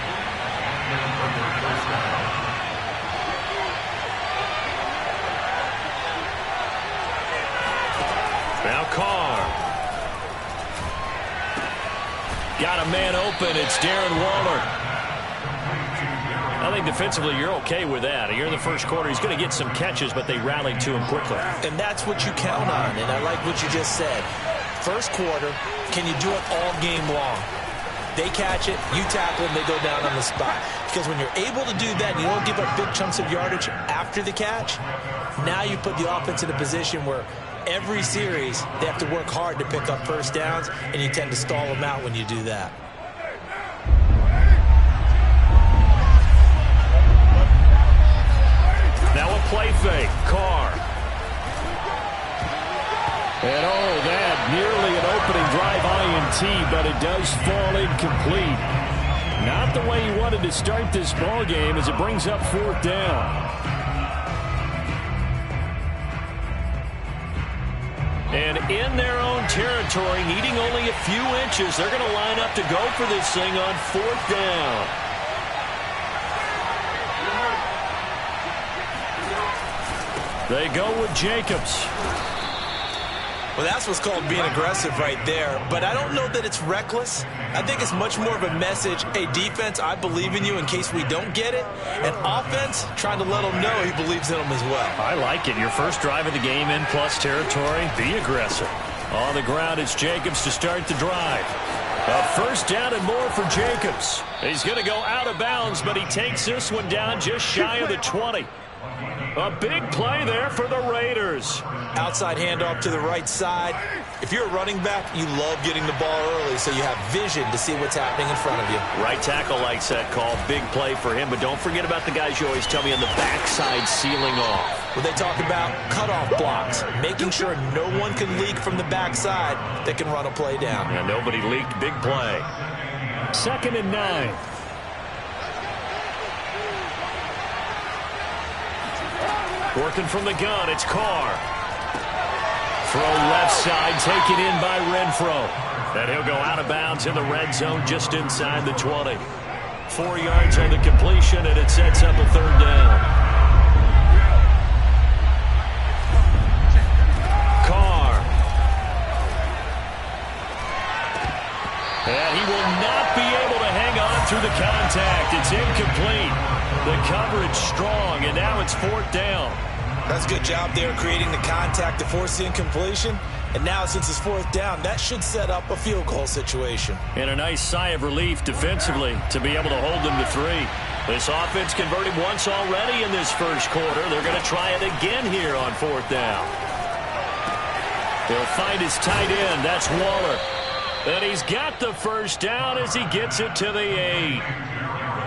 Now Carr. Got a man open. It's Darren Waller. I think defensively you're okay with that. Here in the first quarter, he's going to get some catches, but they rallied to him quickly. And that's what you count on, and I like what you just said. First quarter, can you do it all game long? They catch it, you tackle them, they go down on the spot. Because when you're able to do that, you don't give up big chunks of yardage after the catch, now you put the offense in a position where every series, they have to work hard to pick up first downs, and you tend to stall them out when you do that. Now a play fake. Carr. And that nearly an opening drive INT, but it does fall incomplete. Not the way he wanted to start this ball game as it brings up 4th down. And in their own territory, needing only a few inches, they're going to line up to go for this thing on 4th down. They go with Jacobs. Well, that's what's called being aggressive right there. But I don't know that it's reckless. I think it's much more of a message, hey, defense, I believe in you in case we don't get it. And offense, trying to let them know he believes in them as well. I like it. Your first drive of the game in plus territory, be aggressive. On the ground, it's Jacobs to start the drive. A first down and more for Jacobs. He's going to go out of bounds, but he takes this one down just shy of the 20. A big play there for the Raiders. Outside handoff to the right side. If you're a running back, you love getting the ball early so you have vision to see what's happening in front of you. Right tackle likes that call. Big play for him, but don't forget about the guys you always tell me on the backside sealing off. Well, they talk about cutoff blocks, making sure no one can leak from the backside that can run a play down. And nobody leaked. Big play. 2nd and 9. Working from the gun, it's Carr. Throw left side, taken in by Renfro. And he'll go out of bounds in the red zone just inside the 20. 4 yards on the completion, and it sets up a 3rd down. Carr. And he will not be able to hang on through the contact. It's incomplete. The coverage strong, and now it's 4th down. That's a good job there creating the contact to force the incompletion. And now since it's 4th down, that should set up a field goal situation. And a nice sigh of relief defensively to be able to hold them to 3. This offense converted once already in this first quarter. They're going to try it again here on 4th down. He'll find his tight end. That's Waller. And he's got the first down as he gets it to the 8.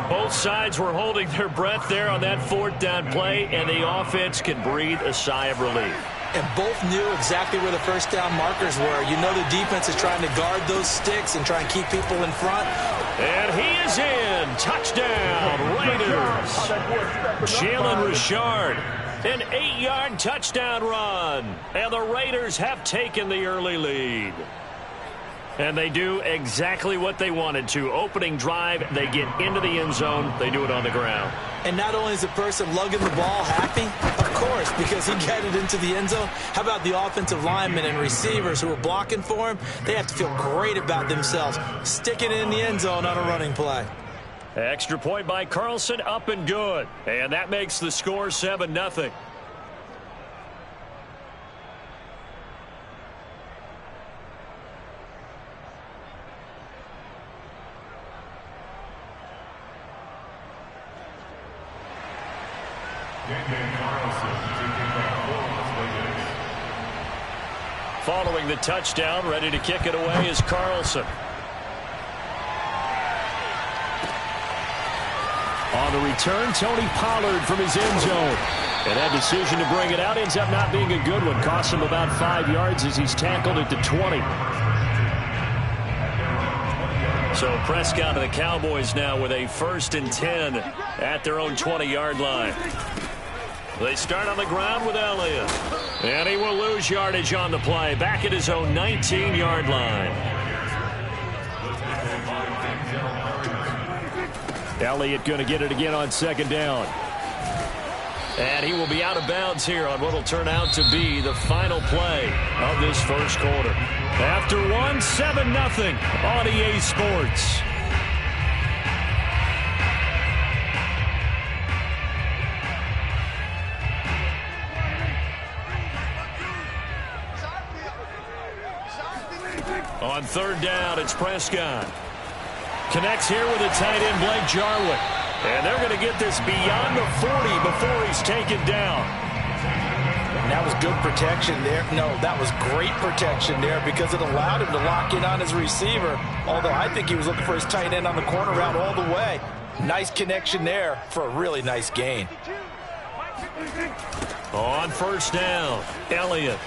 Both sides were holding their breath there on that fourth down play, and the offense can breathe a sigh of relief. And both knew exactly where the first down markers were. You know the defense is trying to guard those sticks and try and keep people in front. And he is in. Touchdown, Raiders. Jalen Richard, an 8-yard touchdown run. And the Raiders have taken the early lead. And they do exactly what they wanted to. Opening drive, they get into the end zone. They do it on the ground. And not only is the person lugging the ball happy, of course, because he got it into the end zone. How about the offensive linemen and receivers who are blocking for him? They have to feel great about themselves, sticking it in the end zone on a running play. Extra point by Carlson, up and good. And that makes the score 7-0. Following the touchdown, ready to kick it away is Carlson. On the return, Tony Pollard from his end zone. And that decision to bring it out ends up not being a good one. Costs him about 5 yards as he's tackled at the 20. So Prescott and the Cowboys now with a 1st and 10 at their own 20-yard line. They start on the ground with Elliott. And he will lose yardage on the play. Back at his own 19-yard line. Elliott going to get it again on 2nd down. And he will be out of bounds here on what will turn out to be the final play of this first quarter. After 7-0 on EA Sports. On 3rd down, it's Prescott. Connects here with a tight end, Blake Jarwin. And they're going to get this beyond the 40 before he's taken down. And that was good protection there. No, that was great protection there because it allowed him to lock in on his receiver. Although I think he was looking for his tight end on the corner route all the way. Nice connection there for a really nice gain. On 1st down, Elliott.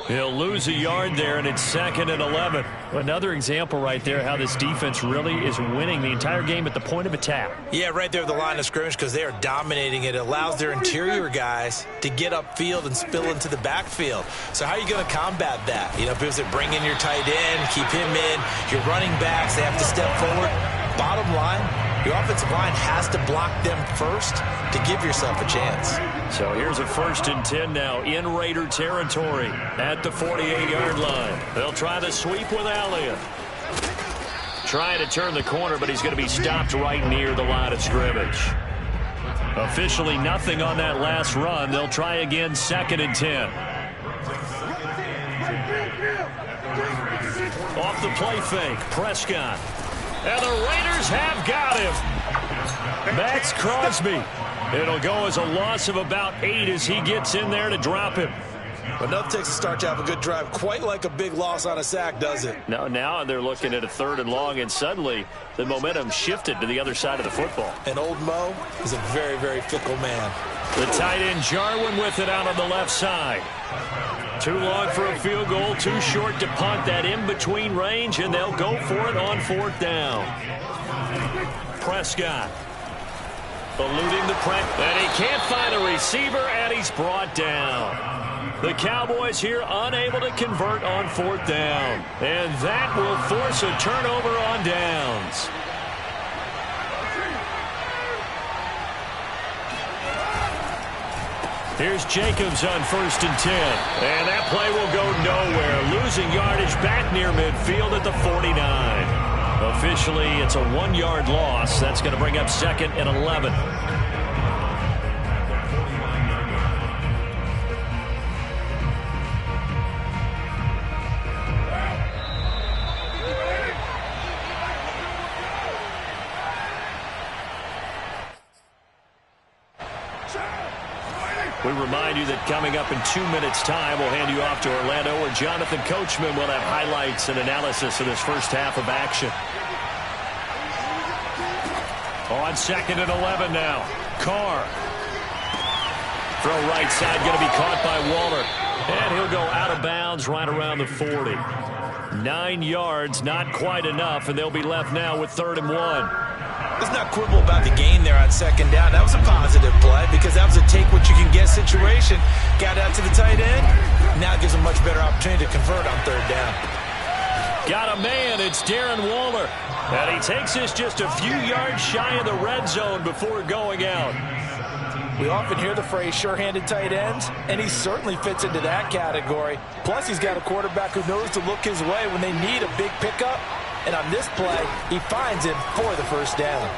He'll lose a yard there, and it's 2nd and 11. Another example right there how this defense really is winning the entire game at the point of attack. Yeah, right there at the line of scrimmage because they are dominating it. It allows their interior guys to get upfield and spill into the backfield. So how are you going to combat that? You know, because they bring in your tight end, keep him in. Your running backs, they have to step forward. Bottom line, your offensive line has to block them first to give yourself a chance. So here's a 1st and 10 now in Raider territory at the 48-yard line. They'll try the sweep with Elliott. Trying to turn the corner, but he's going to be stopped right near the line of scrimmage. Officially nothing on that last run. They'll try again 2nd and 10. Off the play fake, Prescott. And the Raiders have got him. Max Crosby. It'll go as a loss of about 8 as he gets in there to drop him. But nothing takes a start to have a good drive quite like a big loss on a sack, does it? No, now they're looking at a 3rd and long, and suddenly the momentum shifted to the other side of the football. And old Mo is a very, very fickle man. The tight end Jarwin with it out on the left side. Too long for a field goal, too short to punt. That in-between range, and they'll go for it on 4th down. Prescott eluding the press, and he can't find a receiver, and he's brought down. The Cowboys here unable to convert on 4th down, and that will force a turnover on downs. Here's Jacobs on 1st and 10. And that play will go nowhere. Losing yardage back near midfield at the 49. Officially, it's a 1-yard loss. That's going to bring up 2nd and 11. We remind you that coming up in 2 minutes' time, we'll hand you off to Orlando, where Jonathan Coachman will have highlights and analysis of this first half of action. On 2nd and 11 now. Carr. Throw right side going to be caught by Waller. And he'll go out of bounds right around the 40. 9 yards, not quite enough, and they'll be left now with 3rd and 1. Let's not quibble about the gain there on 2nd down. That was a positive play because that was a take-what-you-can-get situation. Got out to the tight end. Now gives a much better opportunity to convert on 3rd down. Got a man. It's Darren Waller. And he takes this just a few yards shy of the red zone before going out. We often hear the phrase sure-handed tight ends, and he certainly fits into that category. Plus, he's got a quarterback who knows to look his way when they need a big pickup. And on this play, he finds him for the 1st down.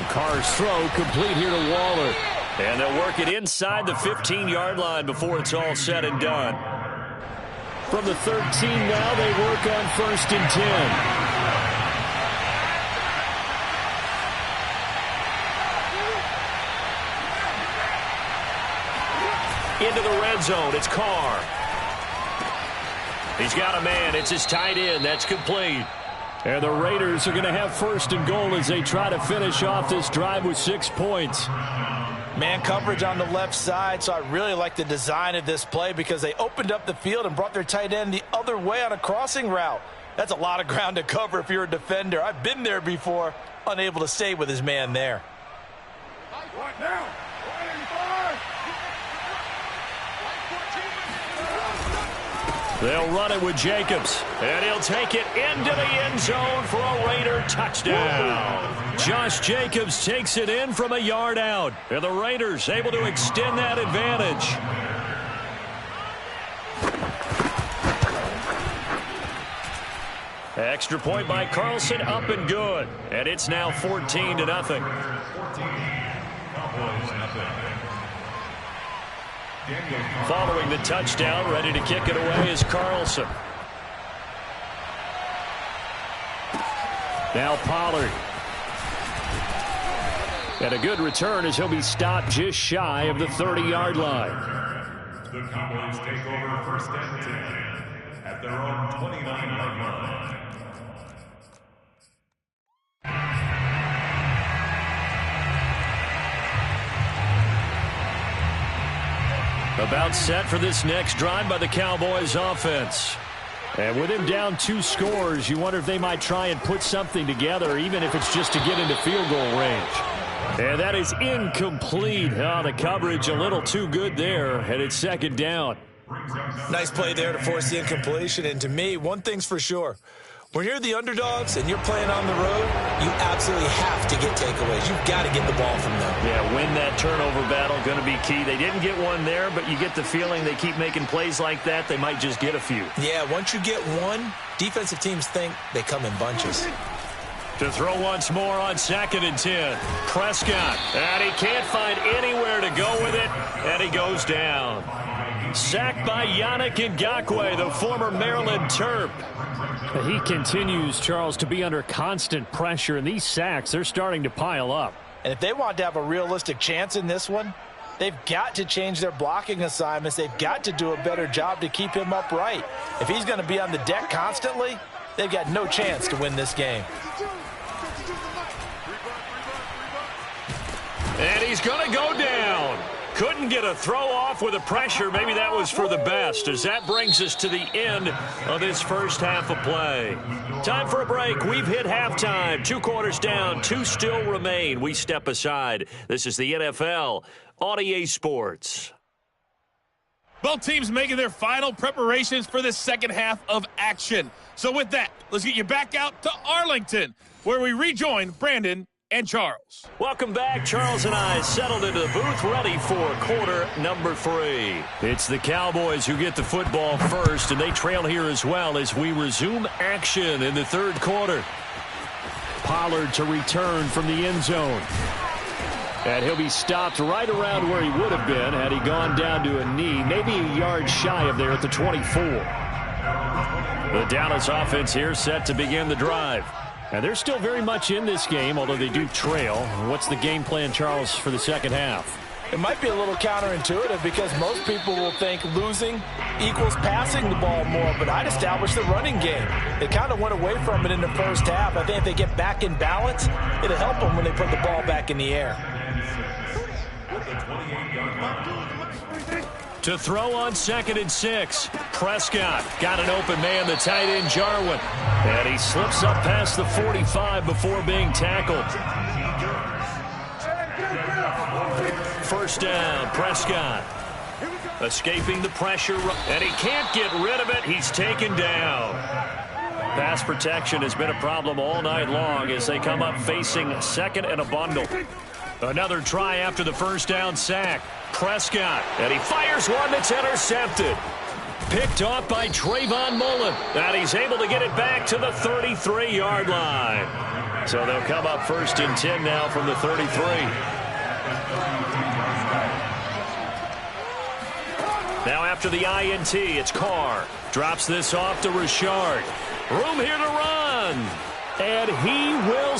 Carr's throw complete here to Waller. And they'll work it inside the 15-yard line before it's all said and done. From the 13 now, they work on 1st and 10. Into the red zone, it's Carr. He's got a man, it's his tight end, that's complete. And the Raiders are going to have 1st and goal as they try to finish off this drive with 6 points. Man coverage on the left side, so I really like the design of this play because they opened up the field and brought their tight end the other way on a crossing route. That's a lot of ground to cover if you're a defender. I've been there before, unable to stay with his man there. What now? They'll run it with Jacobs, and he'll take it into the end zone for a Raider touchdown. Josh Jacobs takes it in from a yard out, and the Raiders able to extend that advantage. Extra point by Carlson, up and good, and it's now 14-0. Following the touchdown, ready to kick it away is Carlson. Now Pollard. And a good return as he'll be stopped just shy of the 30-yard line. The Cowboys take over 1st and 10 at their own 29-yard line. About set for this next drive by the Cowboys offense. And with him down 2 scores, you wonder if they might try and put something together, even if it's just to get into field goal range. And that is incomplete. Oh, the coverage a little too good there, and it's 2nd down. Nice play there to force the incompletion. And to me, one thing's for sure. When you're the underdogs and you're playing on the road, you absolutely have to get takeaways. You've got to get the ball from them. Yeah, win that turnover battle, going to be key. They didn't get one there, but you get the feeling they keep making plays like that, they might just get a few. Yeah, once you get one, defensive teams think they come in bunches. To throw once more on 2nd and 10. Prescott, and he can't find anywhere to go with it, and he goes down. Sacked by Yannick Ngakoue, the former Maryland Terp. He continues, Charles, to be under constant pressure, and these sacks, they're starting to pile up. And if they want to have a realistic chance in this one, they've got to change their blocking assignments. They've got to do a better job to keep him upright. If he's going to be on the deck constantly, they've got no chance to win this game. And he's going to go down. Couldn't get a throw off with the pressure. Maybe that was for the best, as that brings us to the end of this first half of play. Time for a break. We've hit halftime. 2 quarters down. 2 still remain. We step aside. This is the NFL on EA Sports. Both teams making their final preparations for the second half of action. So with that, let's get you back out to Arlington, where we rejoin Brandon and Charles. Welcome back. Charles and I settled into the booth, ready for quarter number 3. It's the Cowboys who get the football first, and they trail here as well as we resume action in the 3rd quarter. Pollard to return from the end zone. And he'll be stopped right around where he would have been had he gone down to a knee, maybe a yard shy of there at the 24. The Dallas offense here set to begin the drive. And they're still very much in this game, although they do trail. What's the game plan, Charles, for the second half? It might be a little counterintuitive because most people will think losing equals passing the ball more, but I'd establish the running game. They kind of went away from it in the first half. I think if they get back in balance, it'll help them when they put the ball back in the air. To throw on 2nd and 6. Prescott got an open man, the tight end Jarwin. And he slips up past the 45 before being tackled. First down, Prescott. Escaping the pressure, and he can't get rid of it. He's taken down. Pass protection has been a problem all night long as they come up facing 2nd and a bundle. Another try after the first down sack. Prescott, and he fires one that's intercepted. Picked off by Trevon Mullen, and he's able to get it back to the 33-yard line. So they'll come up 1st and 10 now from the 33. Now after the INT, it's Carr. Drops this off to Richard. Room here to run. And he will